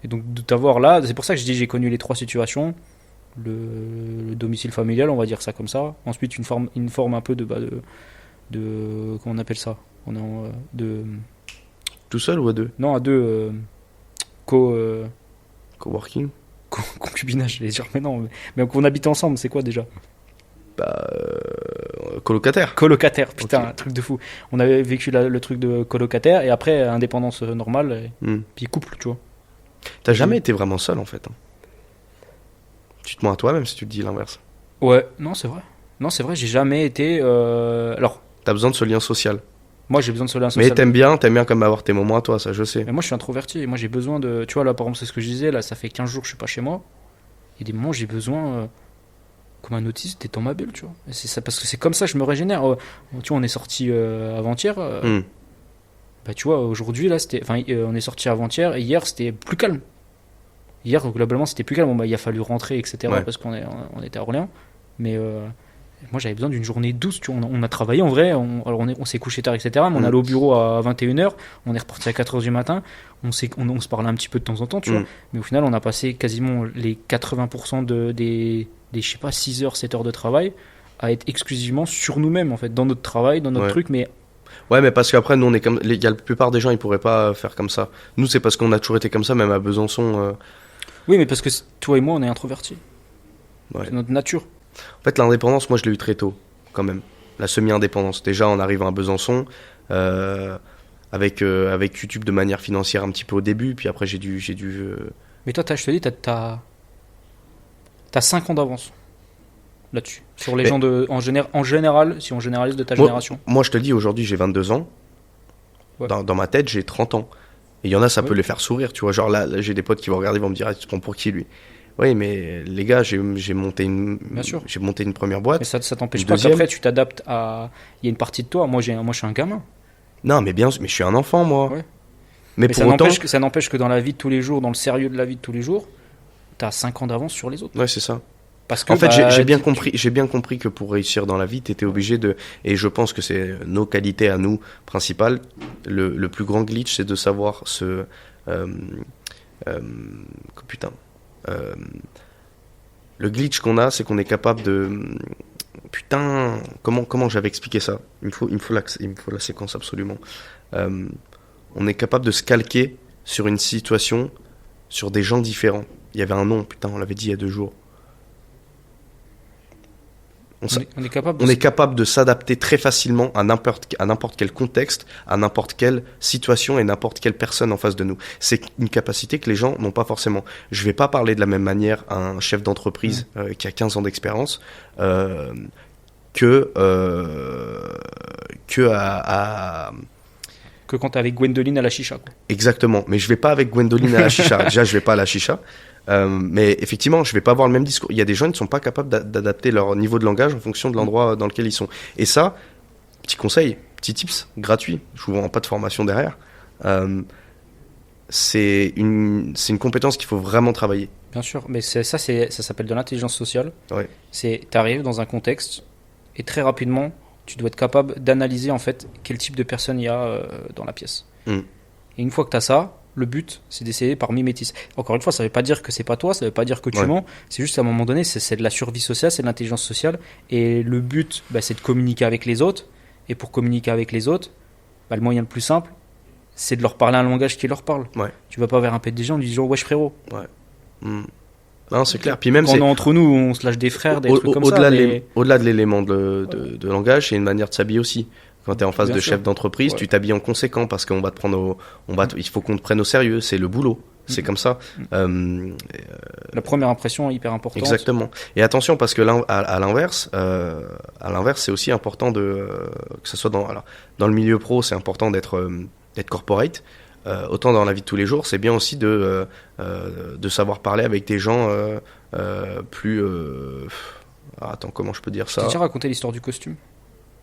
Et donc de t'avoir là, c'est pour ça que je dis j'ai connu les trois situations. Le domicile familial, on va dire ça comme ça. Ensuite une forme un peu de comment on appelle ça? On est de Tout seul ou à deux? non à deux co Coworking? concubinage, j'allais dire mais non mais qu'on habite ensemble, c'est quoi déjà? Bah, colocataire. Colocataire, putain, Ok. un truc de fou. On avait vécu le truc de colocataire et après indépendance normale, et Hmm. puis couple, tu vois. T'as jamais été vraiment seul en fait, hein. Tu te mens à toi-même si tu te dis l'inverse. Ouais, non, c'est vrai. Non, c'est vrai, j'ai jamais été. Alors, T'as besoin de ce lien social. moi, j'ai besoin de ce lien Mais social. t'aimes bien comme avoir tes moments à toi, ça je sais. Mais moi, je suis introverti. Et moi, j'ai besoin de. Tu vois, là, par exemple, c'est ce que je disais. Là, ça fait 15 jours que je suis pas chez moi. Il y a des moments où j'ai besoin, comme un autiste, d'être dans ma bulle, tu vois. Et c'est ça, parce que c'est comme ça que je me régénère. Tu vois, on est sorti avant-hier. Hmm. Bah, tu vois, aujourd'hui, là, c'était. Enfin, on est sorti avant-hier. Et hier, c'était plus calme. Hier, globalement, c'était plus calme. Bon, bah, il a fallu rentrer, etc. Ouais. Parce on était à Orléans. Mais. Moi, j'avais besoin d'une journée douce. Tu vois, on a travaillé en vrai. On s'est couché tard, etc. Mais on Mm. allait au bureau à 21h. On est reparti à 4h du matin. On se parlait un petit peu de temps en temps, tu vois. Mm. Mais au final, on a passé quasiment les 80% des, je sais pas, 6 heures, 7 heures de travail à être exclusivement sur nous-mêmes, en fait, dans notre travail, dans notre Ouais. truc. Mais Ouais, mais parce qu'après, nous, on est comme. Il y a la plupart des gens, ils pourraient pas faire comme ça. Nous, c'est parce qu'on a toujours été comme ça, même à Besançon. oui, mais parce que toi et moi, on est introvertis. Ouais. C'est notre nature. En fait, l'indépendance, moi, je l'ai eu très tôt, quand même. La semi-indépendance. Déjà, en arrivant à Besançon, avec YouTube de manière financière un petit peu au début, puis après, j'ai dû. Mais toi, je te dis, t'as 5 ans d'avance là-dessus. Sur les Mais- gens en général, si on généralise de ta Moi- génération. Moi, je te le dis, aujourd'hui, j'ai 22 ans. Ouais. Dans ma tête, j'ai 30 ans. Et il y en a, ça Ouais. peut les faire sourire, tu vois. Genre là, j'ai des potes qui vont regarder, vont me dire, ah, tu te prends pour qui, lui? Oui, mais les gars, j'ai monté Bien sûr. j'ai monté une première boîte. Mais ça t'empêche Une pas deuxième. qu'après, tu t'adaptes à. Il y a une partie de toi. Moi, je suis un gamin. Non, mais mais je suis un enfant, moi. Ouais. Mais Mais pour autant, ça n'empêche que dans la vie de tous les jours, dans le sérieux de la vie de tous les jours, t'as 5 ans d'avance sur les autres. ouais, c'est ça. Parce que, En fait, bah, j'ai bien compris que pour réussir dans la vie, t'étais obligé de, et je pense que c'est nos qualités à nous principales. Le plus grand glitch, c'est de savoir euh, putain, euh, le glitch qu'on a, c'est qu'on est capable de, putain, comment j'avais expliqué ça? Il me faut la séquence absolument. Euh, on est capable de se calquer sur une situation, sur des gens différents. Il y avait un nom, putain, on l'avait dit il y a 2 jours. on est capable On est capable de s'adapter très facilement à n'importe quel contexte, à n'importe quelle situation et n'importe quelle personne en face de nous. C'est une capacité que les gens n'ont pas forcément. Je vais pas parler de la même manière à un chef d'entreprise qui a 15 ans d'expérience que que quand t'es avec Gwendoline à la chicha, quoi. Exactement. Mais je vais pas avec Gwendoline à la chicha. Déjà, je vais pas à la chicha. Mais effectivement, je vais pas avoir le même discours. Il y a des gens qui ne sont pas capables d'adapter leur niveau de langage en fonction de l'endroit dans lequel ils sont. Et ça, petit conseil, petit tips, gratuit. Je vous vends pas de formation derrière. C'est une compétence qu'il faut vraiment travailler. Bien sûr, mais ça s'appelle de l'intelligence sociale. Ouais. T'arrives dans un contexte et très rapidement, tu dois être capable d'analyser en fait quel type de personne il y a dans la pièce. Mm. Et une fois que tu as ça, le but c'est d'essayer par mimétisme. Encore une fois, ça veut pas dire que c'est pas toi, ça veut pas dire que tu Ouais. mens, c'est juste à un moment donné, c'est de la survie sociale, c'est de l'intelligence sociale et le but c'est de communiquer avec les autres et pour communiquer avec les autres, le moyen le plus simple, c'est de leur parler un langage qui leur parle. Ouais. Tu vas pas vers un PDG en lui disant wesh frérot. Mm. Non, c'est clair. Puis même, Quand on est entre nous, on se lâche des frères, des trucs comme ça. au-delà mais- au-delà de l'élément de langage, c'est une manière de s'habiller aussi. Quand tu es en face Bien de sûr. chef d'entreprise, Ouais. tu t'habilles en conséquent parce qu'on va te prendre il faut qu'on te prenne au sérieux. C'est le boulot. C'est comme ça. La première impression est hyper importante. Exactement. Et attention parce que à l'inverse, c'est aussi important que ce soit dans le milieu pro, c'est important d'être corporate. Autant dans la vie de tous les jours, c'est bien aussi de savoir parler avec des gens plus. Attends, comment je peux dire Je ça? t'ai déjà raconté l'histoire du costume.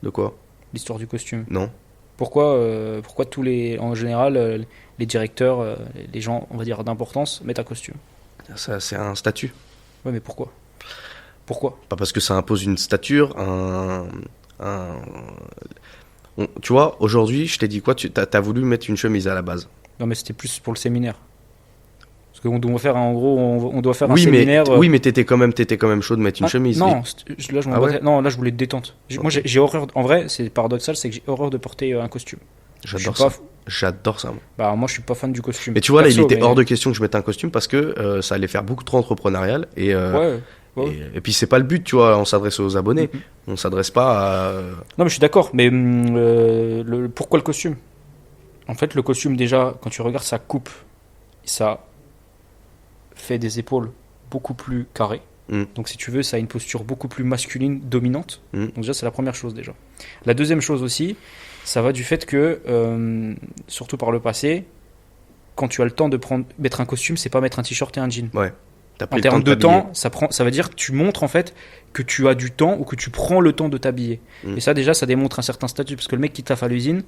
De quoi? L'histoire du costume. Non. Pourquoi en général, les directeurs, les gens, on va dire, d'importance, mettent un costume? Ça, c'est un statut. Ouais, mais pourquoi? Pourquoi? Pas parce que ça impose une stature, tu vois, aujourd'hui, je t'ai dit quoi? T'as voulu mettre une chemise à la base. Non, mais c'était plus pour le séminaire. Parce qu'on doit faire, en gros, on doit faire un Oui, séminaire. oui, mais t'étais quand même chaud de mettre une chemise. Non, là, je m'en Ah ouais? battais- non, là, je voulais de détente. Moi, Ok. j'ai horreur. En vrai, c'est paradoxal, c'est que j'ai horreur de porter un costume. J'adore Je suis ça. J'adore ça, moi. Bah, moi, je suis pas fan du costume. Mais tu vois, là, il Perso, était mais- hors de question que je mette un costume parce que ça allait faire beaucoup trop entrepreneurial. Ouais. Ouais. Et puis, c'est pas le but, tu vois. On s'adresse aux abonnés. Mhm. On s'adresse pas à. Non, mais je suis d'accord. Mais pourquoi le costume? En fait, le costume, déjà, quand tu regardes sa coupe, ça fait des épaules beaucoup plus carrées. Mm. Donc, si tu veux, ça a une posture beaucoup plus masculine, dominante. Mm. Donc, déjà, c'est la première chose, déjà. La deuxième chose aussi, ça va du fait que, surtout par le passé, quand tu as le temps de mettre un costume, c'est pas mettre un t-shirt et un jean. Ouais. T'as En pris le termes de t'habiller. temps, ça veut dire que tu montres en fait que tu as du temps ou que tu prends le temps de t'habiller. Mm. Et ça déjà, ça démontre un certain statut parce que le mec qui taffe à l'usine,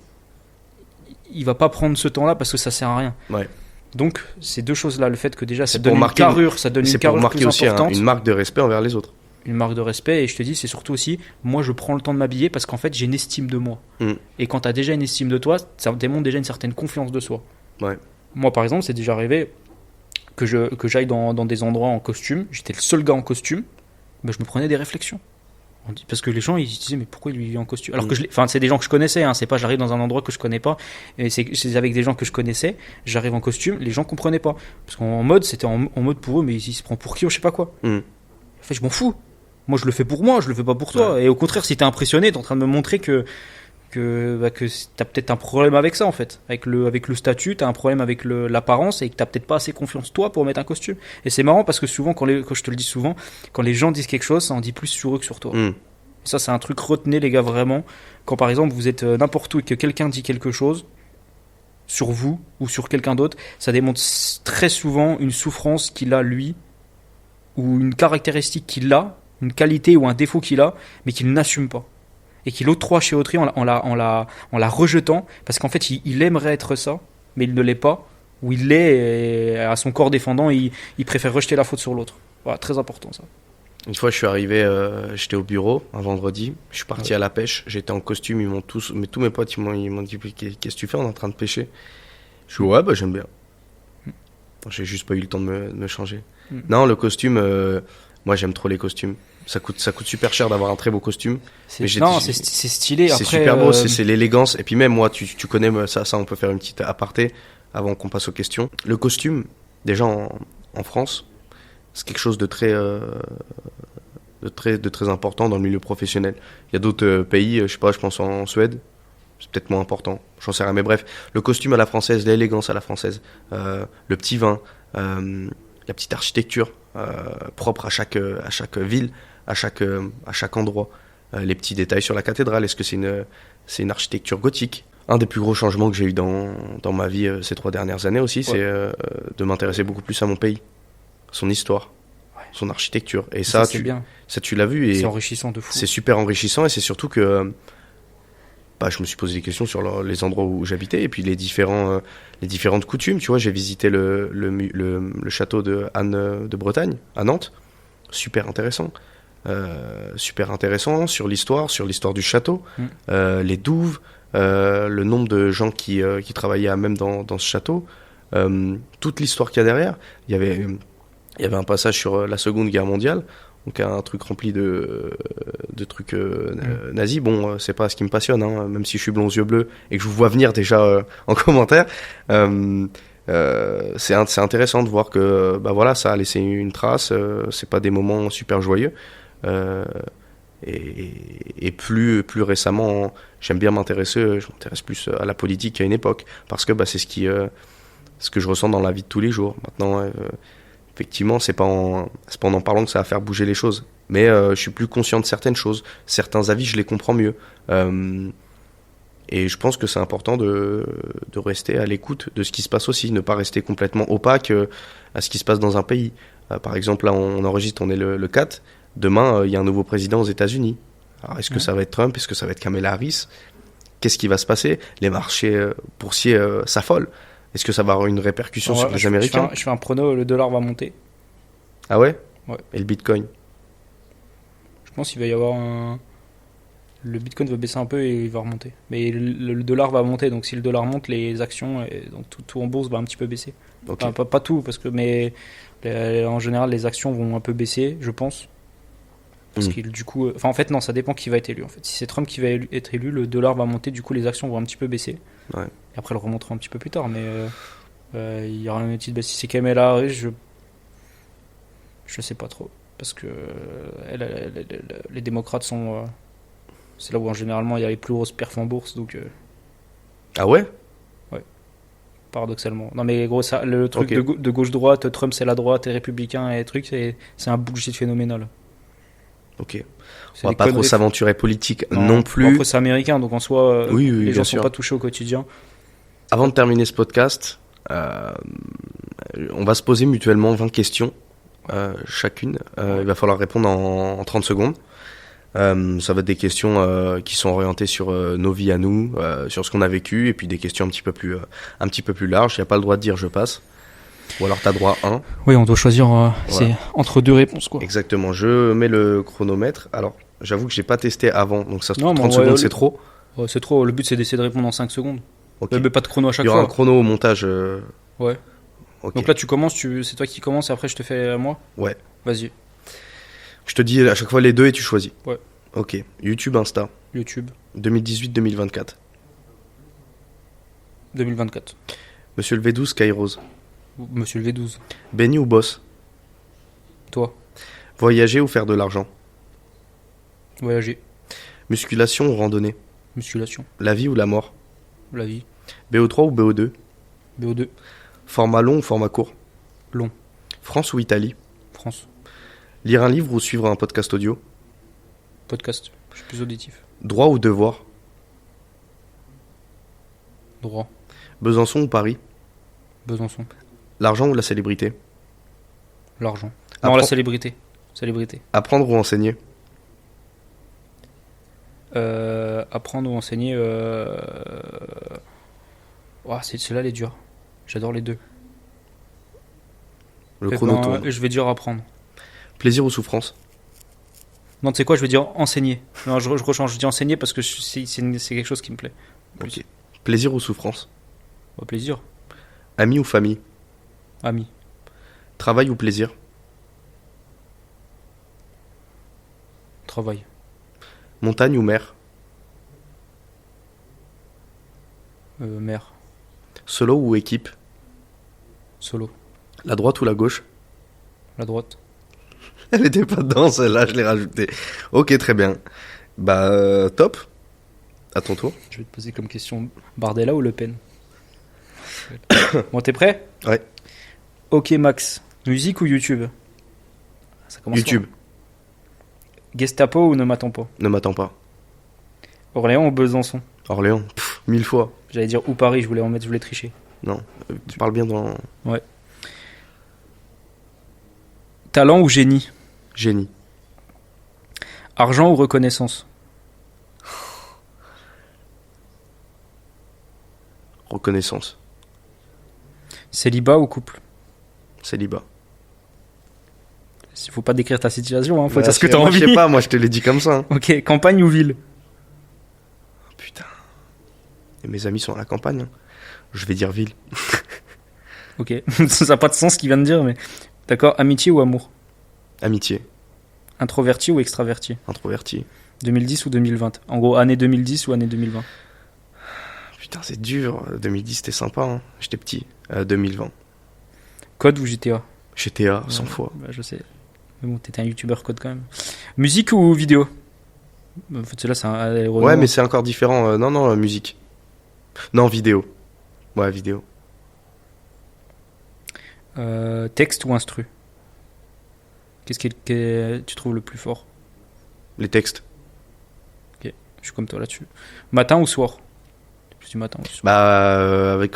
il va pas prendre ce temps-là parce que ça sert à rien. Ouais. Donc ces deux choses-là, le fait que déjà ça C'est donne pour une marquer carrure, ça donne C'est une pour carrure marquer plus aussi importante, une marque de respect envers les autres. une marque de respect. Et je te dis, c'est surtout aussi, moi je prends le temps de m'habiller parce qu'en fait j'ai une estime de moi. Mm. Et quand tu as déjà une estime de toi, ça démontre déjà une certaine confiance de soi. Ouais. Moi par exemple, c'est déjà arrivé que j'aille dans des endroits en costume, j'étais le seul gars en costume, ben, je me prenais des réflexions. Parce que les gens ils se disaient mais pourquoi lui il est en costume alors que enfin c'est des gens que je connaissais hein, c'est pas j'arrive dans un endroit que je connais pas et c'est avec des gens que je connaissais, j'arrive en costume, les gens comprenaient pas parce qu'en mode c'était en mode pour eux mais il se prend pour qui ou je sais pas quoi. Mm. En fait je m'en fous, moi je le fais pour moi, je le fais pas pour toi. Ouais. Et au contraire si t'es impressionné t'es en train de me montrer que t'as peut-être un problème avec ça en fait, avec le statut, t'as un problème avec l'apparence et que t'as peut-être pas assez confiance toi pour mettre un costume. Et c'est marrant parce que souvent quand je te le dis souvent, quand les gens disent quelque chose, ça en dit plus sur eux que sur toi. Mm. Et ça c'est un truc, retenez les gars vraiment, quand par exemple vous êtes n'importe où et que quelqu'un dit quelque chose sur vous ou sur quelqu'un d'autre, ça démontre très souvent une souffrance qu'il a lui ou une caractéristique qu'il a, une qualité ou un défaut qu'il a, mais qu'il n'assume pas et qu'il octroie chez autrui en la rejetant parce qu'en fait il aimerait être ça mais il ne l'est pas, ou il l'est et à son corps défendant il préfère rejeter la faute sur l'autre. Voilà, très important ça. Une fois, je suis arrivé, j'étais au bureau un vendredi. Je suis parti à la pêche. J'étais en costume. Tous mes potes, ils m'ont dit qu'est-ce que tu fais? On est en train de pêcher. Je suis ouais, bah j'aime bien. J'ai juste pas eu le temps de me changer. Non, le costume, moi j'aime trop les costumes. Ça coûte super cher d'avoir un très beau costume. C'est stylé. C'est Après, super beau, c'est l'élégance. Et puis même moi, tu connais ça, on peut faire une petite aparté avant qu'on passe aux questions. Le costume, déjà en France, c'est quelque chose de très important dans le milieu professionnel. Il y a d'autres pays, je sais pas, je pense en Suède, c'est peut-être moins important. J'en sais rien, mais bref, le costume à la française, l'élégance à la française, le petit vin, la petite architecture propre à chaque ville, à chaque endroit, les petits détails sur la cathédrale. Est-ce que c'est une architecture gothique? Un des plus gros changements que j'ai eu dans ma vie ces 3 dernières années aussi, c'est de m'intéresser beaucoup plus à mon pays, son histoire, son architecture. Et ça tu l'as vu. Et c'est enrichissant de fou. C'est super enrichissant et c'est surtout que je me suis posé des questions sur les endroits où j'habitais et puis les différentes coutumes. Tu vois, j'ai visité le château de Anne de Bretagne à Nantes. Super intéressant. Sur l'histoire du château, les douves, le nombre de gens qui travaillaient même dans ce château, toute l'histoire qu'il y a derrière. Il y avait un passage sur la Seconde Guerre mondiale, donc un truc rempli de trucs nazis. Bon, c'est pas ce qui me passionne, hein, même si je suis blond aux yeux bleus et que je vous vois venir déjà en commentaire. C'est intéressant de voir que voilà, ça a laissé une trace. C'est pas des moments super joyeux. Et plus récemment, j'aime bien m'intéresser. Je m'intéresse plus à la politique qu'à une époque, parce que c'est ce que je ressens dans la vie de tous les jours. Maintenant, effectivement, c'est pas en parlant que ça va faire bouger les choses. Mais je suis plus conscient de certaines choses. Certains avis, je les comprends mieux. Et je pense que c'est important de rester à l'écoute de ce qui se passe aussi, ne pas rester complètement opaque à ce qui se passe dans un pays. Par exemple, là, on enregistre, on est le 4. Demain, il y a un nouveau président aux États-Unis. Alors, est-ce que ça va être Trump? Est-ce que ça va être Kamala Harris? Qu'est-ce qui va se passer? Les marchés boursiers s'affolent. Est-ce que ça va avoir une répercussion sur les Américains? Je fais un prono, le dollar va monter. Ah ouais? Ouais. Et le Bitcoin? pense qu'il va y avoir un. Le Bitcoin va baisser un peu et il va remonter. Mais le dollar va monter, donc si le dollar monte, les actions, et donc tout en bourse va un petit peu baisser. Ok. Enfin, pas tout, mais en général, les actions vont un peu baisser, je pense. Parce qu'il, du coup, en fait, non, ça dépend qui va être élu. En fait, si c'est Trump qui va être élu, le dollar va monter, du coup, les actions vont un petit peu baisser. Ouais. Et après, elles remonteront un petit peu plus tard, mais il y aura une petite baisse. Si c'est Kamala Harris, je sais pas trop. Parce que les démocrates sont. C'est là où, généralement, il y a les plus grosses perfs en bourse, donc Ah ouais? paradoxalement. Non, mais gros, ça, le truc Ok. de gauche-droite, Trump c'est la droite et républicain et truc, c'est un bullshit phénoménal. Ok. C'est On va des pas trop conneries. s'aventurer politique non Bon, plus. après, c'est américain, donc en soi, Oui, les bien gens sûr. sont pas touchés au quotidien. Avant de terminer ce podcast, on va se poser mutuellement 20 questions chacune. Il va falloir répondre en 30 secondes. Ça va être des questions qui sont orientées sur nos vies à nous, sur ce qu'on a vécu, et puis des questions un petit peu plus larges. Il n'y a pas le droit de dire je passe. Ou alors tu as droit à un. Oui, on doit choisir, c'est Voilà. entre deux réponses, quoi. Exactement. Je mets le chronomètre. Alors, j'avoue que j'ai pas testé avant, donc ça se trouve Non, mais 30 on va- secondes c'est trop. C'est trop, le but c'est d'essayer de répondre en 5 secondes. Ok. Mais pas de chrono à Il chaque y aura un fois. chrono au montage. Ouais. Ok. Donc là, tu commences, c'est toi qui commences et après je te fais à moi. Ouais. Vas-y, Je te dis à chaque fois les deux et tu choisis. Ouais. Ok. YouTube, Insta, YouTube, 2018-2024. 2024. Monsieur le V12, Kairos. Monsieur le V12, Benny ou boss? toi, Voyager ou faire de l'argent? voyager, Musculation ou randonnée? musculation, La vie ou la mort? la vie, BO3 ou BO2? BO2, Format long ou format court? long, France ou Italie? France, Lire un livre ou suivre un podcast audio? podcast, je suis plus auditif, Droit ou devoir? droit, Besançon ou Paris? Besançon, L'argent ou la célébrité? l'argent. Non, la Appren- célébrité, célébrité. Apprendre ou enseigner? Apprendre ou enseigner. Ouah, celle-là, elle est dure. J'adore les deux. Le Eh chrono ben, tourne. je vais dire apprendre. Plaisir ou souffrance? Non, tu sais quoi, je vais dire enseigner. Non, je rechange, je dis enseigner parce que c'est quelque chose qui me plaît. Ok. Plaisir ou souffrance? Au plaisir. Ami ou famille? Ami. Travail ou plaisir? Travail. Montagne ou mer? Mère. Solo ou équipe? Solo. La droite ou la gauche? La droite. Elle était pas dedans celle-là, je l'ai rajoutée. Ok, très bien. Bah, top. À ton tour. Je vais te poser comme question Bardella ou Le Pen. Bon, t'es prêt? Ouais. Ok, Max. Musique ou YouTube? Ça commence YouTube. fort. Gestapo ou Ne m'attends pas? Ne m'attends pas. Orléans ou Besançon? Orléans. 1000 fois. J'allais dire ou Paris, je voulais tricher. Non. Tu parles bien dans Talent ou génie? génie. Argent ou reconnaissance? Reconnaissance. Célibat ou couple? Célibat. Il faut pas décrire ta situation, hein. Faut Bah, dire ce que t'as moi, envie. Je sais pas, moi je te l'ai dit comme ça. Hein. Ok, campagne ou ville? Putain. Et mes amis sont à la campagne. Hein. Je vais dire ville. Ok, ça n'a pas de sens ce qu'il vient de dire, mais. D'accord, amitié ou amour? Amitié. Introverti ou extraverti? Introverti. 2010 ou 2020? En gros, année 2010 ou année 2020? Putain, c'est dur. 2010 c'était sympa. Hein. J'étais petit. 2020. Code ou GTA? GTA 100 Ouais, fois. bah, je sais. Mais bon, t'étais un youtubeur code quand même. Musique ou vidéo? En fait, là, c'est un. Ouais, mais c'est encore différent. Non, musique. Non, vidéo. Ouais, vidéo. Texte ou instru? Que tu trouves le plus fort? Les textes. Je suis comme toi là-dessus. Matin ou soir? Plus du matin ou du soir? Bah, avec.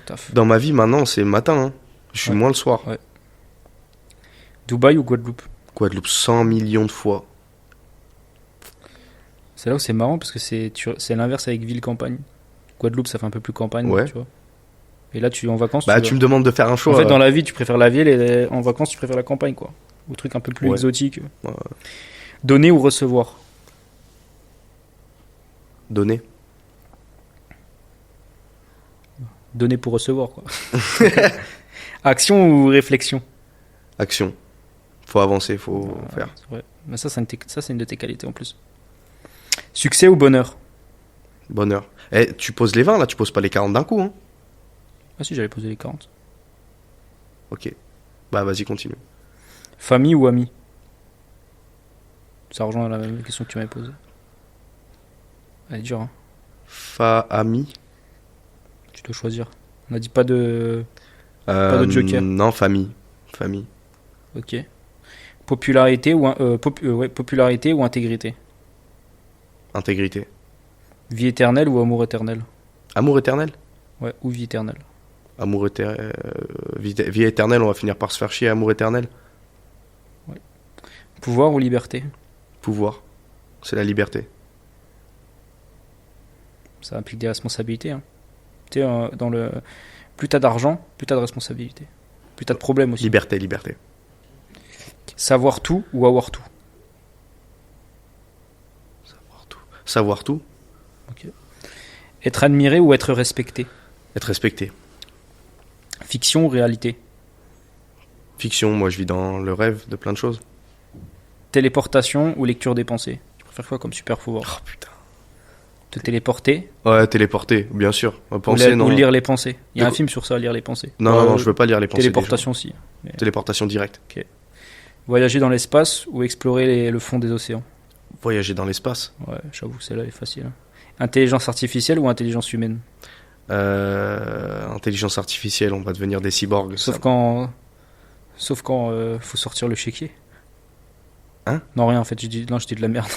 Taf. Dans ma vie maintenant, c'est matin. Hein. Je suis Ouais. moins le soir. Ouais. Dubaï ou Guadeloupe? Guadeloupe 100 millions de fois. C'est là où c'est marrant parce que c'est l'inverse avec ville-campagne. Guadeloupe, ça fait un peu plus campagne, Ouais. tu vois. Et là, en vacances, Bah, tu tu me demandes de faire un choix. en fait, dans la vie, tu préfères la ville et en vacances, tu préfères la campagne, quoi. Ou truc un peu plus Ouais. exotique. Ouais. Donner ou recevoir? Donner. Donner pour recevoir, quoi. Action ou réflexion? Action. Faut avancer, faut faire. C'est vrai. Mais ça, c'est une de tes qualités en plus. Succès ou bonheur? Bonheur. Eh, tu poses les 20 là, tu poses pas les 40 d'un coup, hein. Ah si, j'avais posé les 40. Ok. Bah vas-y, continue. Famille ou ami? Ça rejoint la même question que tu m'avais posée. Elle est dure, hein. Ami. Tu dois choisir. On n'a dit pas de joker. Non, famille. Famille. Ok. Popularité popularité ou intégrité? Intégrité. Vie éternelle ou amour éternel? Amour éternel. Ouais, ou vie éternelle. Amour éternel. Vie éternelle, on va finir par se faire chier. Amour éternel. Pouvoir ou liberté? Pouvoir. C'est la liberté. Ça implique des responsabilités, hein. Tu sais, plus t'as d'argent, plus t'as de responsabilités. Plus t'as de problèmes aussi. Liberté, liberté. Savoir tout ou avoir tout? Savoir tout. Savoir tout. Ok. Être admiré ou être respecté? Être respecté. Fiction ou réalité? Fiction, moi je vis dans le rêve de plein de choses. Téléportation ou lecture des pensées? Tu préfères quoi comme super pouvoir? Oh putain. Te téléporter Ouais, téléporter, bien sûr. Penser, non. ou lire les pensées? Il y a De un quoi? film sur ça, lire les pensées. Non, je veux pas lire les pensées. Téléportation aussi. des gens. Téléportation directe. Voyager dans l'espace ou explorer le fond des océans? Voyager dans l'espace. Ouais, j'avoue que celle-là est facile, hein. Intelligence artificielle ou intelligence humaine? Intelligence artificielle, on va devenir des cyborgs. Sauf ça. quand faut sortir le chéquier. Hein? Non, rien en fait, je dis de la merde.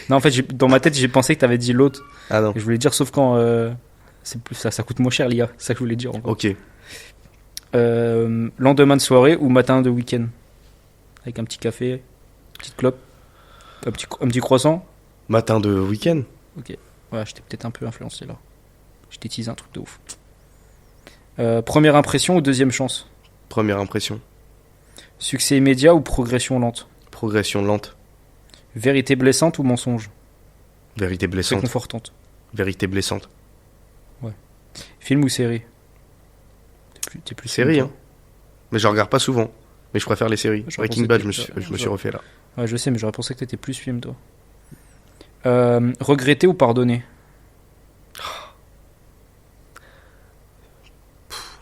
Non, en fait, dans ma tête, j'ai pensé que t'avais dit l'autre. Ah non. Et je voulais dire sauf quand c'est plus ça coûte moins cher l'IA, c'est ça que je voulais dire en fait. Ok. Lendemain de soirée ou matin de week-end? Avec un petit café, petite clope, un petit croissant. Matin de week-end. Ouais, j'étais peut-être un peu influencé là. J'étais teasé un truc de ouf. Première impression ou deuxième chance? Première impression. Succès immédiat ou progression lente? Progression lente. Vérité blessante ou mensonge? Vérité blessante. Réconfortante. Vérité blessante. Film ou série? T'es plus Série, film, hein. Mais je regarde pas souvent. Mais je préfère les séries. J'aurais Breaking pensé Bad, que je me suis refait là. toi. Ouais, je sais, mais j'aurais pensé que t'étais plus film, toi. Regretter ou pardonner?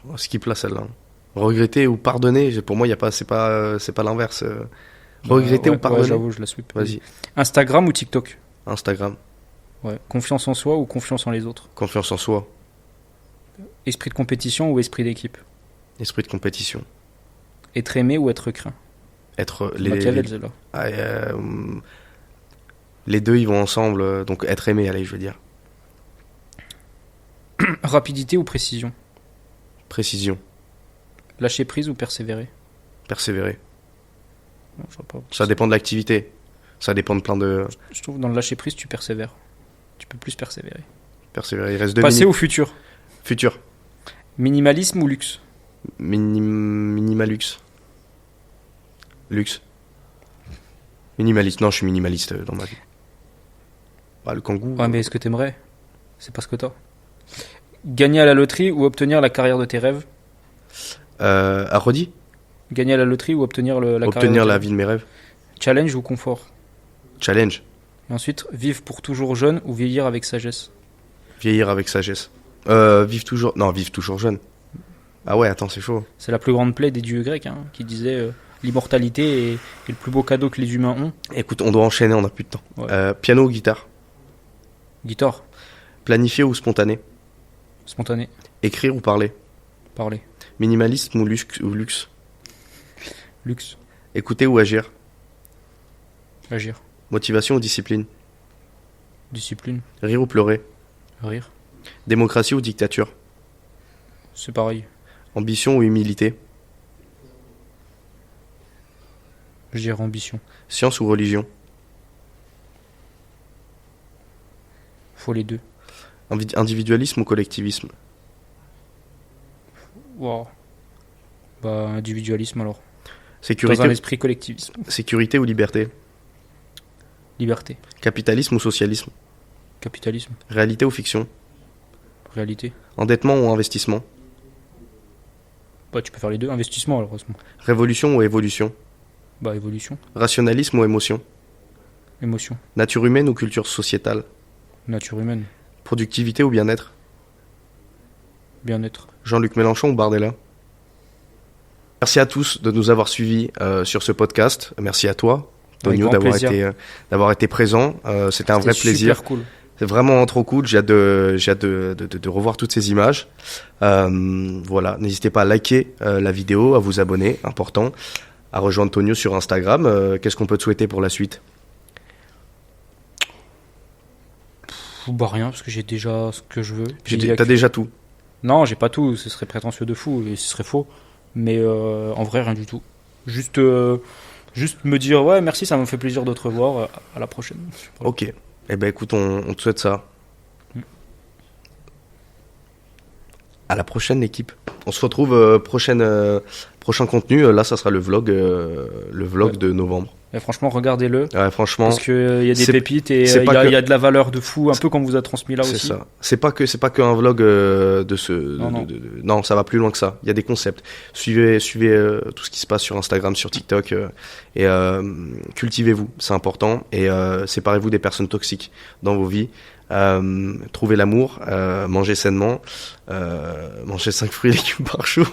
Oh, skip là celle-là. Regretter ou pardonner, pour moi, c'est pas l'inverse. Regretter Ouais, ou pardonner. ouais, j'avoue, je la sweep. Vas-y. Instagram ou TikTok? Instagram. Ouais. Confiance en soi ou confiance en les autres? Confiance en soi. Esprit de compétition ou esprit d'équipe? Esprit de compétition. Être aimé ou être craint? Être Machiavel, celle-là. Ah, les deux, ils vont ensemble. Donc être aimé, allez, je veux dire. Rapidité ou précision? Précision. Lâcher prise ou persévérer? Persévérer. Non, je vois pas. Ça dépend de l'activité. Ça dépend de plein de... Je trouve que dans le lâcher prise, tu persévères. Tu peux plus persévérer. Persévérer. Il reste 2 Passé minutes. ou futur? Futur. Minimalisme ou luxe? Minimalux. Luxe. Minimaliste. Non, je suis minimaliste dans ma vie. Bah, le kangou. Ouais, mais est-ce que t'aimerais? C'est pas ce que t'as. Gagner à la loterie ou obtenir la carrière de tes rêves? À redit. Gagner à la loterie ou obtenir la carrière Obtenir de tes la rêves? vie de mes rêves. Challenge ou confort? Challenge. Et ensuite, vivre pour toujours jeune ou vieillir avec sagesse? Vieillir avec sagesse. Vivre toujours... Non, vivre toujours jeune. Ah ouais, attends, c'est chaud. C'est la plus grande plaie des dieux grecs, hein, qui disait l'immortalité est le plus beau cadeau que les humains ont. Écoute, on doit enchaîner, on a plus de temps. Ouais. Piano ou guitare? Guitare, Planifié ou spontané? spontané, Écrire ou parler? parler, Minimalisme ou luxe? luxe, Écouter ou agir? agir, Motivation ou discipline? discipline, Rire ou pleurer? rire. Démocratie ou dictature? C'est pareil. Ambition ou humilité? Je dirais ambition. Science ou religion? Faut les deux. Individualisme ou collectivisme? Wow. Bah, individualisme alors. Dans Sécurité, un esprit collectivisme. sécurité ou liberté? Liberté. Capitalisme ou socialisme? Capitalisme. Réalité ou fiction? Réalité. Endettement ou investissement? Bah, tu peux faire les deux. Investissement, malheureusement. Révolution ou évolution? Bah, évolution. Rationalisme ou émotion? Émotion. Nature humaine ou culture sociétale? Nature humaine. Productivité ou bien-être? Bien-être. Jean-Luc Mélenchon ou Bardella? Merci à tous de nous avoir suivis sur ce podcast. Merci à toi, Tonio, Avec grand plaisir. d'avoir été présent. C'était un vrai plaisir. Super cool. C'est vraiment trop cool. J'ai hâte de revoir toutes ces images. Voilà. N'hésitez pas à liker la vidéo, à vous abonner, important, à rejoindre Tonio sur Instagram. Qu'est-ce qu'on peut te souhaiter pour la suite? Bah, rien, parce que j'ai déjà ce que je veux. Puis, T'as déjà tout. Non, j'ai pas tout. Ce serait prétentieux de fou et ce serait faux. Mais en vrai, rien du tout. Juste me dire, ouais, merci, ça m'a fait plaisir de te revoir. À la prochaine. Voilà. Ok. Eh ben écoute, on te souhaite ça. À la prochaine, l'équipe. On se retrouve prochain contenu. Là, ça sera le vlog Ouais. de novembre. Et franchement, regardez-le. Ouais, franchement, Parce qu'il y a des c'est- pépites et c'est il pas y, que- y a de la valeur de fou, un peu comme vous a transmis là c'est aussi. ça. C'est pas que un vlog de ce. Non. Non, ça va plus loin que ça. Il y a des concepts. Suivez tout ce qui se passe sur Instagram, sur TikTok et cultivez-vous. C'est important. Et séparez-vous des personnes toxiques dans vos vies. Trouvez l'amour, mangez sainement, mangez 5 fruits et légumes par jour.